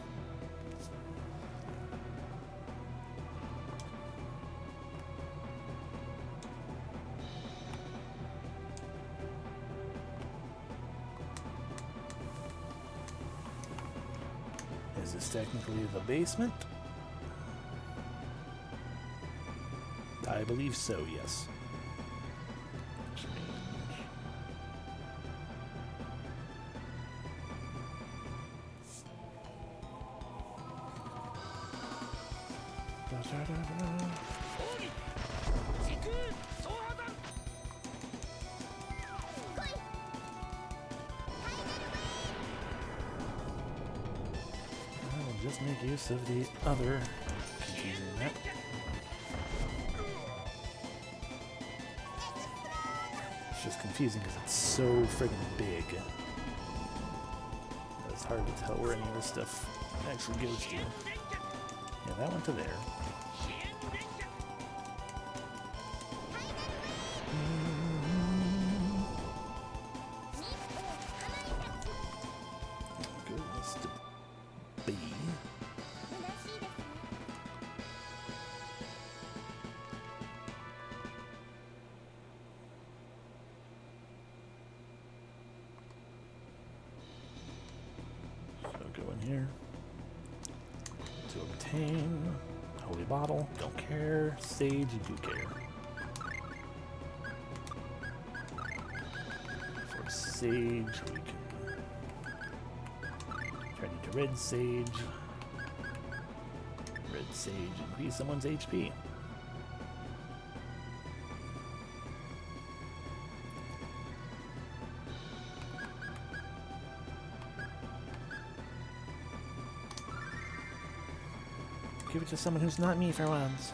Is this technically the basement? I believe so, yes. Which means... I'll just make use of the other confusing map. It's just confusing because it's so friggin' big. It's hard to tell where any of this stuff actually goes to. Yeah, that went to there. Goes to B. So go in here to obtain holy bottle. Don't care. Sage, do care. For sage, we can turn into red sage. Red sage, increase someone's HP. Give it to someone who's not me for once.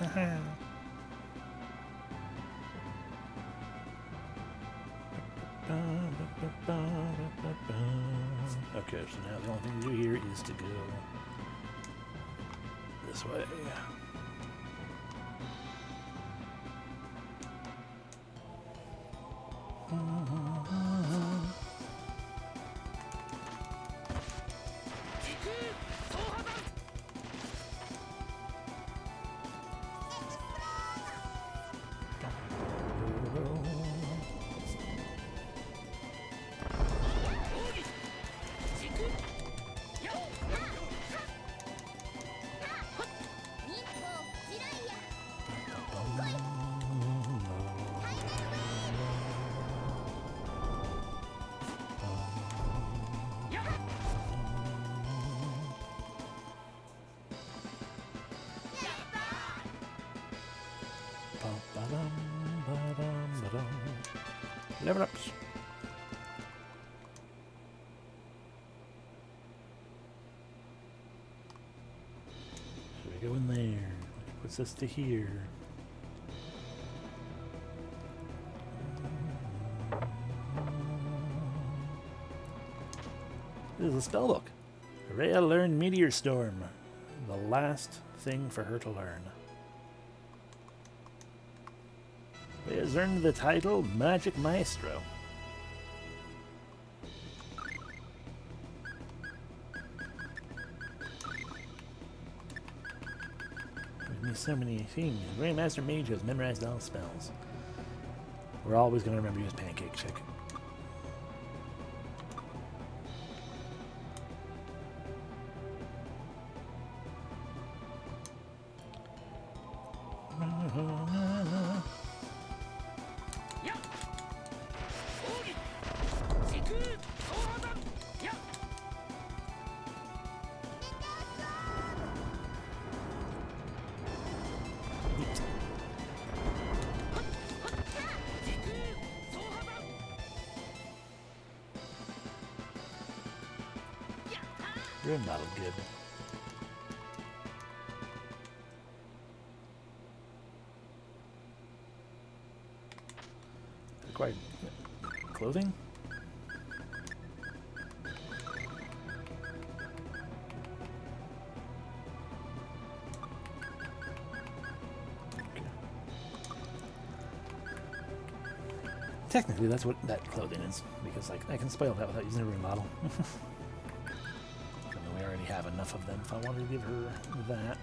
Okay, so now the only thing to do here is to go this way. Level ups. So we go in there, which puts us to here. This is a spell book. Rhea learned Meteor Storm. The last thing for her to learn. He has earned the title Magic Maestro. There's been so many things. Grandmaster Mage has memorized all spells. We're always going to remember you as Pancake Chick. You're not good. Required clothing? Okay. Technically, that's what that clothing is, because like I can spoil that without using a room bottle. We already have enough of them if I wanted to give her that.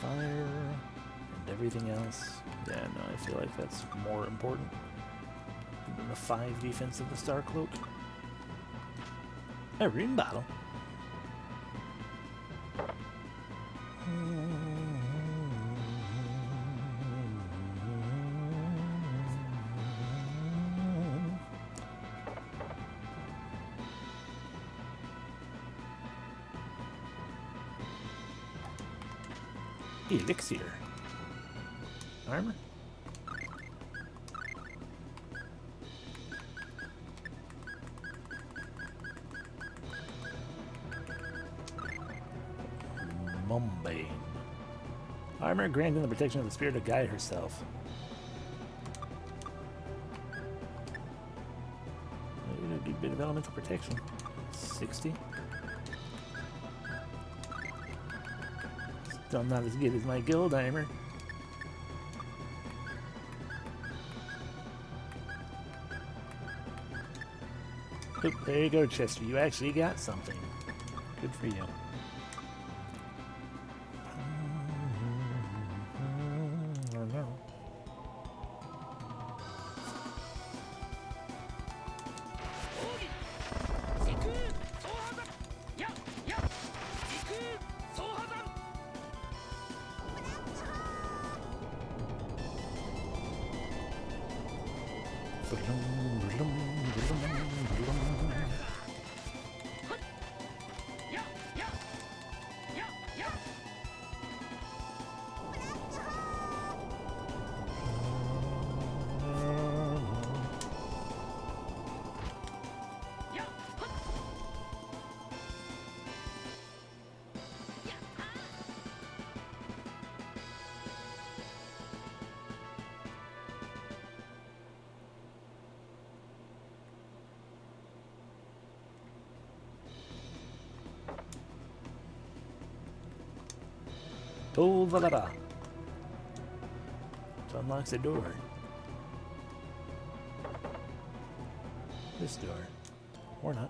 Fire and everything else. Yeah, no, I feel like that's more important than the 5 defense of the Star Cloak. A rune bottle. Elixir. Armor? Mumbane. Armor granting the protection of the spirit of Gaia herself. A bit of elemental protection. 60. Still not as good as my guild armor. Oop, there you go, Chester. You actually got something. Good for you. Tovalada. Which unlocks a door. This door. Or not.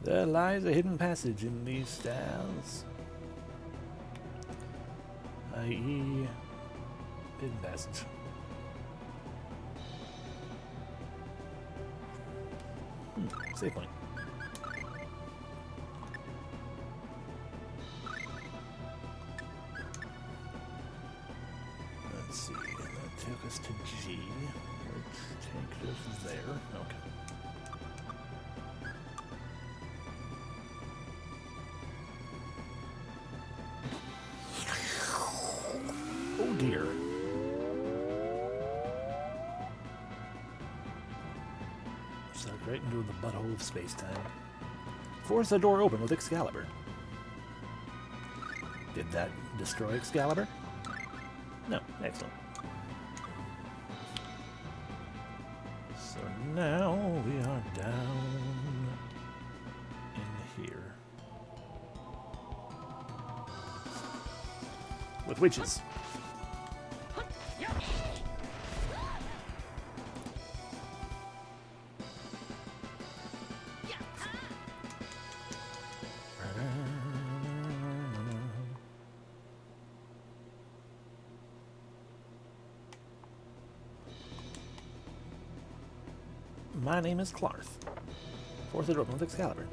There lies a hidden passage in these styles. I.e. hidden passage. Save point. Let's see, that took us to G, which takes us there. Okay. Oh dear. Sucked right into the butthole of space-time. Force the door open with Excalibur. Did that destroy Excalibur? No. Excellent. So now we are down in here. With witches. My name is Clarth. Force the door open with Excalibur.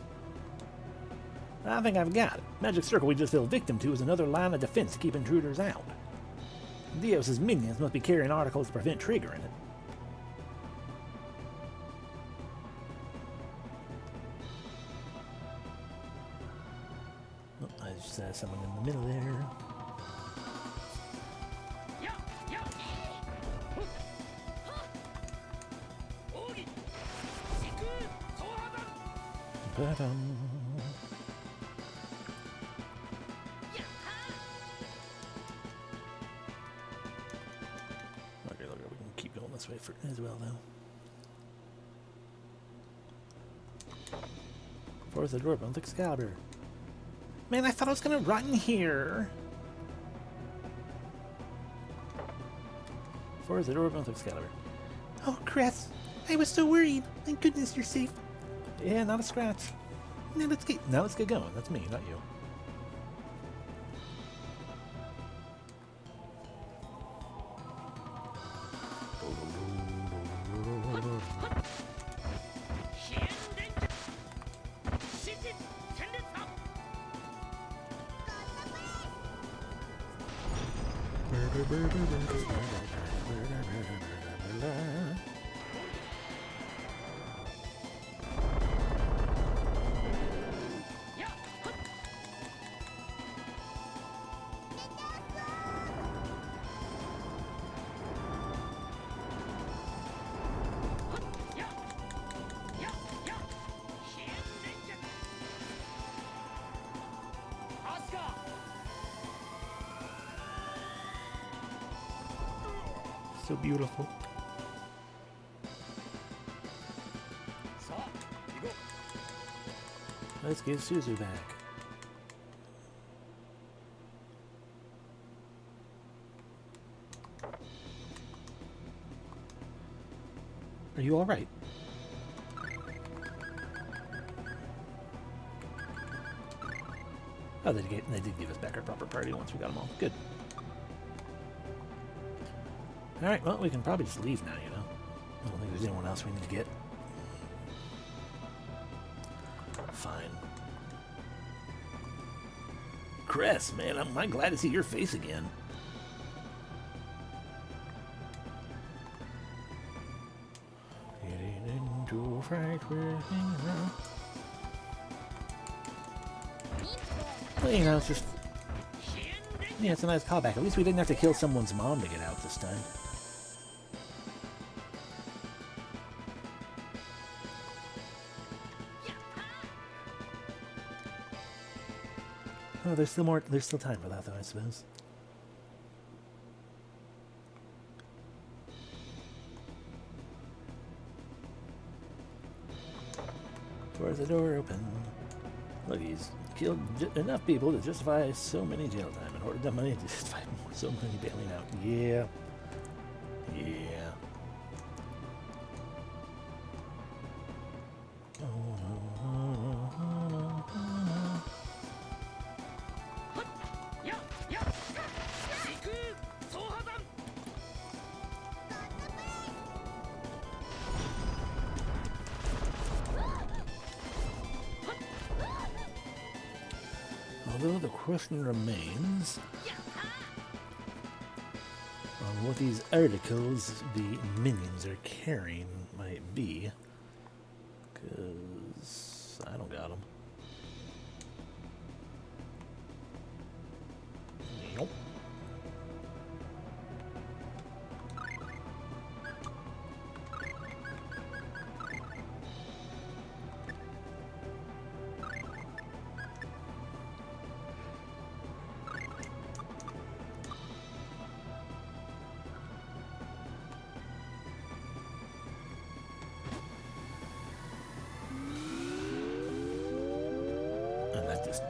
I think I've got it. Magic circle we just fell victim to is another line of defense to keep intruders out. Dhaos' minions must be carrying articles to prevent triggering it. Oh, I just had someone in the middle there. Ba-dum. Okay, look, we can keep going this way for as well, though. Force the door open with Excalibur. Man, I thought I was gonna run here. Before the door opens, Excalibur. Oh, Cress! I was so worried. Thank goodness you're safe. Yeah, not a scratch. Now let's get going. That's me, not you. So beautiful. Let's get Suzu back. Are you all right? Oh, they did give us back our proper party once we got them all. Good. Alright, well, we can probably just leave now, you know. I don't think there's anyone else we need to get. Fine. Cress, man, I'm glad to see your face again. Getting into a fight with him. Well, you know, it's just... Yeah, it's a nice callback. At least we didn't have to kill someone's mom to get out this time. Oh, there's still time for that, though, I suppose. Where's the door open? Look, he's killed enough people to justify so many jail time and hoarded the money to justify so many bailing out. Yeah. Yeah. Although the question remains on what these articles the minions are carrying might be, because I don't got them. Nope.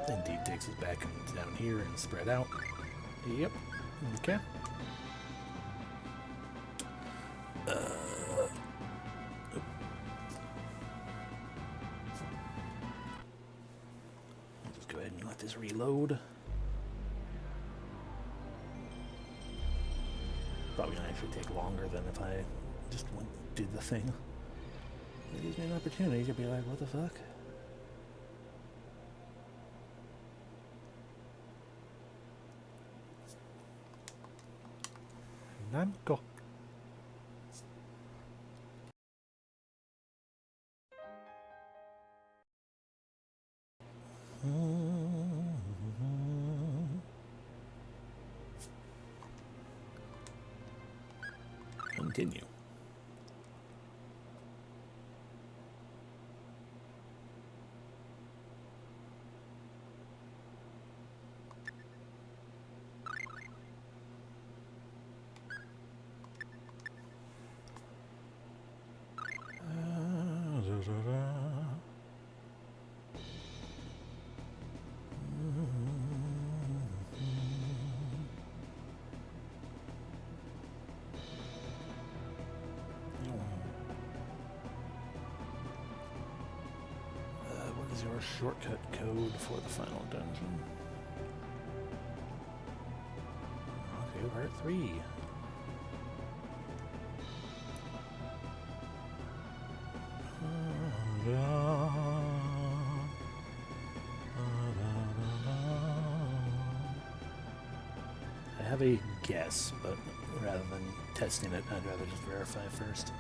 Indeed takes us back down here and spread out. Yep. Okay. Just go ahead and let this reload. Probably gonna actually take longer than if I just did the thing. It gives me an opportunity to be like, what the fuck? Go. Continue. shortcut code for the final dungeon. Okay, part 3. I have a guess, but rather than testing it, I'd rather just verify first.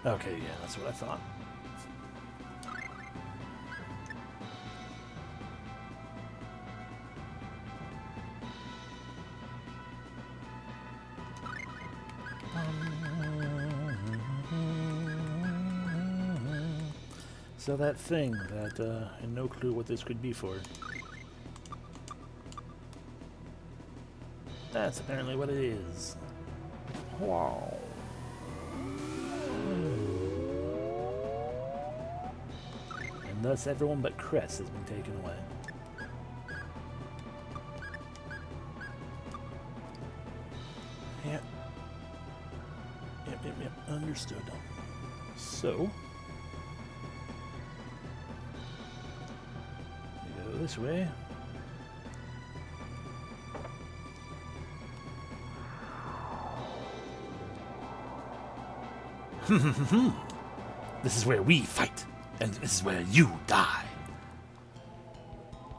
Okay, yeah, that's what I thought. So that thing that I had no clue what this could be for. That's apparently what it is. Wow. And thus everyone but Cress has been taken away. Yep. Yep. Understood. So, we go this way. This is where we fight, and this is where you die.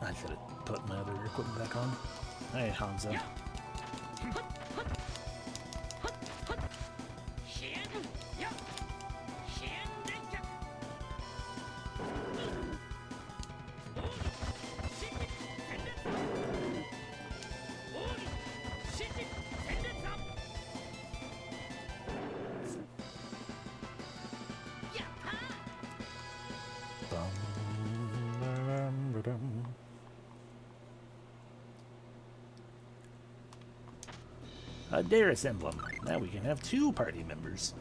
I should have put my other equipment back on. Hey, Hanzo. A Dhaos emblem. Now we can have 2 party members.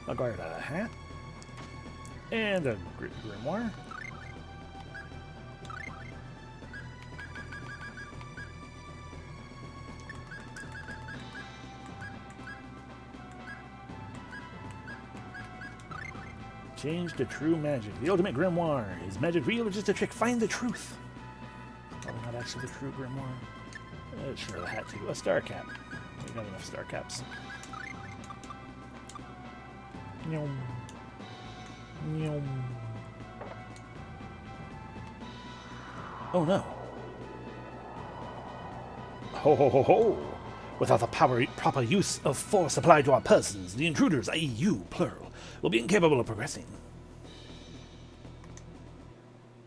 I'll guard a hat. And a grimoire. Change to true magic. The ultimate grimoire. Is magic real or just a trick? Find the truth. Probably not actually the true grimoire. Sure, the hat too. A star cap. We got enough star caps. Nyom. Nyom. Oh no. Ho ho ho ho. Without the proper use of force applied to our persons, the intruders, i.e. you, plural, will be incapable of progressing.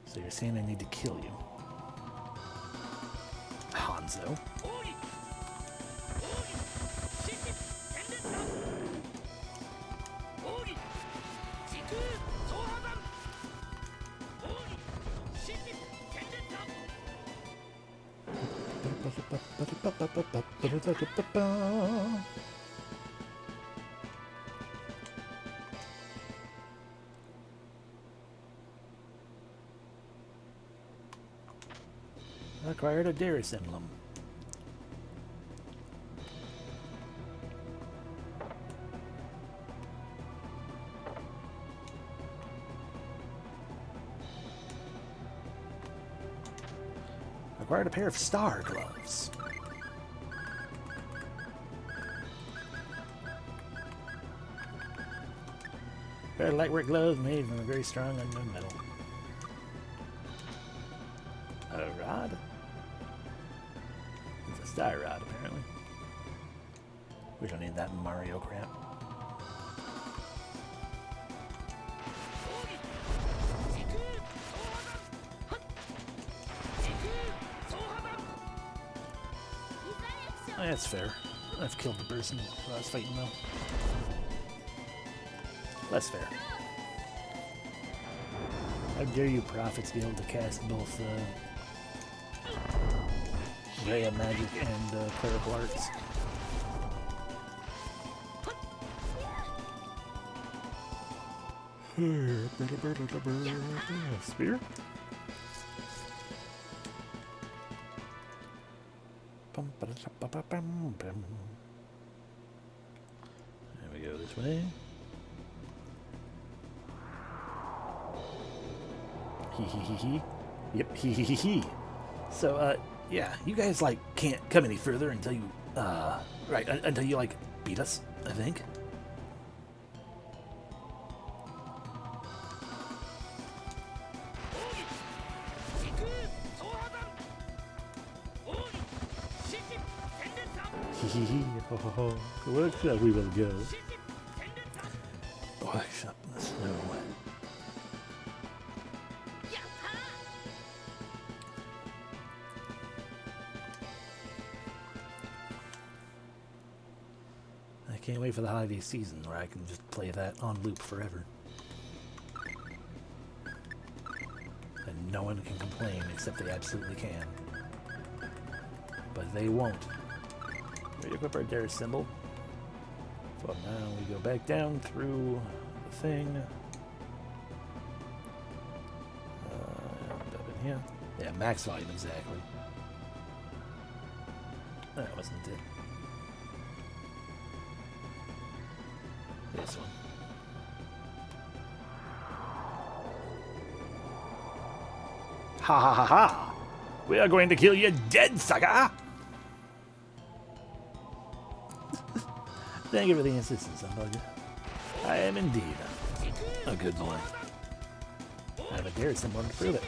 So you're saying I need to kill you? Hanzo? Acquired a Dhaos emblem. Acquired a pair of star gloves. A pair of lightweight gloves made from a very strong unknown metal. A rod? It's a star rod, apparently. We don't need that Mario crap. That's fair. I've killed the person who I was fighting, though. Less fair. How dare you prophets be able to cast both Ray of Magic and Clerical Arts? Spear? There we go this way. Hee hee hee hee. Yep, hee hee hee hee. So, yeah, you guys, like, can't come any further until you, right, until you, like, beat us, I think. Hee hee, ho ho ho. The workshop we will go. The workshop in the snow. I can't wait for the holiday season where I can just play that on loop forever. And no one can complain except they absolutely can. But they won't. We equip our Dare symbol. So now we go back down through the thing. Up in here. Yeah, max volume exactly. That wasn't it. This one. Ha ha ha ha! We are going to kill you dead, sucker! Thank you for the insistence, Unbugger. I am indeed a good boy. I have a dare symbol to prove it.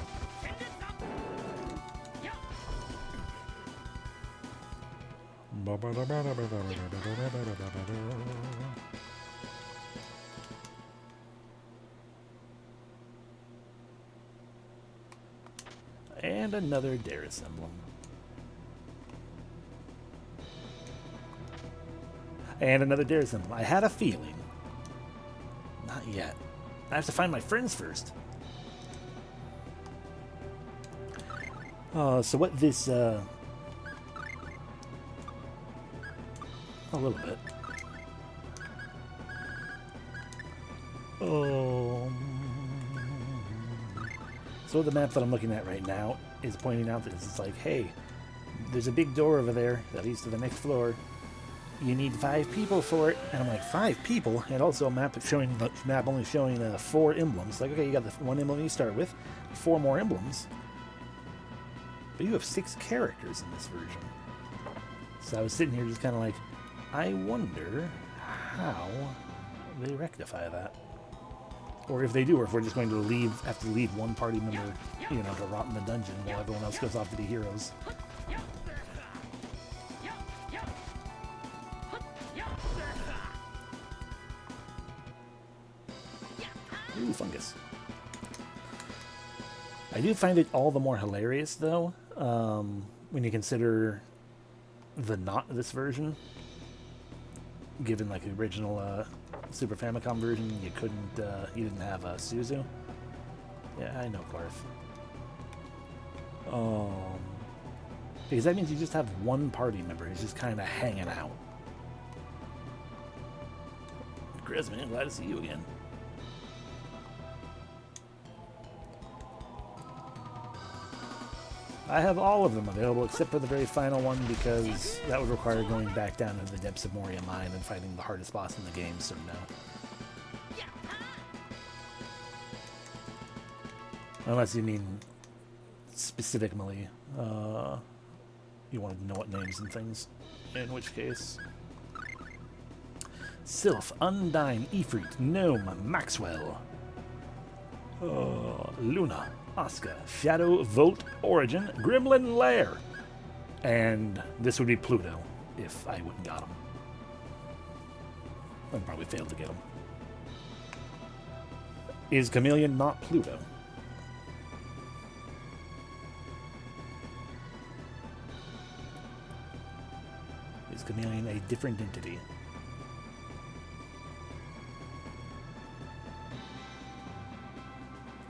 And another dare symbol. And another dare symbol. I had a feeling. Not yet. I have to find my friends first. So what this, a little bit. So the map that I'm looking at right now is pointing out that it's like, hey, there's a big door over there that leads to the next floor. You need 5 people for it. And I'm like, 5 people? And also a map showing the map only showing 4 emblems. Like, okay, you got the 1 emblem you start with, 4 more emblems. But you have 6 characters in this version. So I was sitting here just kind of like, I wonder how they rectify that. Or if they do, or if we're just going to have to leave one party member, you know, to rot in the dungeon while everyone else goes off to be heroes. Ooh, fungus. I do find it all the more hilarious, though, when you consider the not this version. Given, like, the original Super Famicom version, you didn't have Suzu. Yeah, I know, Garth. Because that means you just have one party member who's just kind of hanging out. Chris, man, glad to see you again. I have all of them available except for the very final one because that would require going back down into the depths of Moria Mine and fighting the hardest boss in the game, so no. Unless you mean specifically, you wanted to know what names and things, in which case... Sylph, Undyne, Ifrit, Gnome, Maxwell, Luna, Oscar, Shadow, Vote, Origin, Gremlin Lair. And this would be Pluto, if I wouldn't got him. I'd probably failed to get him. Is Chameleon not Pluto? Is Chameleon a different entity?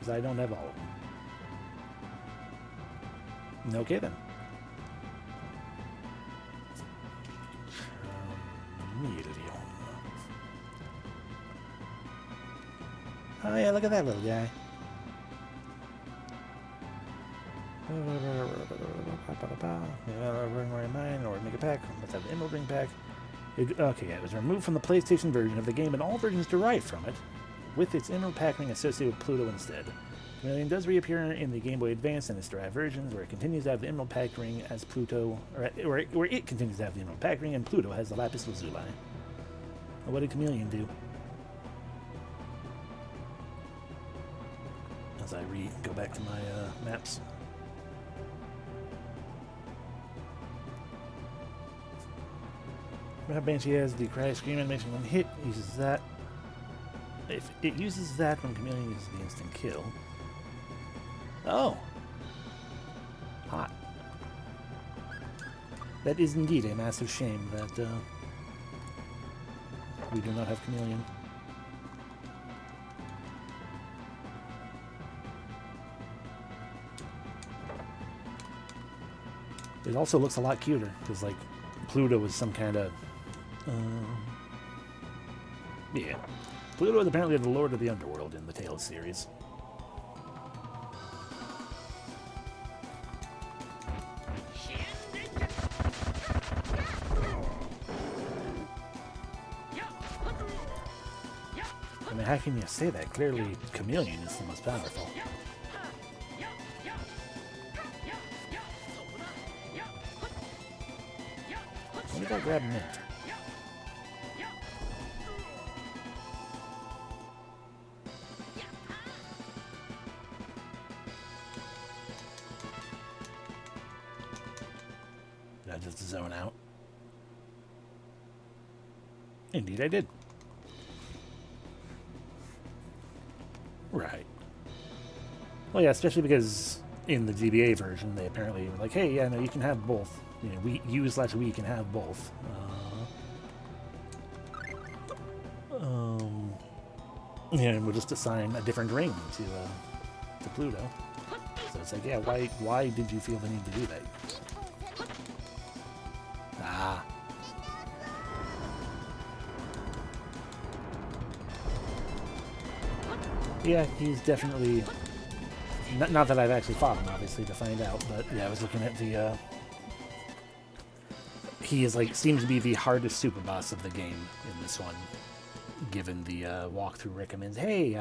because I don't have all of them. Okay, then. Oh yeah, look at that little guy. Mine or make a pack. Let's have the Emerald Ring pack. Okay, yeah, it was removed from the PlayStation version of the game and all versions derived from it, with its Emerald pack ring associated with Pluto instead. Gamien does reappear in the Game Boy Advance and its derived versions, where it continues to have the Emerald pack ring as Pluto, or where it continues to have the Emerald pack ring, and Pluto has the Lapis Lazuli. What did Gamien do? As I go back to my maps. Banshee has the cry scream animation when hit, uses that. If it uses that when Gamien uses the instant kill. Oh! Hot. That is indeed a massive shame that we do not have Gamien. It also looks a lot cuter, because, like, Pluto was some kind of... yeah. Pluto is apparently the Lord of the Underworld in the Tales series. I mean, how can you say that? Clearly, Gamien is the most powerful. What did I grab mint? Did I just zone out? Indeed I did. Right. Well, yeah, especially because in the GBA version, they apparently were like, hey, yeah, no, you can have both. You know, we can have both. Yeah, and we'll just assign a different ring to Pluto. So it's like, yeah, why did you feel the need to do that? Ah. Yeah, he's definitely... Not that I've actually fought him, obviously, to find out, but yeah, I was looking at the... He is, like, seems to be the hardest super boss of the game in this one, given the walkthrough recommends, hey,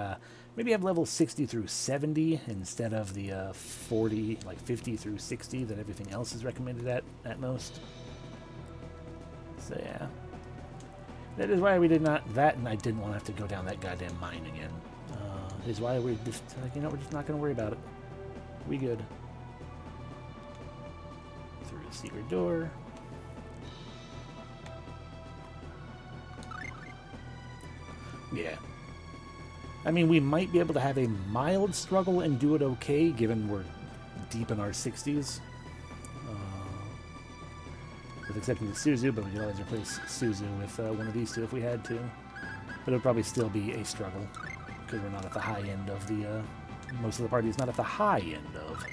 maybe have level 60 through 70 instead of the 40, like 50 through 60 that everything else is recommended at most. So, yeah. That is why we did not... That, and I didn't want to have to go down that goddamn mine again. Is why we're just, like, you know, we're just not going to worry about it. We good. Through the secret door. Yeah. I mean, we might be able to have a mild struggle and do it okay, given we're deep in our 60s. With exception of Suzu, but we could always replace Suzu with one of these two if we had to. But it would probably still be a struggle, because we're not at the high end of the... most of the party is not at the high end of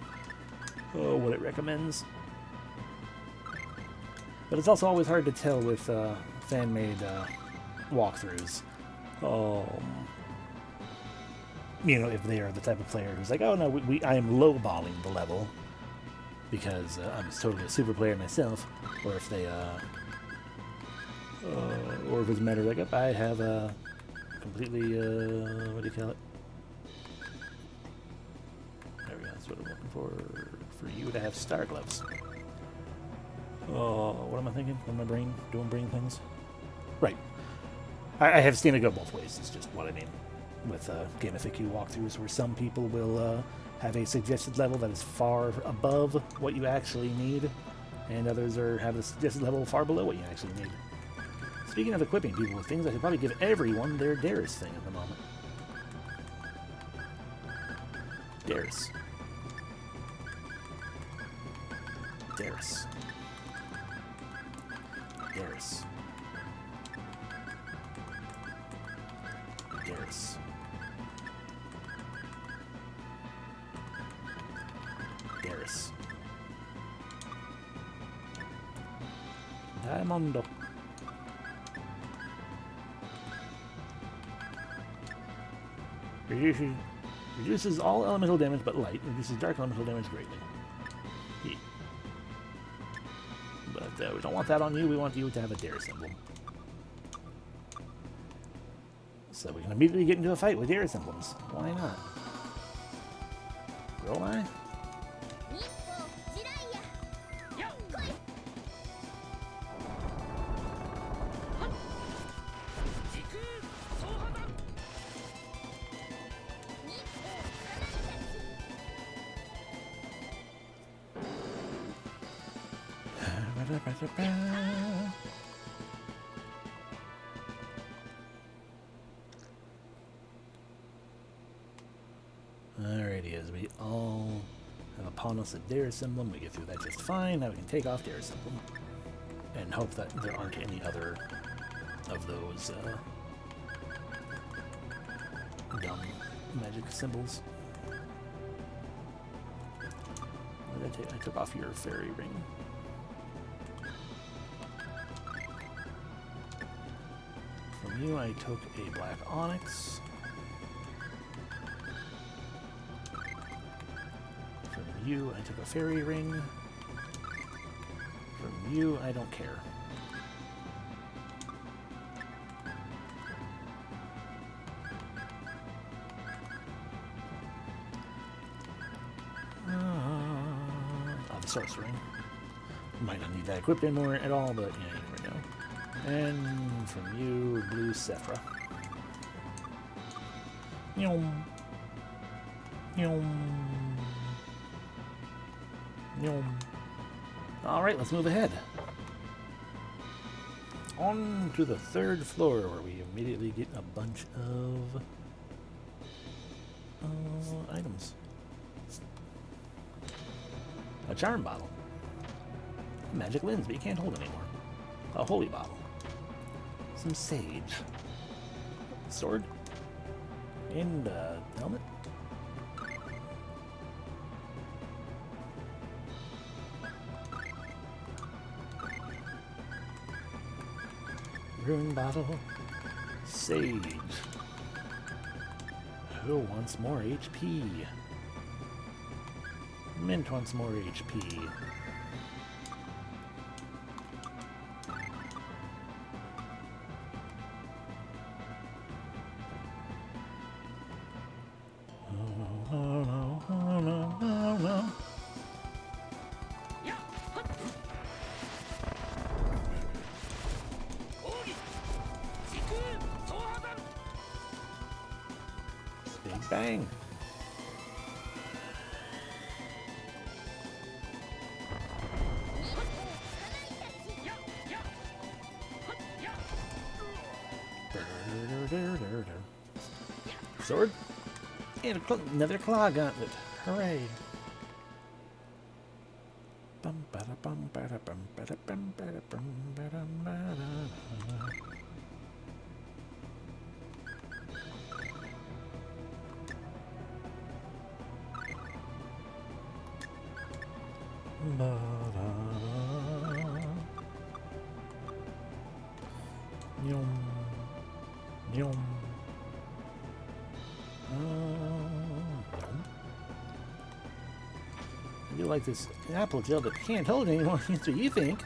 what it recommends. But it's also always hard to tell with fan-made walkthroughs. You know, if they are the type of player who's like, oh no, I am lowballing the level because I'm totally a super player myself, or if they, or if it's a matter of like, oh, I have a completely, what do you call it? There we go, that's what I'm looking for you to have star gloves. Oh, what am I thinking? What am I doing brain things? Right. I have seen it go both ways, is just what I mean. With Game FAQ walkthroughs, where some people will have a suggested level that is far above what you actually need, and others have a suggested level far below what you actually need. Speaking of equipping people with things, I could probably give everyone their Darius thing at the moment. Darius. Darius. Darius. Darius. this. Diamondo. Reduces all elemental damage but light. Reduces dark elemental damage greatly. Yeah. But we don't want that on you. We want you to have a dare symbol. So we can immediately get into a fight with dare symbols. Why not? Roll eye? Alrighty, as we all have upon us a dare symbol, we get through that just fine. Now we can take off dare symbol and hope that there aren't any other of those dumb magic symbols. What did I take? I took off your fairy ring. From you, I took a black onyx. From you, I took a fairy ring. From you, I don't care. The source ring. Might not need that equipped anymore at all, but yeah, you never know. And from you, blue Sephra. Yum. Yum. Yum. Alright, let's move ahead. On to the 3rd floor, where we immediately get a bunch of items. A charm bottle. A magic lens, but you can't hold anymore. A holy bottle. Some sage. Sword. And a helmet. Rune bottle. Sage. Who wants more HP? Mint wants more HP. Big bang. Sword? And another claw gauntlet. Hooray. Yum. Yum. I do like this apple gel, but can't hold it anymore. That's what you think.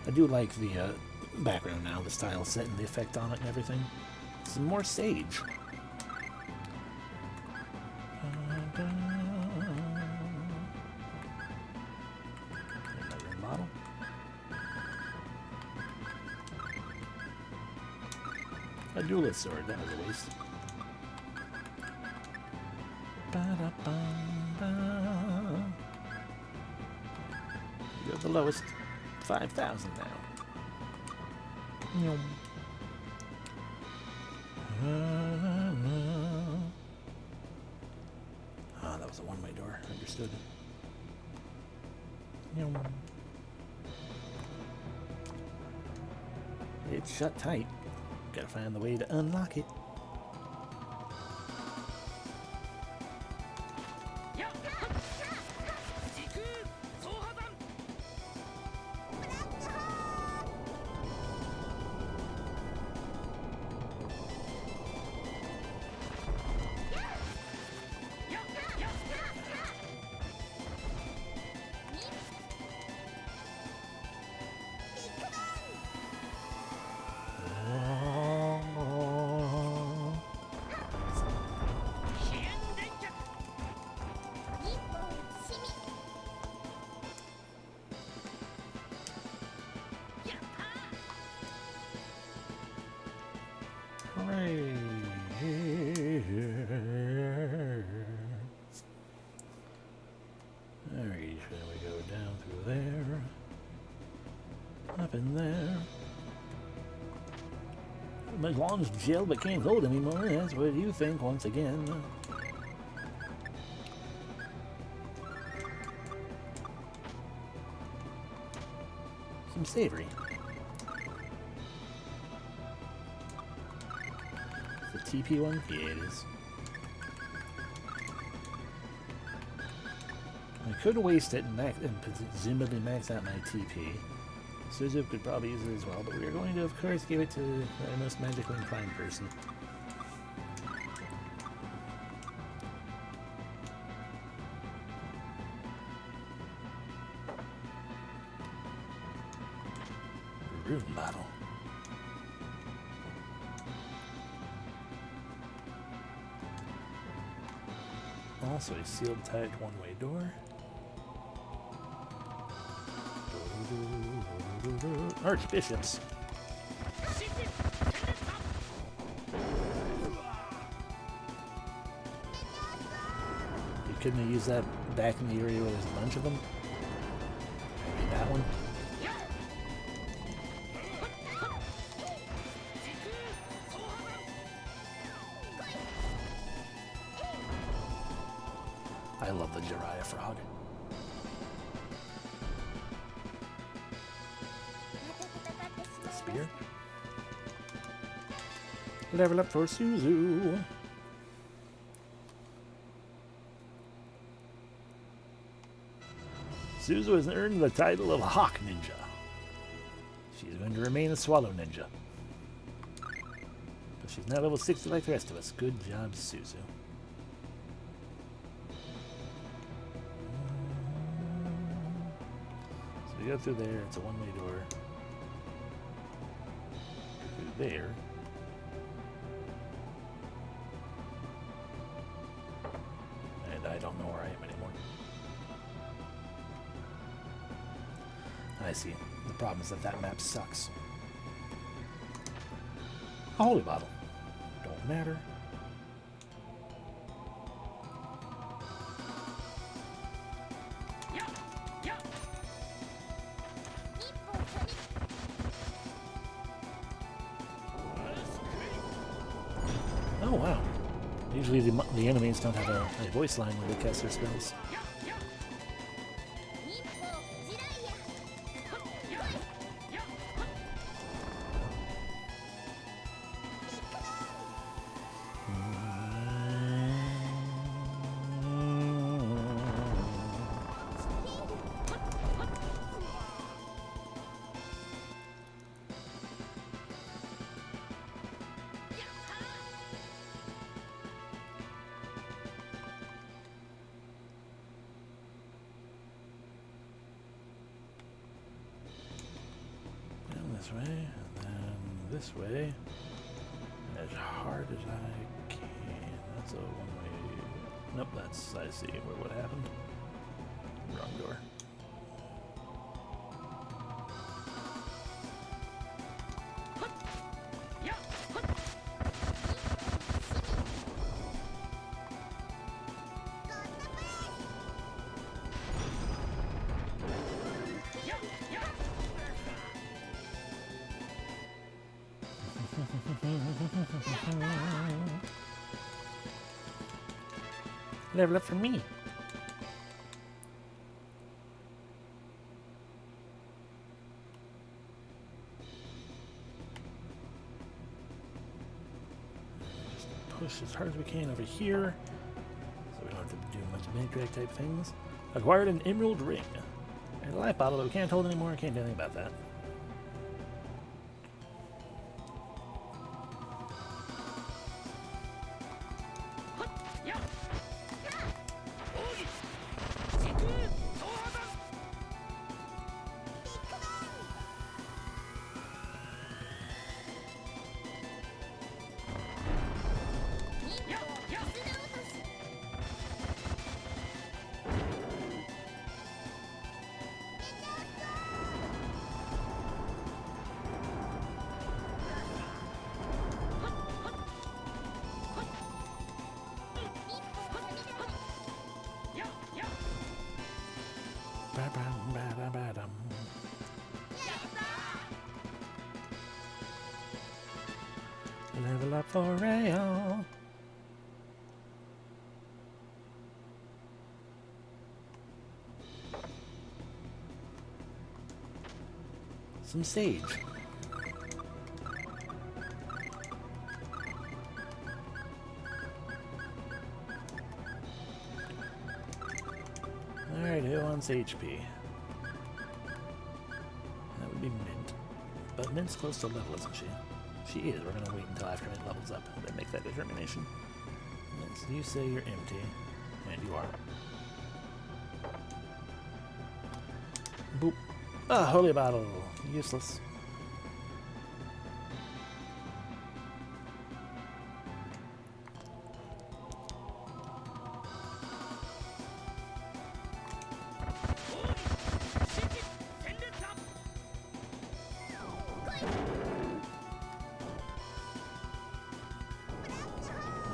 I do like the background now, the style set and the effect on it and everything. Some more sage. Model. A duelist sword, that was a waste. You're the lowest. 5,000 now. Ah, that was a one-way door. Understood. It's shut tight. Gotta find the way to unlock it. Right here. Alright, shall we go down through there? Up in there. As long as jail but can't hold anymore, that's what you think once again. Some savory. The TP one? Yeah, it is. I could waste it and presumably max out my TP. Suzu could probably use it as well, but we are going to, of course, give it to our most magically inclined person. Rune bottle. Also a sealed tight one-way door. Archbishops. You couldn't have used that back in the area where there's a bunch of them? Maybe that one? I love the Jiraiya frog. Spear. Level up for Suzu. Suzu has earned the title of Hawk Ninja. She is going to remain a Swallow Ninja. But she's now level 60 like the rest of us. Good job, Suzu. So we go through there. It's a one-way door. Through there. And I don't know where I am anymore. I see. The problem is that map sucks. A holy bottle. Don't matter. Oh wow. Usually the enemies don't have a voice line when they cast their spells. This way, and then this way, as hard as I can. That's a one-way. Nope, that's, I see what happened. Wrong door. Level up for me. Just push as hard as we can over here, so we don't have to do much mini-drag type things. Acquired an emerald ring. And a life bottle that we can't hold anymore. Can't do anything about that. Level up for real. Some sage. Alright, who wants HP? That would be Mint. But Mint's close to level, isn't she? She is. We're going to wait until after Mint levels up and then make that determination. Mint, so you say you're empty. And you are. Boop. Ah, holy bottle. Useless.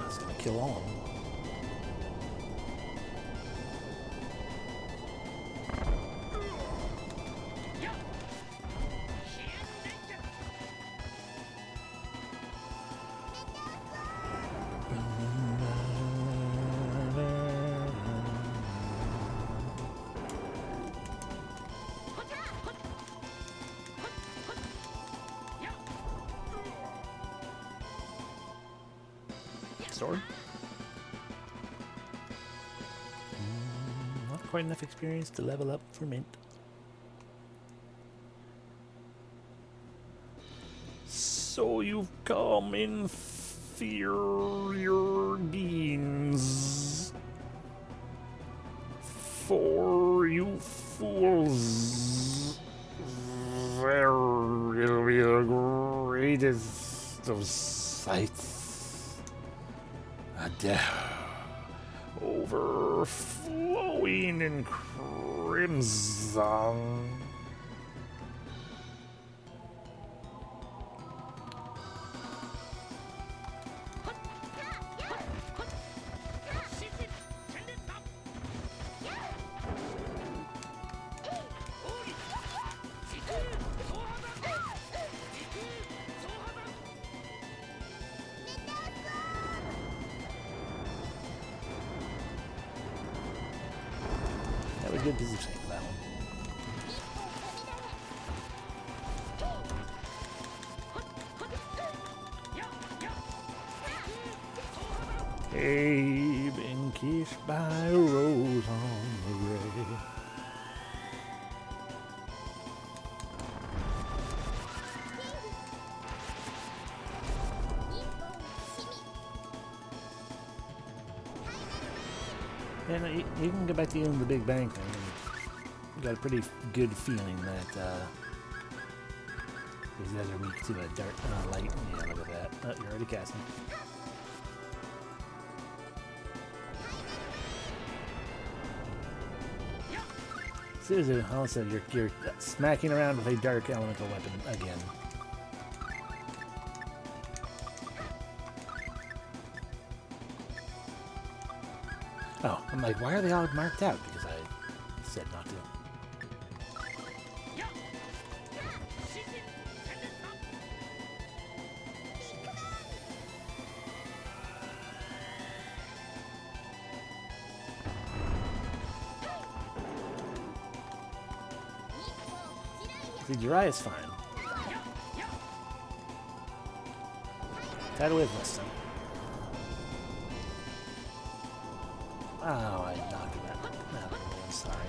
That's gonna kill all of them. Sword? Not quite enough experience to level up for Mint. So you've come inferior beings. For you fools, there will be the greatest of sights. A death overflowing in crimson. That was good positioning for that one. Hey, been kissed by a rose on the grave. Yeah, no, you can go back to the Big Bang thing. And got a pretty good feeling that these guys are weak to a dark light. Yeah, look at that. Oh, you're already casting. Suzu, also you're smacking around with a dark elemental weapon again. Oh, I'm like, why are they all marked out? Because I said not to. See, Jiraiya's fine. Tidal Wave less. Oh, I knocked him out. No, I'm sorry.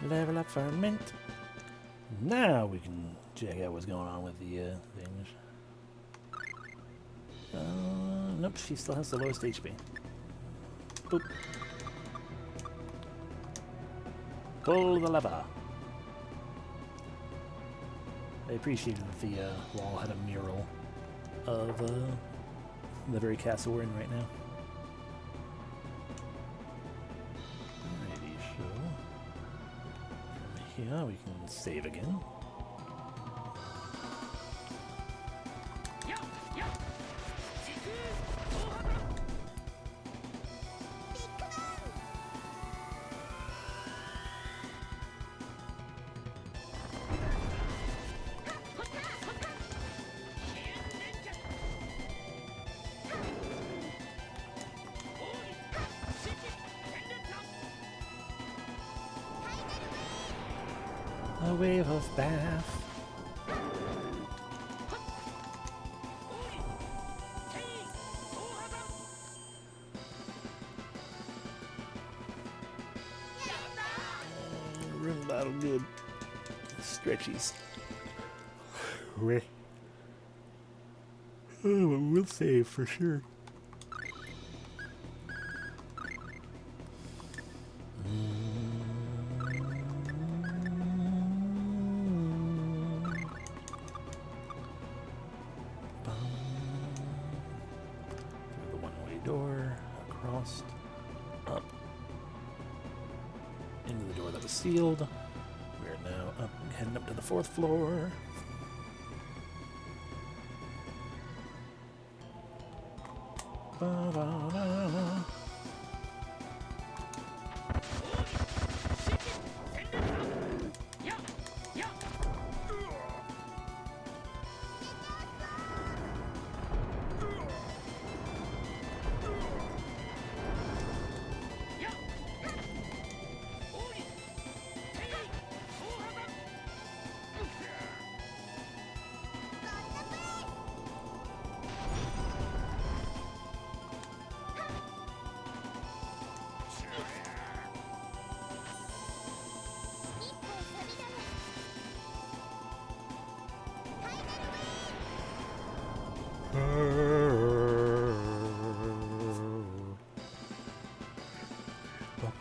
Level up for Mint. Now we can check out what's going on with the things. Nope, she still has the lowest HP. Boop. Pull the lever. I appreciated if the wall had a mural of the very castle we're in right now. Alrighty, so from here we can save again. A wave of bath. Room battle good. Stretchies. Oh, we'll save for sure. Through the one-way door, across, up, into the door that was sealed. We're now up, heading up to the 4th floor. Ba-da-da-da.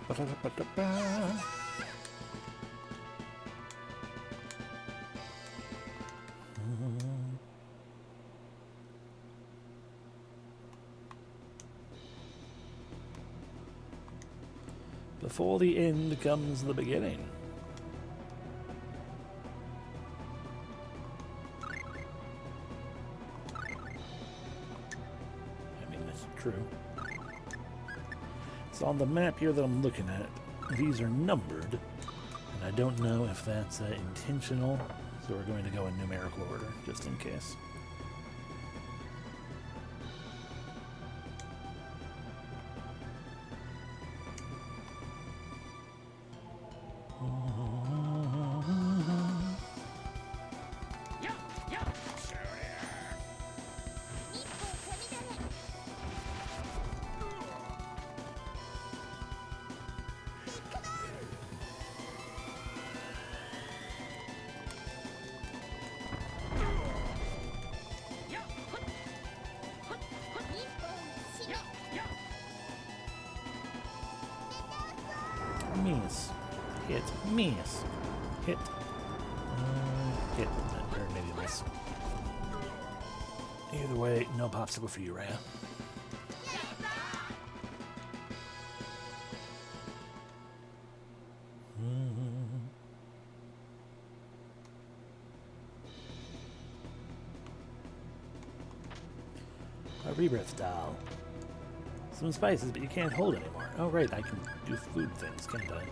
Ba-da-da-ba-da-ba. Before the end comes the beginning. I mean, that's true. So on the map here that I'm looking at, these are numbered, and I don't know if that's intentional, so we're going to go in numerical order, just in case. Miss. Hit. Miss. Hit. Hit. Or maybe miss. Either way, no popsicle for you, Raya. A rebirth doll. Some spices, but you can't hold anymore. Oh, right, I can do food things, can't I?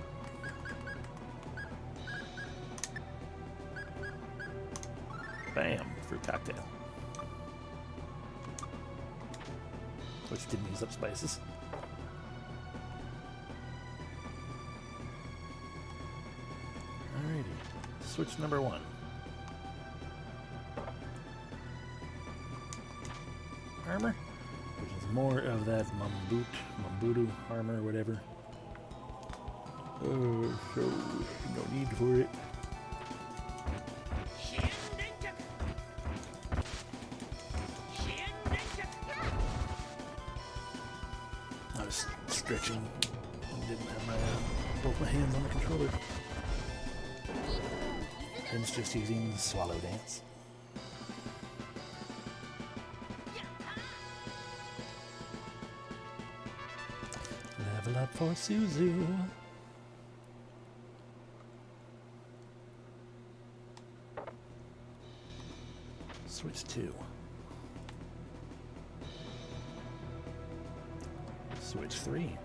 Bam, fruit cocktail. Which didn't use up spices. Alrighty, switch number 1. Armor? Which is more of that Mambudu armor, whatever. Oh, so no need for it. I was stretching and didn't have my both my hands on the controller. And it's just using the swallow dance. Level up for Suzu. Switch 2. Switch 3.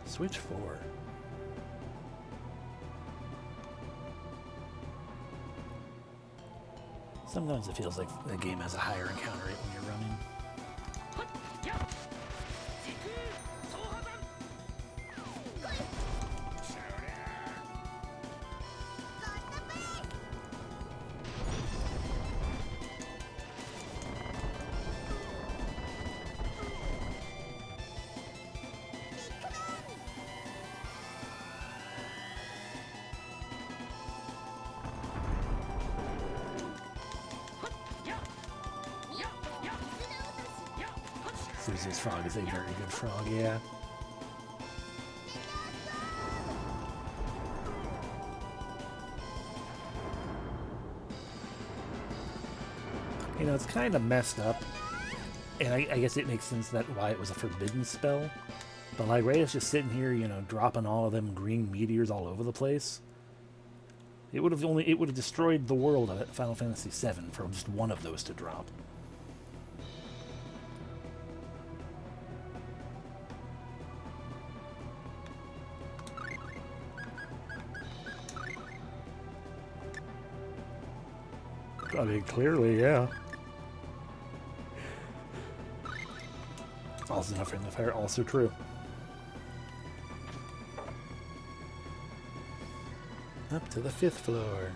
Switch 4. Sometimes it feels like the game has a higher encounter rate when you're running. knows this frog is a very good frog, yeah. You know, it's kind of messed up, and I guess it makes sense that why it was a forbidden spell. But like, Reyes just sitting here, you know, dropping all of them green meteors all over the place. It would have destroyed the world of Final Fantasy VII for just one of those to drop. I mean, clearly, yeah. Also enough in the fire, also true. Up to the 5th floor.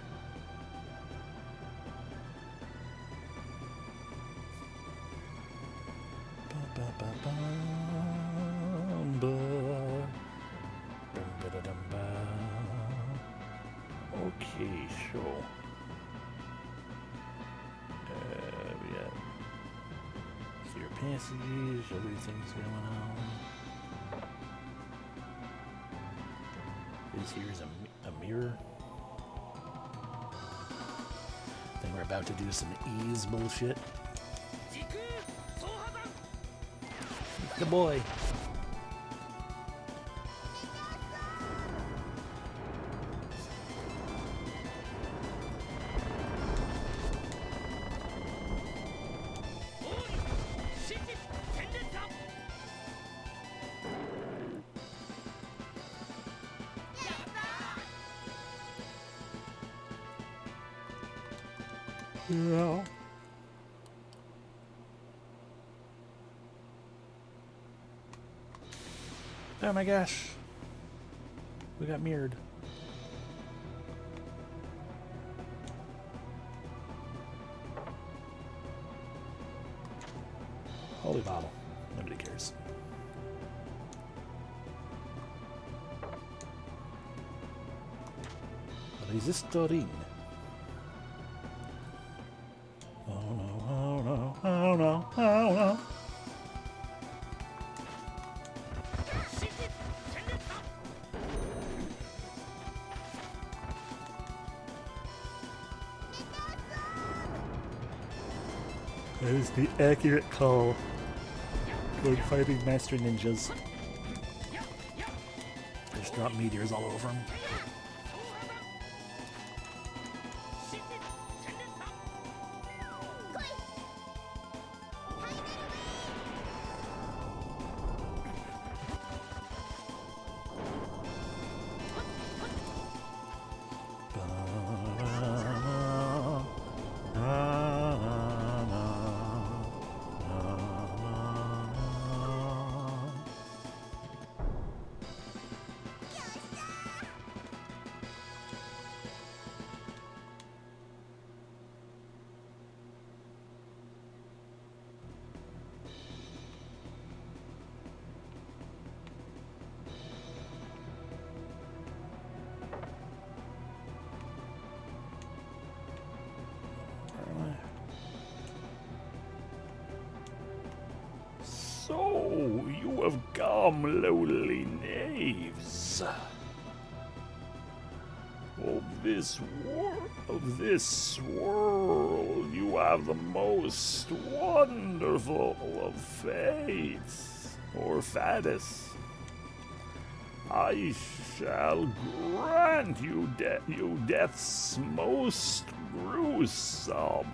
Okay, sure. We got clear passage, other things going on. This here's a mirror. Then we're about to do some ease bullshit. Good boy. Yeah. Oh my gosh. We got mirrored. Holy bottle. Nobody cares. Resistoring. Oh no, oh no, oh no, oh no. That is the accurate call when fighting Master Ninjas. Just drop meteors all over them. So, you have come, lowly knaves. Of this world, you have the most wonderful of fates, or fatis. I shall grant you death's most gruesome.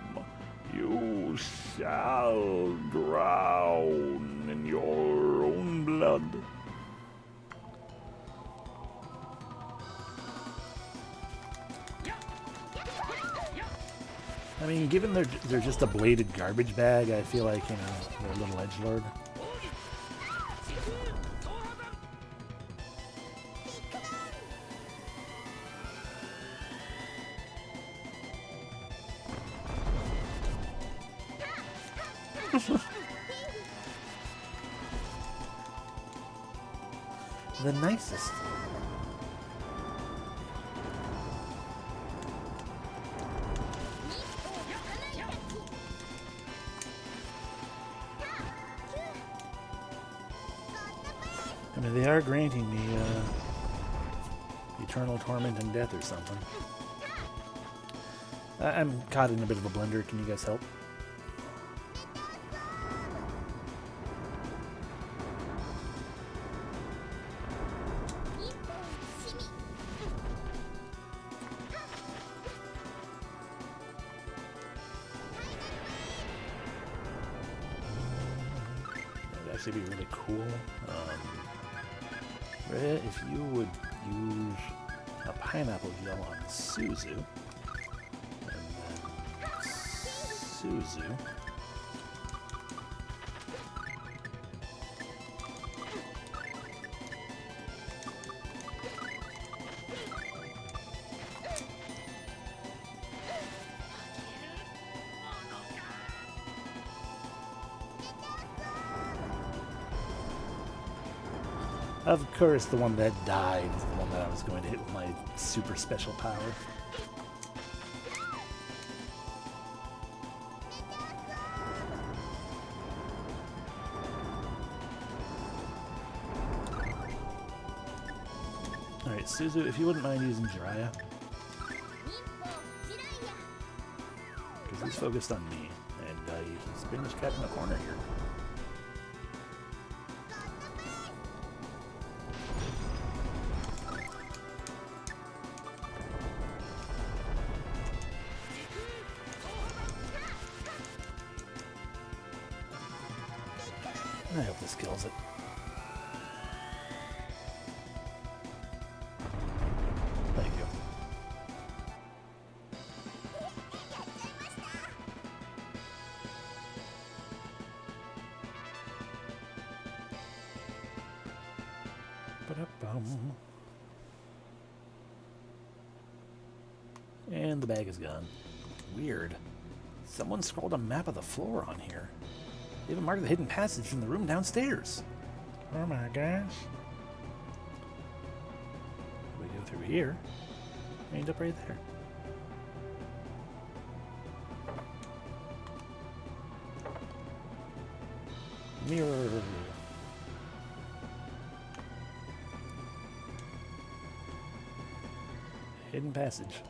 You shall drown in your own blood. I mean, given they're just a bladed garbage bag, I feel like, you know, they're a little edgelord. The nicest. I mean, they are granting me eternal torment and death or something. I'm caught in a bit of a blender. Can you guys help? That'd actually be really cool. Rhea, if you would use a pineapple gel on Suzu, and then Suzu. Of course, the one that died is the one that I was going to hit with my super special power. Alright, Suzu, if you wouldn't mind using Jiraiya. Because he's focused on me, and he's pretty much kept in the corner here. I hope this kills it. Thank you. Ba-da-bum. And the bag is gone. Weird. Someone scrolled a map of the floor on here. They even marked the hidden passage from the room downstairs. Oh my gosh. We go through here. We end up right there. Mirror. Hidden passage.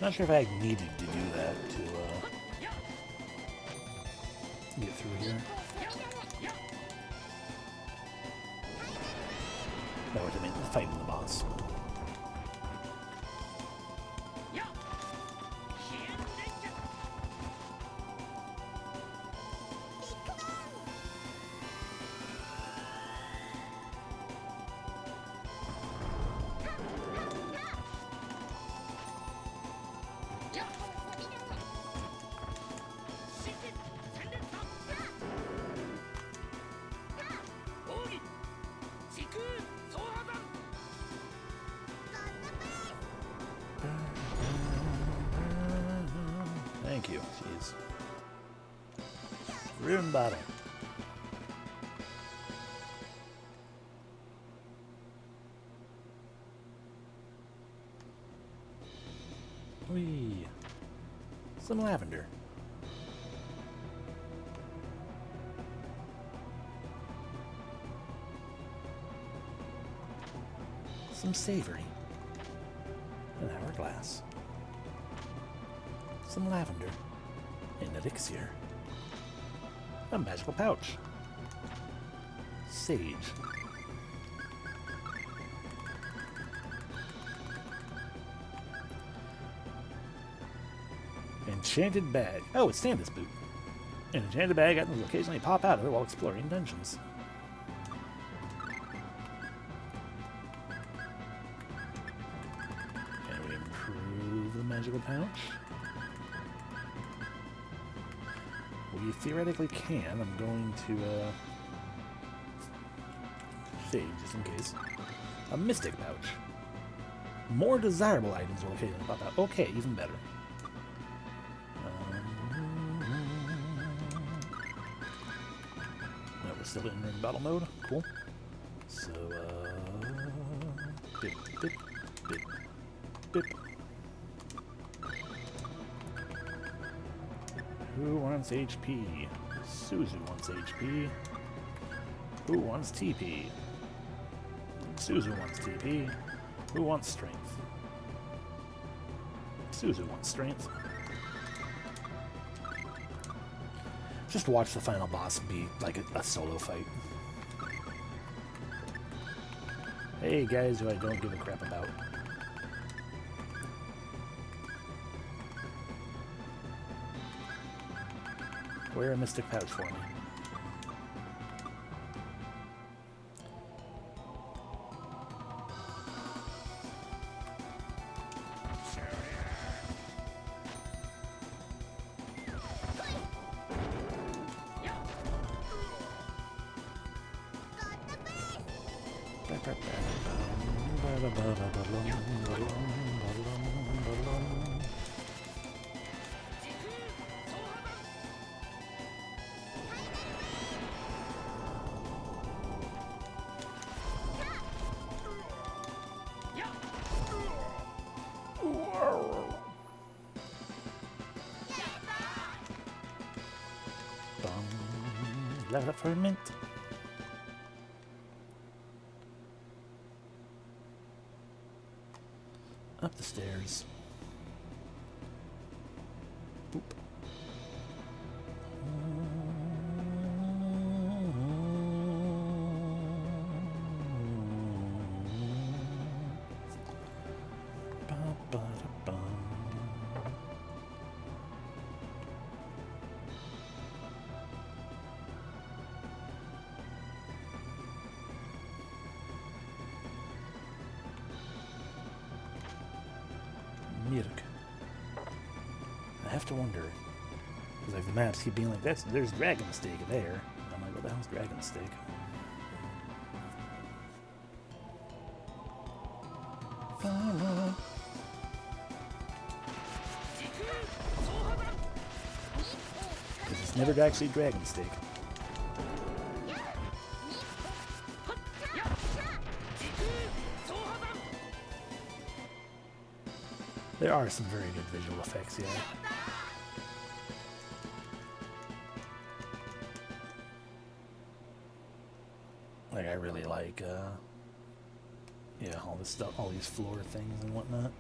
Not sure if I needed to do that to get through here. No, I mean fighting the boss. Thank you. Jeez. Rune bottle. Whee. Some lavender. Some savory. An hourglass. Some lavender, an elixir, a magical pouch, sage, enchanted bag. Oh, it's Santa's boot. An enchanted bag items will occasionally pop out of it while exploring dungeons. Can we improve the magical pouch? We theoretically can. I'm going to save just in case. A mystic pouch. More desirable items will occasionally pop out. Okay, even better. That was still in ring battle mode. Cool. So, bip, bip, bip, bip. Who wants HP? Suzu wants HP. Who wants TP? Suzu wants TP. Who wants strength? Suzu wants strength. Just watch the final boss be like a solo fight. Hey guys who I don't give a crap about. Wear a mystic pouch for me. Level up for a mint. Up the stairs. Boop. I have to wonder, because like the maps keep being like, there's dragon steak there. I'm like, what the hell's dragon steak? Because it's never actually dragon steak. There are some very good visual effects, yeah. Like, I really like, yeah, all this stuff, all these floor things and whatnot.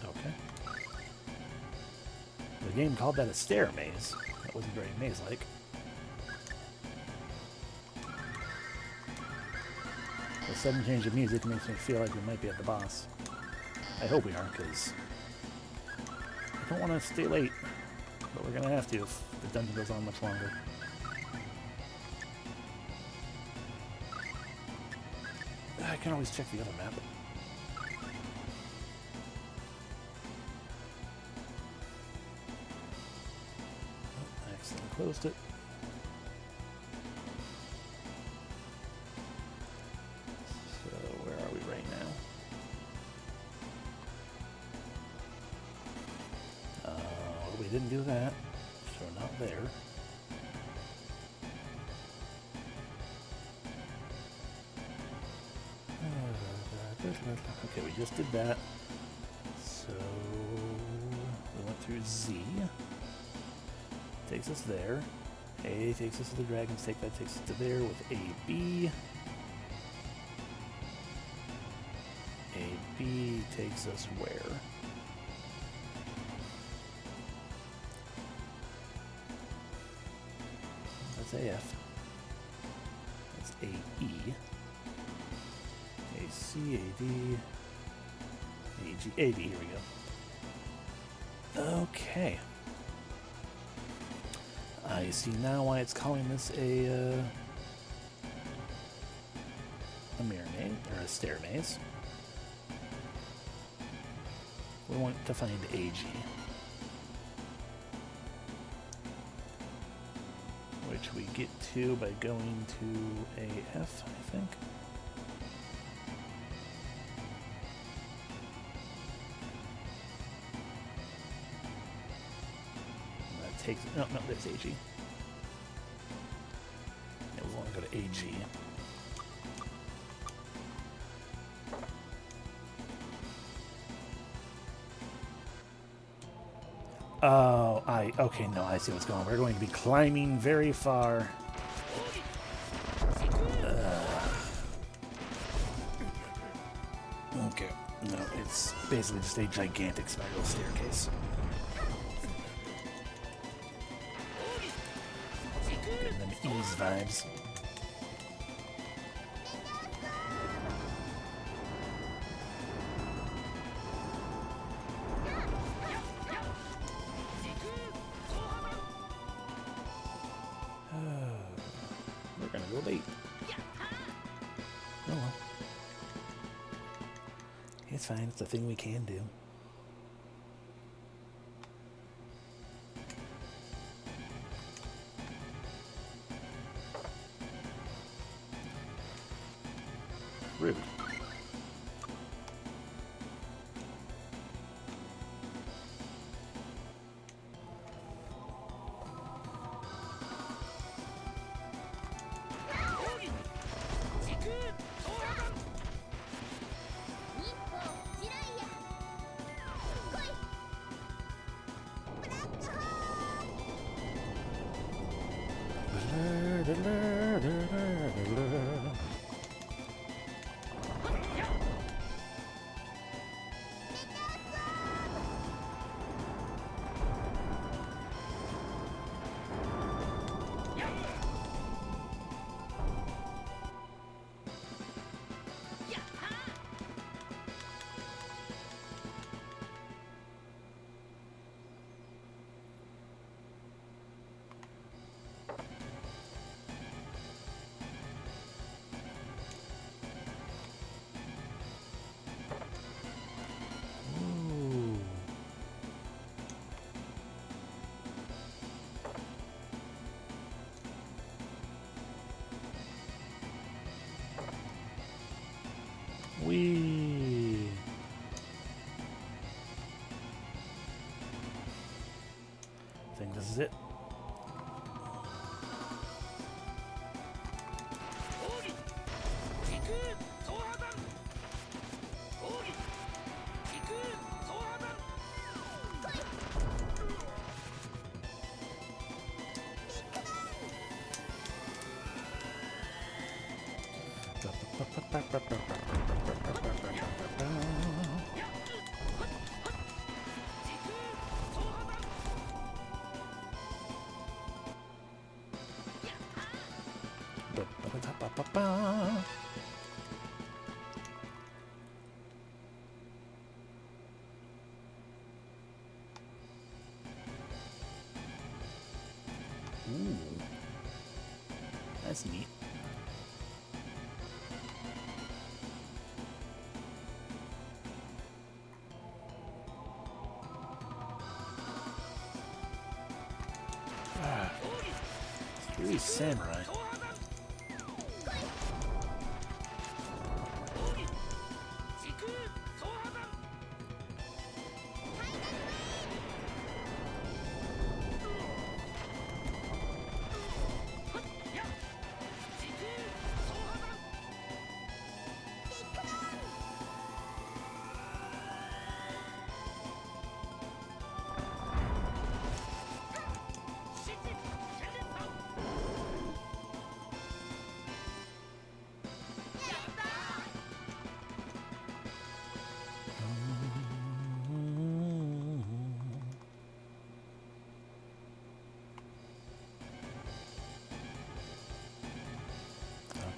Okay. The game called that a stair maze. That wasn't very maze-like. The sudden change of music makes me feel like we might be at the boss. I hope we are, because I don't want to stay late, but we're going to have to if the dungeon goes on much longer. I can always check the other map. Oh, I accidentally closed it. Didn't do that, so we're not there. Okay, we just did that. So we went through Z. Takes us there. A takes us to the dragon's take. That takes us to there with AB. AB takes us where? AF. That's AE. AC, AD, AG, AD, here we go. Okay. I see now why it's calling this a mirror maze, or a stair maze. We want to find AG. Which we get to by going to AF, I think. takes... No, there's AG. Yeah, we want to go to AG. Oh, okay, no, I see what's going on. We're going to be climbing very far. Okay, no, it's basically just a gigantic spiral staircase. Getting them ease vibes. We're gonna go late. Oh well. It's fine, it's a thing we can do. Rude. Whee! I think this is it. Ooh, that's neat. It's really samurai.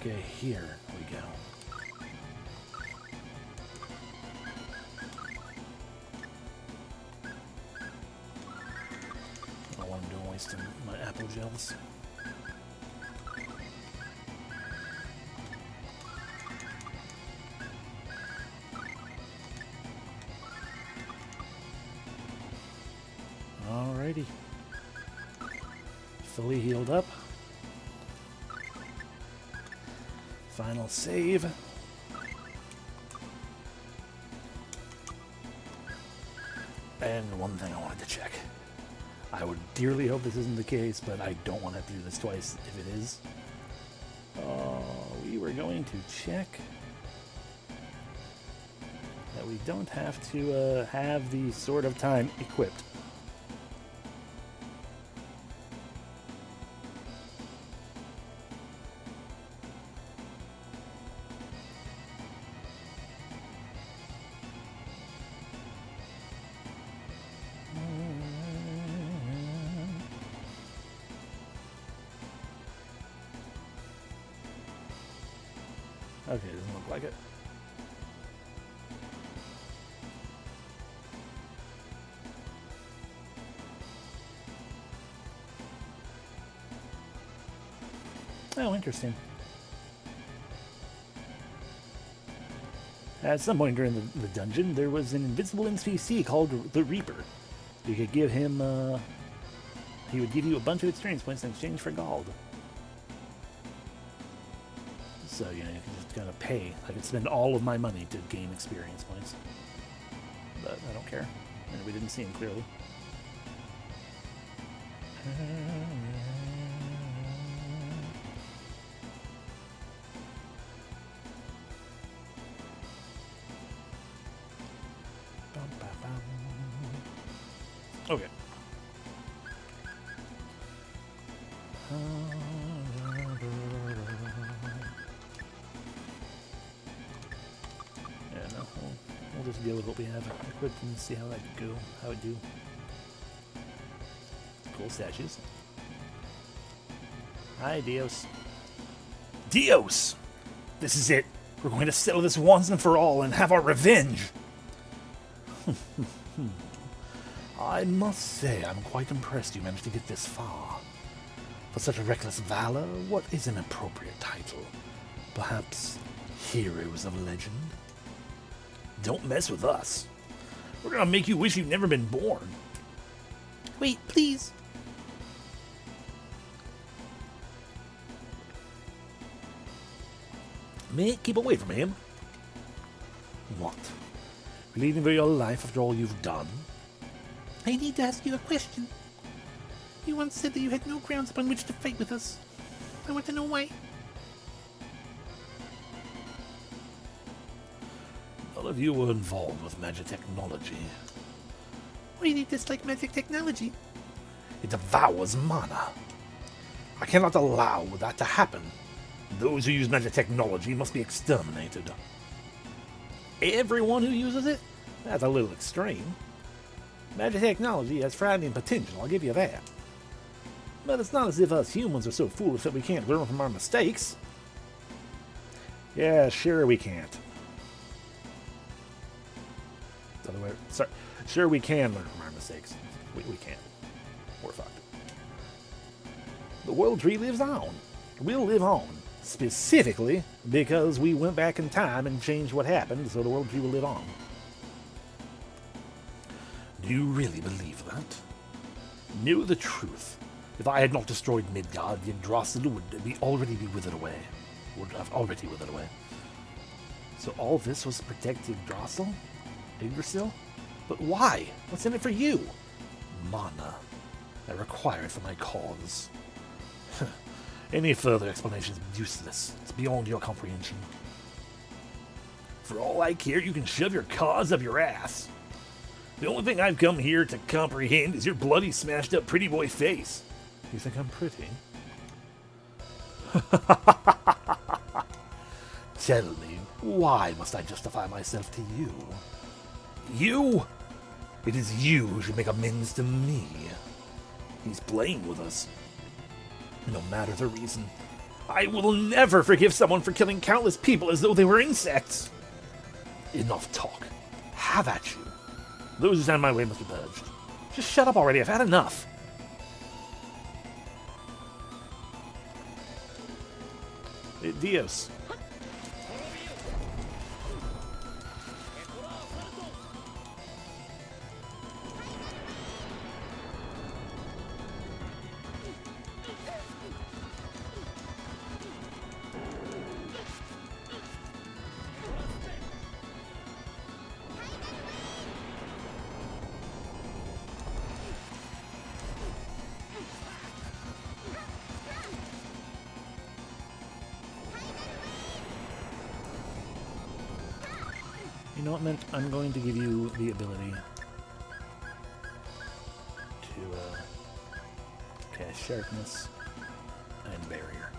Okay, here we go. I don't want him doing wasting my apple gels. Alrighty. Fully healed up. Final save. And one thing I wanted to check. I would dearly hope this isn't the case, but I don't want to have to do this twice if it is. We were going to check that we don't have to have the Sword of Time equipped. Okay, doesn't look like it. Oh, interesting. At some point during the dungeon, there was an invisible NPC called the Reaper. You could give him, he would give you a bunch of experience points in exchange for gold. So, you know, you can just kind of pay. I could spend all of my money to gain experience points. But I don't care. And we didn't see him clearly. Okay. Yeah, no, we'll just deal with what we have equipped and see how that go, how it do. Cool statues. Hi, Dhaos. Dhaos! This is it. We're going to settle this once and for all and have our revenge. I must say, I'm quite impressed you managed to get this far. For such a reckless valor, what is an appropriate title? Perhaps Heroes of Legend? Don't mess with us. We're gonna make you wish you'd never been born. Wait, please. Mate, keep away from him. What? Believing for your life after all you've done? I need to ask you a question. You once said that you had no grounds upon which to fight with us. I want to know why. None of you were involved with magic technology. Why do you dislike magic technology? It devours mana. I cannot allow that to happen. Those who use magic technology must be exterminated. Everyone who uses it? That's a little extreme. Magic technology has frightening potential, I'll give you that. But it's not as if us humans are so foolish that we can't learn from our mistakes. Yeah, sure we can't. Other way, sorry. Sure we can learn from our mistakes. We can't. We're fucked. The world tree lives on. We'll live on. Specifically because we went back in time and changed what happened, so the world tree will live on. Do you really believe that? Know the truth. If I had not destroyed Midgard, the Yggdrasil would already be withered away. Would have already withered away. So all this was to protect Yggdrasil? Yggdrasil? But why? What's in it for you? Mana. I require it for my cause. Any further explanation is useless. It's beyond your comprehension. For all I care, you can shove your cause up your ass. The only thing I've come here to comprehend is your bloody, smashed-up pretty boy face. You think I'm pretty? Tell me, why must I justify myself to you? You? It is you who should make amends to me. He's playing with us. No matter the reason, I will never forgive someone for killing countless people as though they were insects. Enough talk. Have at you. Those who stand in my way must be purged. Just shut up already, I've had enough. Dhaos. know what, Mint? I'm going to give you the ability to cast Sharpness and Barrier.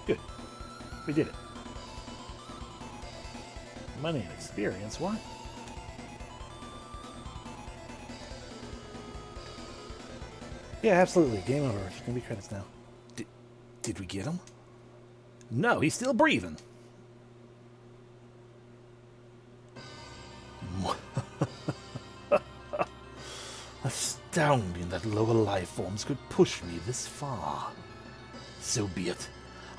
Good. We did it. Money and experience, what? Yeah, absolutely. Game over. It's gonna be credits now. Did we get him? No, he's still breathing. Astounding that lower life forms could push me this far. So be it.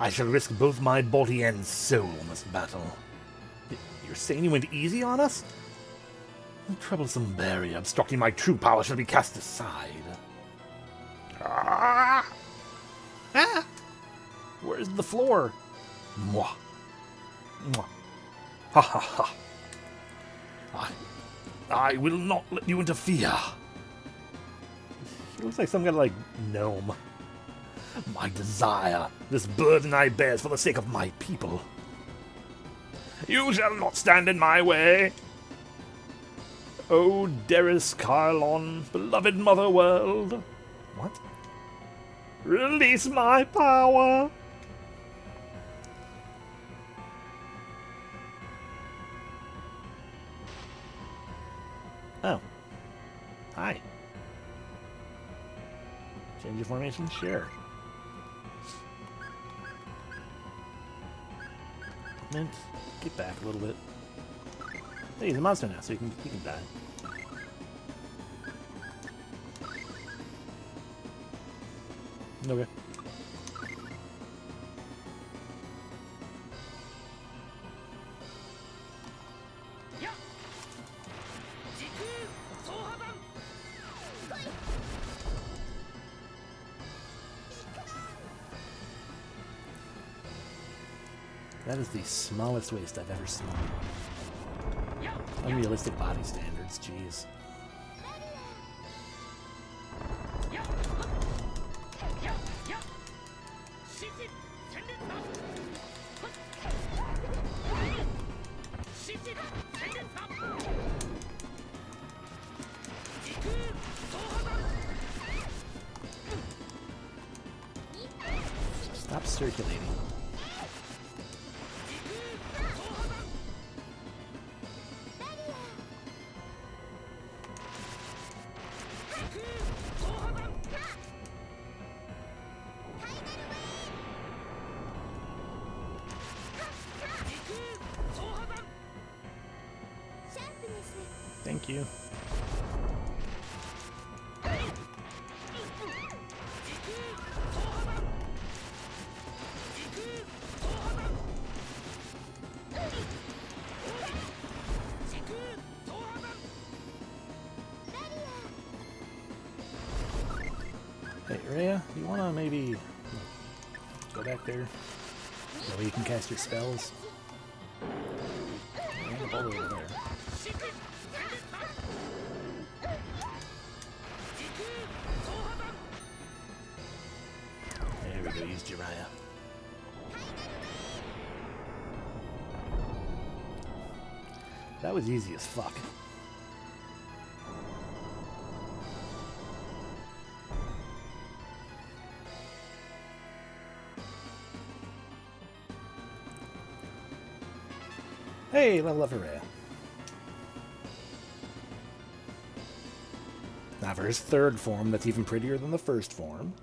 I shall risk both my body and soul in this battle. You're saying you went easy on us? The troublesome barrier obstructing my true power shall be cast aside. Ah! Ah! Where's the floor? Mwah. Mwah. Ha ha ha. I will not let you interfere. He looks like some kind of, like, gnome. My desire, this burden I bear is for the sake of my people. You shall not stand in my way. O Dhaos Carlon, beloved mother world. What? Release my power. Oh. Hi. Change your formation? Sure. Mint, get back a little bit. Hey, he's a monster now, so he can die. Okay. That is the smallest waist I've ever seen. Unrealistic body standards, jeez. Stop circulating. Thank you. Hey, Rhea, you wanna maybe go back there? That way you can cast your spells. And the ball over there. There we go, use Jiraiya. That was easy as fuck. Hey, level up Rhea. Now for his third form, that's even prettier than the first form.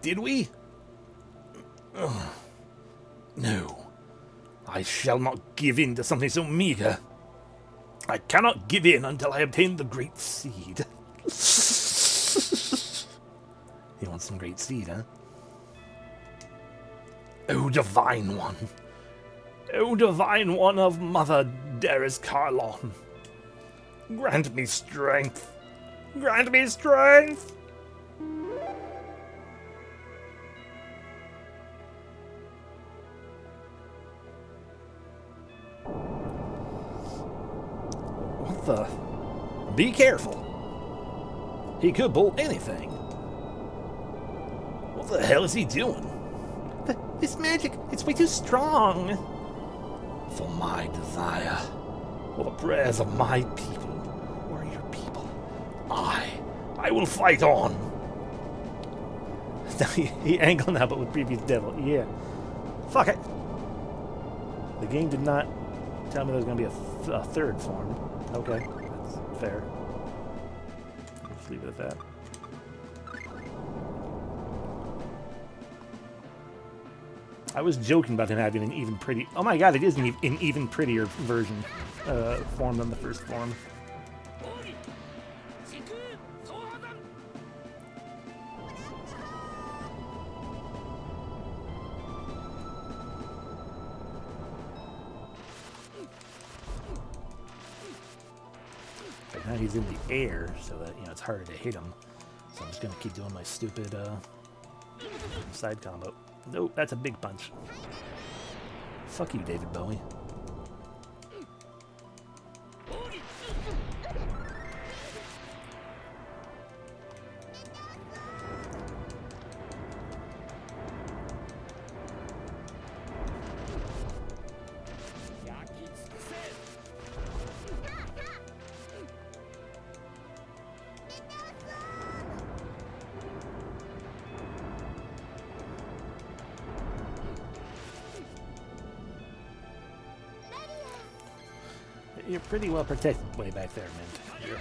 Did we? Ugh. No. I shall not give in to something so meager. I cannot give in until I obtain the Great Seed. You want some Great Seed, huh? O Divine One! O Divine One of Mother Dhaos Carlon! Grant me strength! Grant me strength! the... Be careful. He could pull anything. What the hell is he doing? This magic, it's way too strong. For my desire, for the prayers of my people, or your people, I will fight on. He angled now, but with previous devil. Yeah. Fuck it. The game did not tell me there was going to be a third form. Okay, that's fair. Let's leave it at that. I was joking about him having an even pretty... Oh my god, it is an even prettier version form than the first form. But now he's in the air, so that, you know, it's harder to hit him. So I'm just going to keep doing my stupid side combo. Nope, that's a big punch. Fuck you, David Bowie. You're pretty well protected way back there, Mint. Yeah.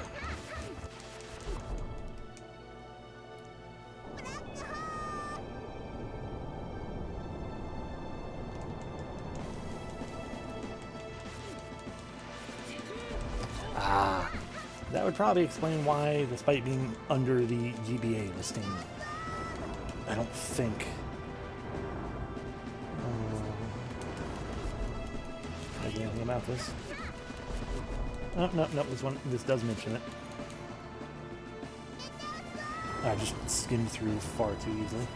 Ah, that would probably explain why, despite being under the GBA listing, I don't think... Can I do anything about this? Oh, no, this does mention it. I just skimmed through far too easily.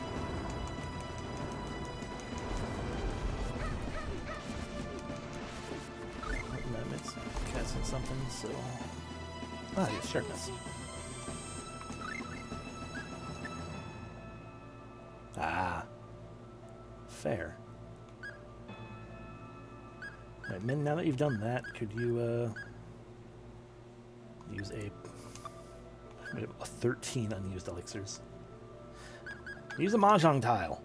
It's casting something, so... Ah, yes, sharpness. Ah. Fair. Alright, Min, now that you've done that, could you, use a 13 unused elixirs. Use a Mahjong tile.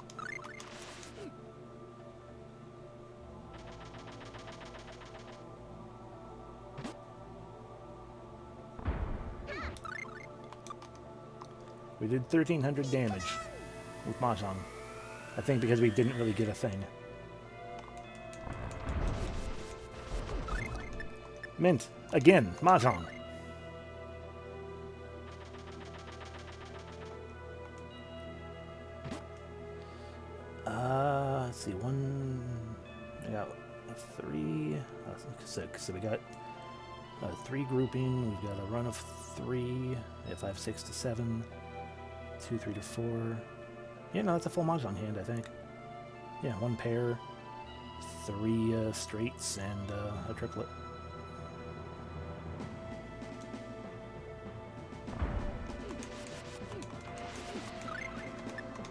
We did 1,300 damage with Mahjong. I think because we didn't really get a thing. Mint. Again. Mahjong. Let's see, I got 3, 6, so we got 3 grouping, we've got a run of 3, 5, 6 to 7, 2, 3 to 4, yeah, no, that's a full Mahjong hand, I think, yeah, 1 pair, 3 straights, and a triplet.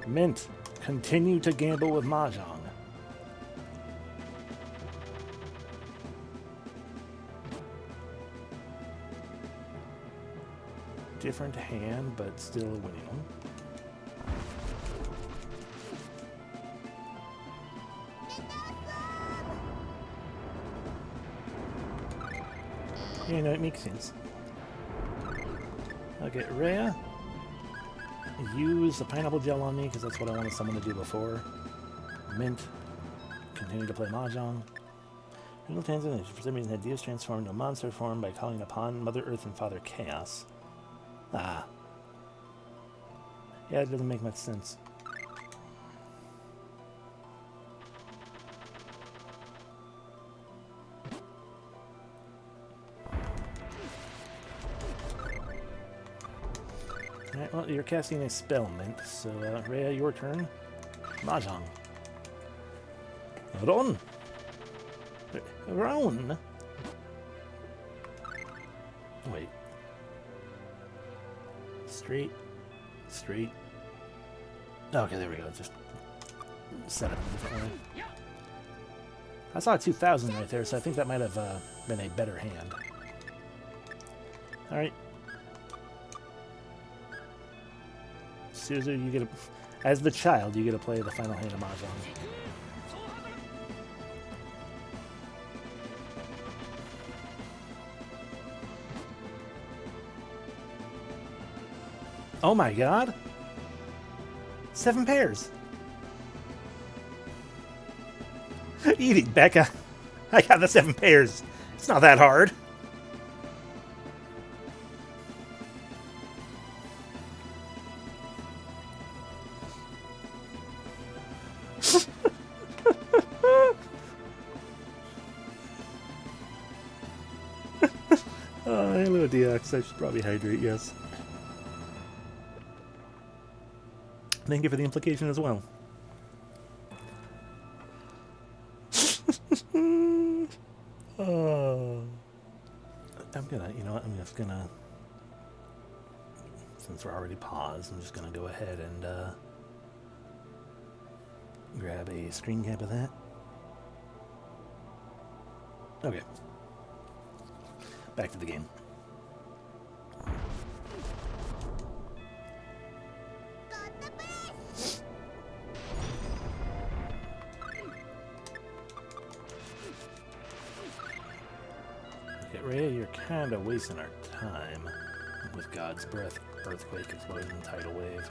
Mint. Continue to gamble with Mahjong. Different hand, but still a winning one. Yeah, no, it makes sense. Okay, Rhea. Use the pineapple gel on me, because that's what I wanted someone to do before. Mint. Continue to play Mahjong. Little Tanzania, for some reason, had Dhaos transformed into a monster form by calling upon Mother Earth and Father Chaos. Ah. Yeah, it doesn't make much sense. Alright, well, you're casting a spell, Mint, so, Rhea, your turn. Mahjong. Run! Run! Wait. Straight. Straight. Okay, there we go. Just set it a different way. I saw a 2000 right there, so I think that might have been a better hand. Alright. Suzu, you get to... As the child, you get to play the final hand of Mahjong. Oh my god! 7 pairs! Eat it, Becca! I got the 7 pairs! It's not that hard! Hello, DX. I should probably hydrate, yes. Thank you for the implication as well. I'm gonna, you know what, I'm just gonna, since we're already paused, I'm just gonna go ahead and grab a screen cap of that. Okay. Back to the game. Ray, you're kind of wasting our time with God's Breath, Earthquake, Explosion, Tidal Wave.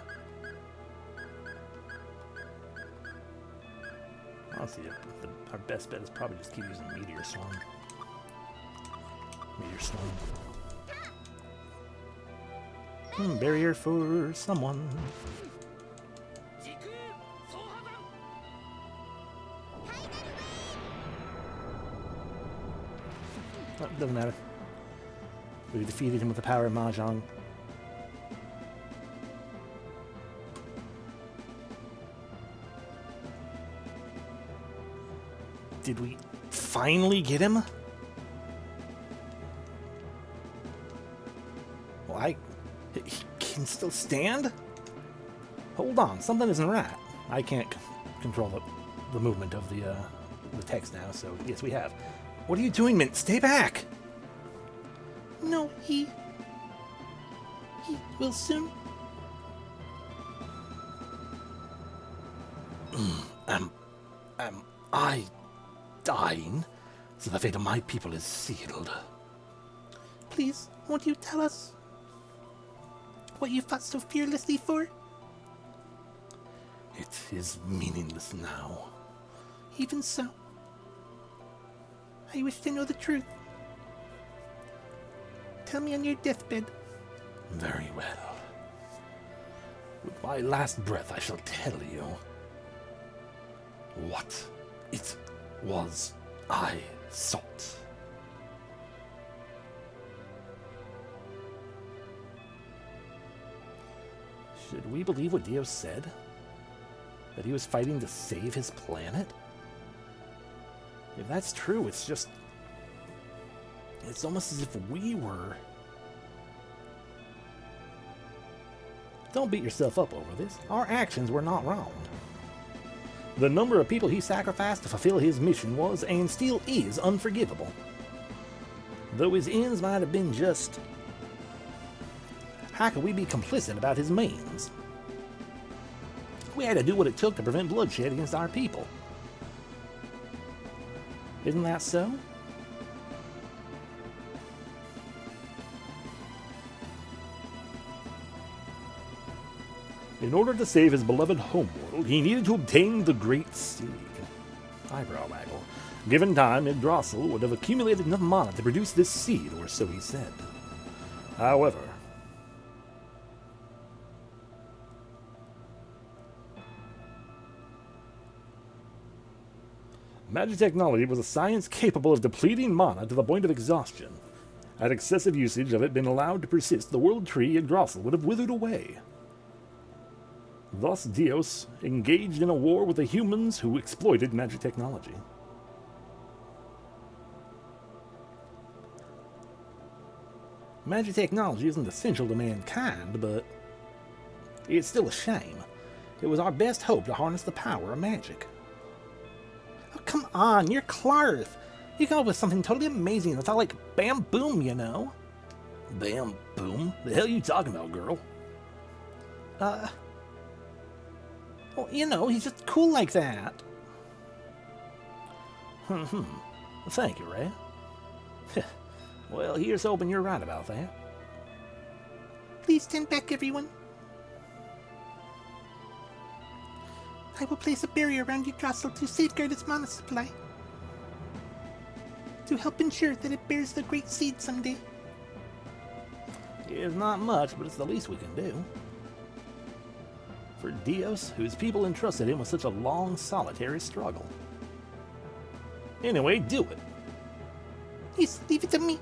Honestly, our best bet is probably just keep using Meteor Swarm. Meteor Swarm. Barrier for someone. Oh, doesn't matter. We defeated him with the power of Mahjong. Did we finally get him? Well, he can still stand? Hold on, something isn't right. I can't control the movement of the text now, so yes, we have. What are you doing, Mint? Stay back! No, he will soon. Am I dying? So the fate of my people is sealed. Please, won't you tell us what you fought so fearlessly for? It is meaningless now. Even so, I wish to know the truth. Tell me on your deathbed. Very well. With my last breath, I shall tell you what it was I sought. Should we believe what Dio said? That he was fighting to save his planet? If that's true, it's almost as if we were. Don't beat yourself up over this. Our actions were not wrong. The number of people he sacrificed to fulfill his mission was, and still is, unforgivable. Though his ends might have been just. How could we be complicit about his means? We had to do what it took to prevent bloodshed against our people. Isn't that so? In order to save his beloved homeworld, he needed to obtain the Great Seed. Eyebrow waggle. Given time, Yggdrasil would have accumulated enough mana to produce this seed, or so he said. However, magic technology was a science capable of depleting mana to the point of exhaustion. Had excessive usage of it been allowed to persist, the world tree Yggdrasil would have withered away. Thus, Dhaos engaged in a war with the humans who exploited magic technology. Magic technology isn't essential to mankind, but it's still a shame. It was our best hope to harness the power of magic. Oh, come on, you're Clarth. You come up with something totally amazing that's all like bam boom, you know? Bam boom? The hell you talking about, girl? Well, you know, he's just cool like that. Thank you, Ray. Well, here's hoping you're right about that. Please stand back, everyone. I will place a barrier around Yggdrasil to safeguard its mana supply. To help ensure that it bears the great seed someday. It's not much, but it's the least we can do. For Dhaos, whose people entrusted him with such a long, solitary struggle. Anyway, do it. Yes, leave it to me.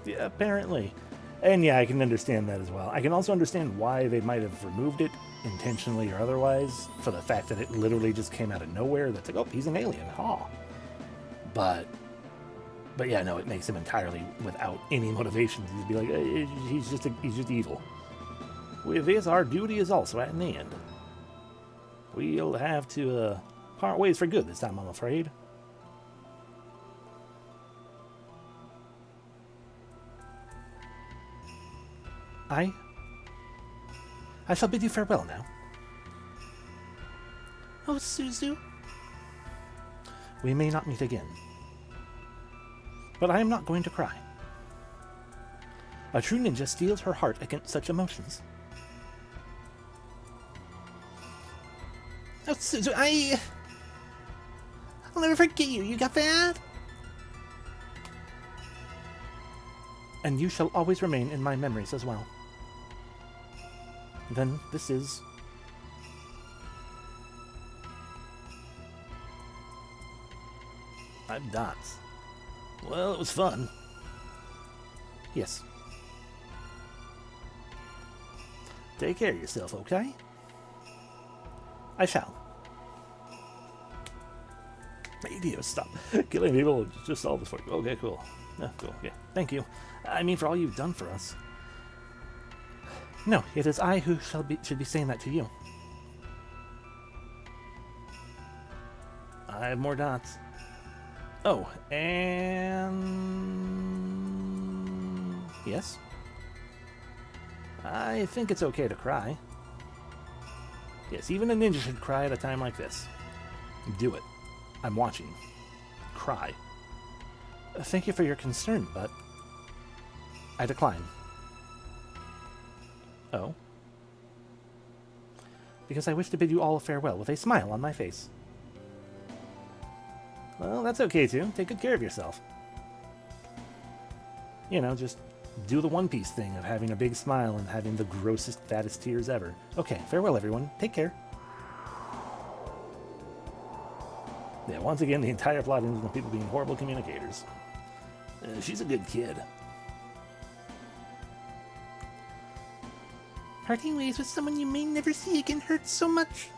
Yeah, apparently. And yeah, I can understand that as well. I can also understand why they might have removed it, intentionally or otherwise, for the fact that it literally just came out of nowhere. That's like, oh, he's an alien, ha. But yeah, no, it makes him entirely without any motivation. He'd be like, he's just evil. With this, our duty is also at an end. We'll have to part ways for good this time, I'm afraid. I shall bid you farewell now. Oh, Suzu. We may not meet again. But I am not going to cry. A true ninja steels her heart against such emotions. Oh, Suzu, I'll never forget you. You got that? And you shall always remain in my memories as well. Then this is... I'm Dots. Well, it was fun. Yes. Take care of yourself, okay? I shall. Radio, stop. Killing people just solve this for you. Okay, cool. Yeah, cool. Yeah, thank you. I mean, for all you've done for us. No, it is I who should be saying that to you. I have more dots. Oh, and... Yes? I think it's okay to cry. Yes, even a ninja should cry at a time like this. Do it. I'm watching. Cry. Thank you for your concern, but... I decline. Oh? Because I wish to bid you all a farewell with a smile on my face. Well, that's okay too. Take good care of yourself. You know, just do the One Piece thing of having a big smile and having the grossest, fattest tears ever. Okay, farewell everyone. Take care. Yeah, once again, the entire plot ends with people being horrible communicators. She's a good kid. Parting ways with someone you may never see again hurts so much.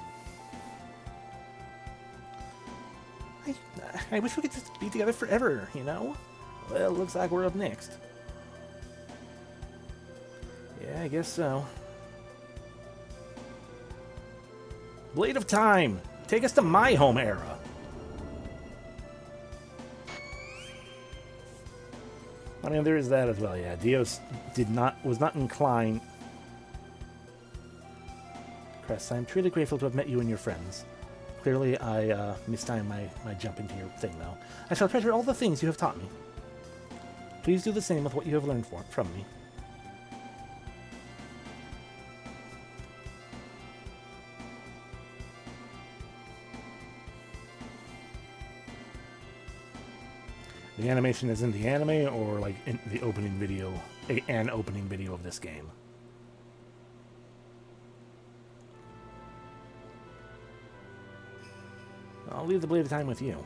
I wish we could just be together forever, you know? Well, looks like we're up next. Yeah, I guess so. Blade of Time! Take us to my home era! I mean, there is that as well, yeah. Dhaos was not inclined... Cress, I'm truly grateful to have met you and your friends. Clearly, I mistimed my jump into your thing, though. I shall treasure all the things you have taught me. Please do the same with what you have learned from me. The animation is in the anime, or like in the opening video, an opening video of this game. I'll leave the Blade of Time with you.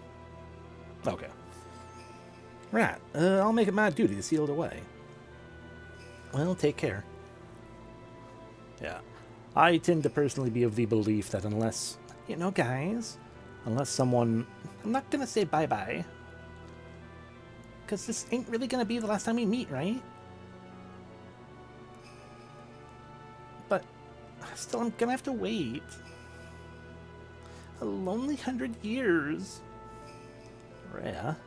Okay. Right. I'll make it my duty to seal it away. Well, take care. Yeah. I tend to personally be of the belief that unless, you know, guys, unless someone... I'm not going to say bye-bye. Because this ain't really going to be the last time we meet, right? Still, I'm gonna have to wait. A lonely 100 years. Rhea.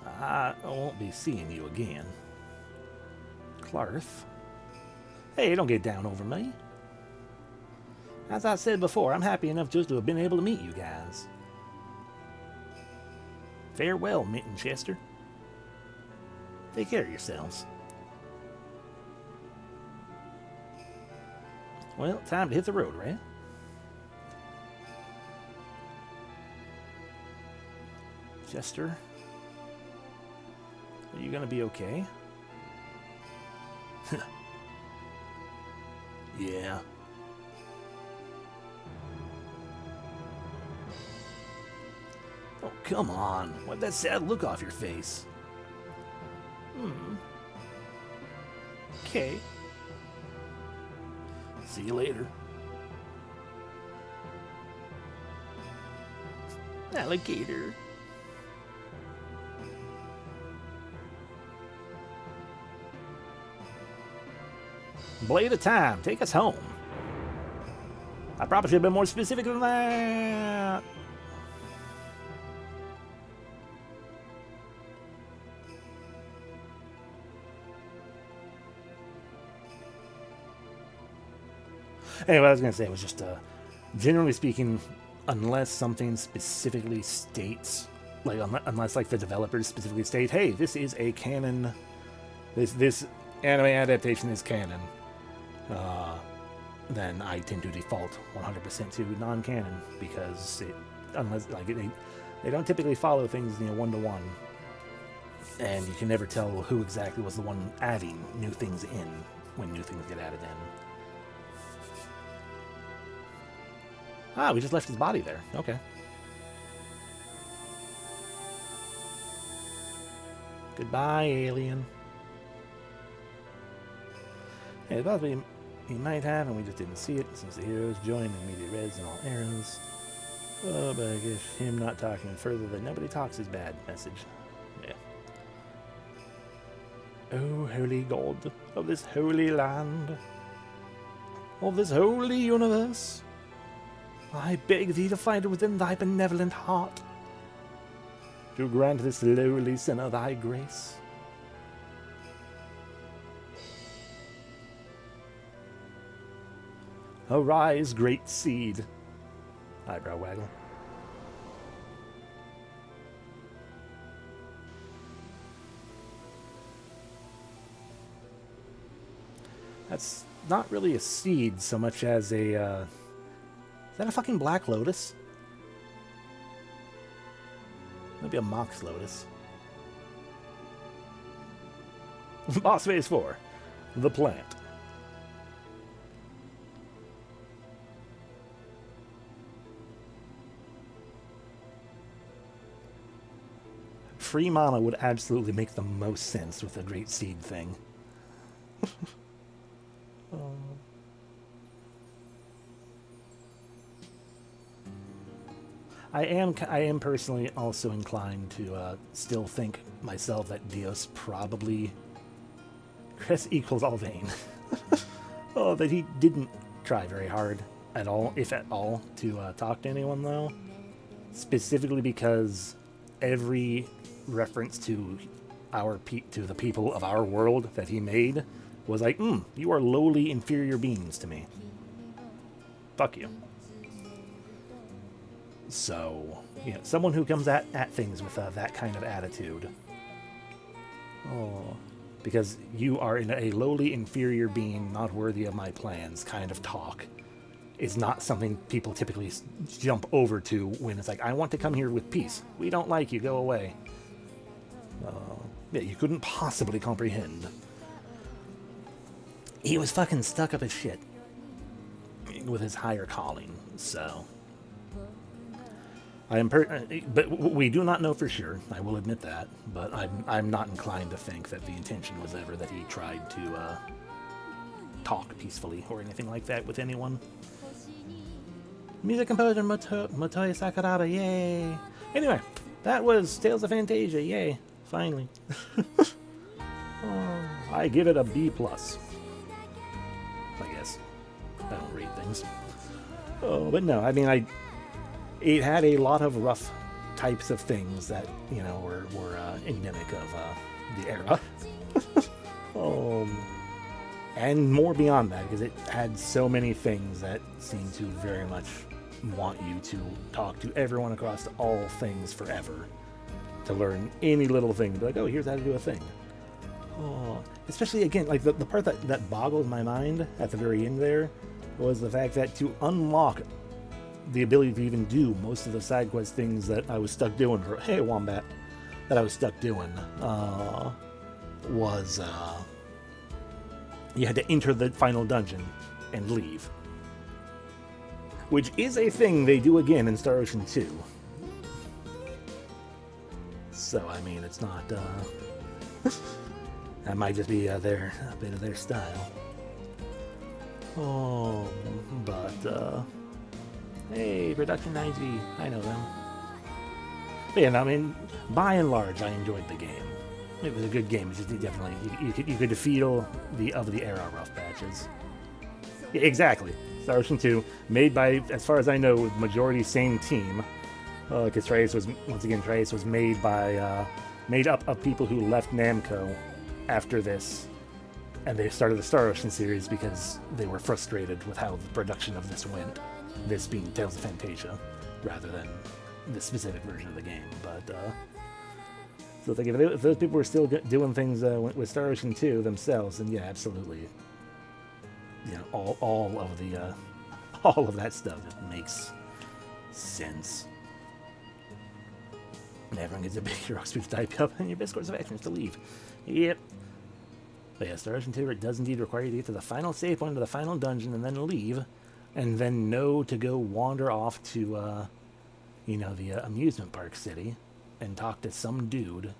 I won't be seeing you again. Clarth. Hey, don't get down over me. As I said before, I'm happy enough just to have been able to meet you guys. Farewell, Mitten Chester. Take care of yourselves. Well, time to hit the road, right? Chester, are you gonna be okay? Yeah. Oh, come on. Wipe that sad look off your face. Okay. See you later. Alligator. Blade of time, take us home. I probably should have been more specific than that. Anyway, I was going to say it was just, generally speaking, unless something specifically states, like, unless, like, the developers specifically state, hey, this is a canon, this anime adaptation is canon, then I tend to default 100% to non-canon, because unless, like, they don't typically follow things, one-to-one, and you can never tell who exactly was the one adding new things in when new things get added in. Ah, we just left his body there. Okay. Goodbye, alien. Yeah, it possibly he might have, and we just didn't see it since the heroes joined in media reds and all arrows. Oh, but I guess him not talking further than nobody talks is bad message. Yeah. Oh, holy God of this holy land, of this holy universe. I beg thee to find within thy benevolent heart, to grant this lowly sinner thy grace. Arise, great seed. Eyebrow waggle. That's not really a seed so much as a, is that a fucking black lotus? Maybe a mox lotus. Boss phase 4. The plant. Free mana would absolutely make the most sense with the great seed thing. I am personally also inclined to still think myself that Dhaos probably Cress equals Alvain. Oh, that he didn't try very hard at all, if at all, to talk to anyone though. Specifically because every reference to the people of our world that he made was like, you are lowly inferior beings to me. Fuck you. So, yeah, someone who comes at things with that kind of attitude. Oh, because you are in a lowly inferior being, not worthy of my plans kind of talk is not something people typically jump over to when it's like, I want to come here with peace. We don't like you, go away. Yeah, you couldn't possibly comprehend. He was fucking stuck up as shit with his higher calling, so... but we do not know for sure. I will admit that, but I'm not inclined to think that the intention was ever that he tried to talk peacefully or anything like that with anyone. Music composer Motoi Sakuraba, yay! Anyway, that was Tales of Phantasia, yay! Finally. I give it a B+. I guess. I don't rate things. Oh, but no, I mean, it had a lot of rough types of things that, you know, were endemic of the era. And more beyond that, because it had so many things that seemed to very much want you to talk to everyone across all things forever to learn any little thing. Be like, oh, here's how to do a thing. Oh, especially, again, like the part that boggled my mind at the very end there was the fact that to unlock the ability to even do most of the side quest things that I was stuck doing for, hey, Wombat, that I was stuck doing, was you had to enter the final dungeon and leave. Which is a thing they do again in Star Ocean 2. So, I mean, it's not, that might just be a bit of their style. Oh, but, hey, Production 90, I know them. But yeah, no, I mean, by and large, I enjoyed the game. It was a good game. It's just definitely, you could feel the era rough patches. Yeah, exactly. Star Ocean 2, made by, as far as I know, majority same team. Because Trace was made by, made up of people who left Namco after this, and they started the Star Ocean series because they were frustrated with how the production of this went. This being Tales of Phantasia, rather than the specific version of the game. But so if those people were still doing things with Star Ocean 2 themselves, then yeah, absolutely. You know, all of that stuff just makes sense. And everyone gets a big hero speech type up, and your best course of action is to leave. Yep. But yeah, Star Ocean 2, it does indeed require you to get to the final save point of the final dungeon and then leave, and then know to go wander off to, you know, the amusement park city and talk to some dude,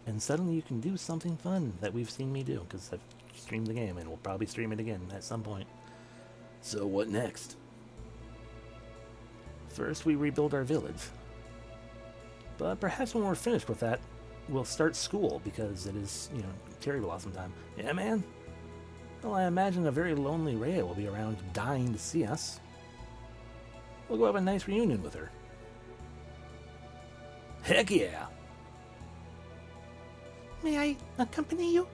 and suddenly you can do something fun that we've seen me do, because I've streamed the game, and we'll probably stream it again at some point. So what next? First, we rebuild our village. But perhaps when we're finished with that, we'll start school, because it is, you know, cherry blossom time. Yeah, man? Well, I imagine a very lonely Rhea will be around dying to see us. We'll go have a nice reunion with her. Heck yeah! May I accompany you?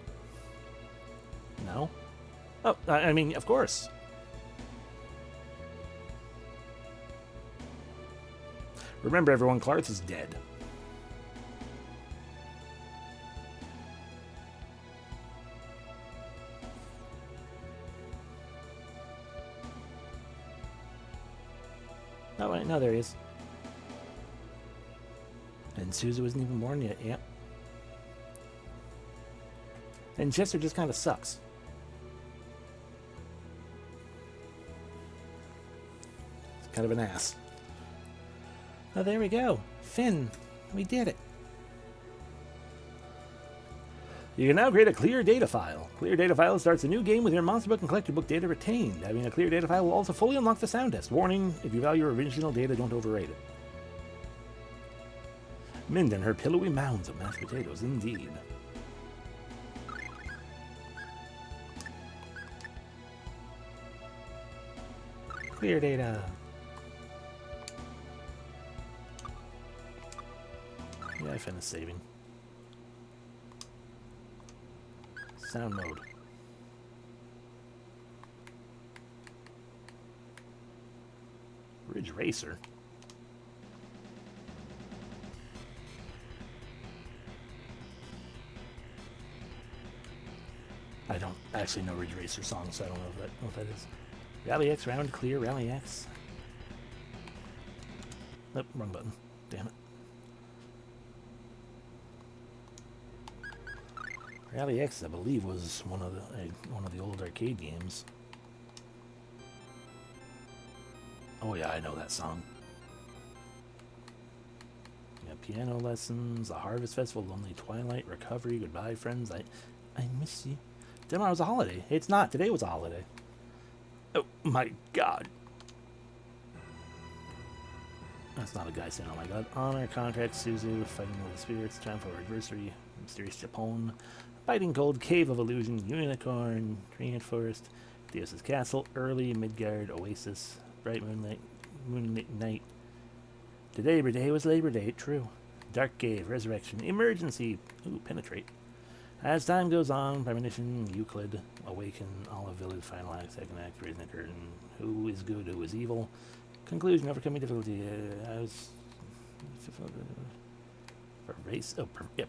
No? Oh, I mean, of course. Remember, everyone, Clarth is dead. Oh, wait, no, there he is. And Suzu isn't even born yet, yep. And Chester just kind of sucks. It's kind of an ass. Oh, there we go. Finn, we did it. You can now create a clear data file. Clear data file starts a new game with your monster book and collector book data retained. Having a clear data file will also fully unlock the sound test. Warning, if you value your original data, don't overrate it. Minden, her pillowy mounds of mashed potatoes, indeed. Clear data. Yeah, I finished saving. Sound mode. Ridge Racer. I don't actually know Ridge Racer songs, so I don't know what that is. Rally X, round clear, Rally X. Nope, wrong button. Damn it. Rally X, I believe, was one of the old arcade games. Oh yeah, I know that song. Yeah, piano lessons, the Harvest Festival, Lonely Twilight, Recovery, Goodbye Friends, I miss you. Tomorrow's a holiday. It's not. Today was a holiday. Oh my god. That's not a guy saying, oh my god. Honor, contract, Suzu, fighting with the spirits, time for adversary, mysterious Japon, biting cold, cave of illusion, unicorn, granite forest, Dhaos' castle, early, Midgard, oasis, bright moonlit night. Today, Labor Day was Labor Day, true. Dark cave, resurrection, emergency, ooh, penetrate. As time goes on, premonition, Euclid, awaken, olive village, final act, second act, raising the curtain, who is good, who is evil. Conclusion, overcoming difficulty,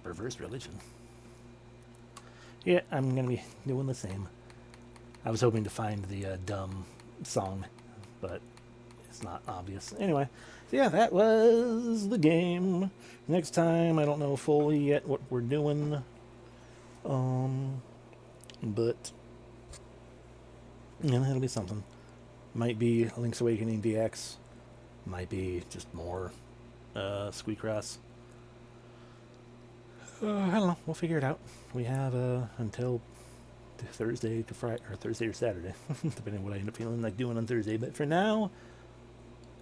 perverse religion. Yeah, I'm gonna be doing the same. I was hoping to find the dumb song, but it's not obvious. Anyway, so yeah, that was the game. Next time, I don't know fully yet what we're doing, but yeah, it'll be something. Might be Link's Awakening DX. Might be just more Squeakross. I don't know. We'll figure it out. We have until Thursday to Friday, or Thursday or Saturday, depending on what I end up feeling like doing on Thursday. But for now,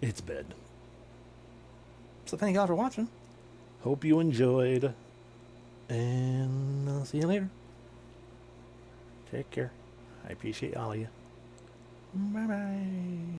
it's bed. So thank y'all for watching. Hope you enjoyed. And I'll see you later. Take care. I appreciate all of you. Bye-bye.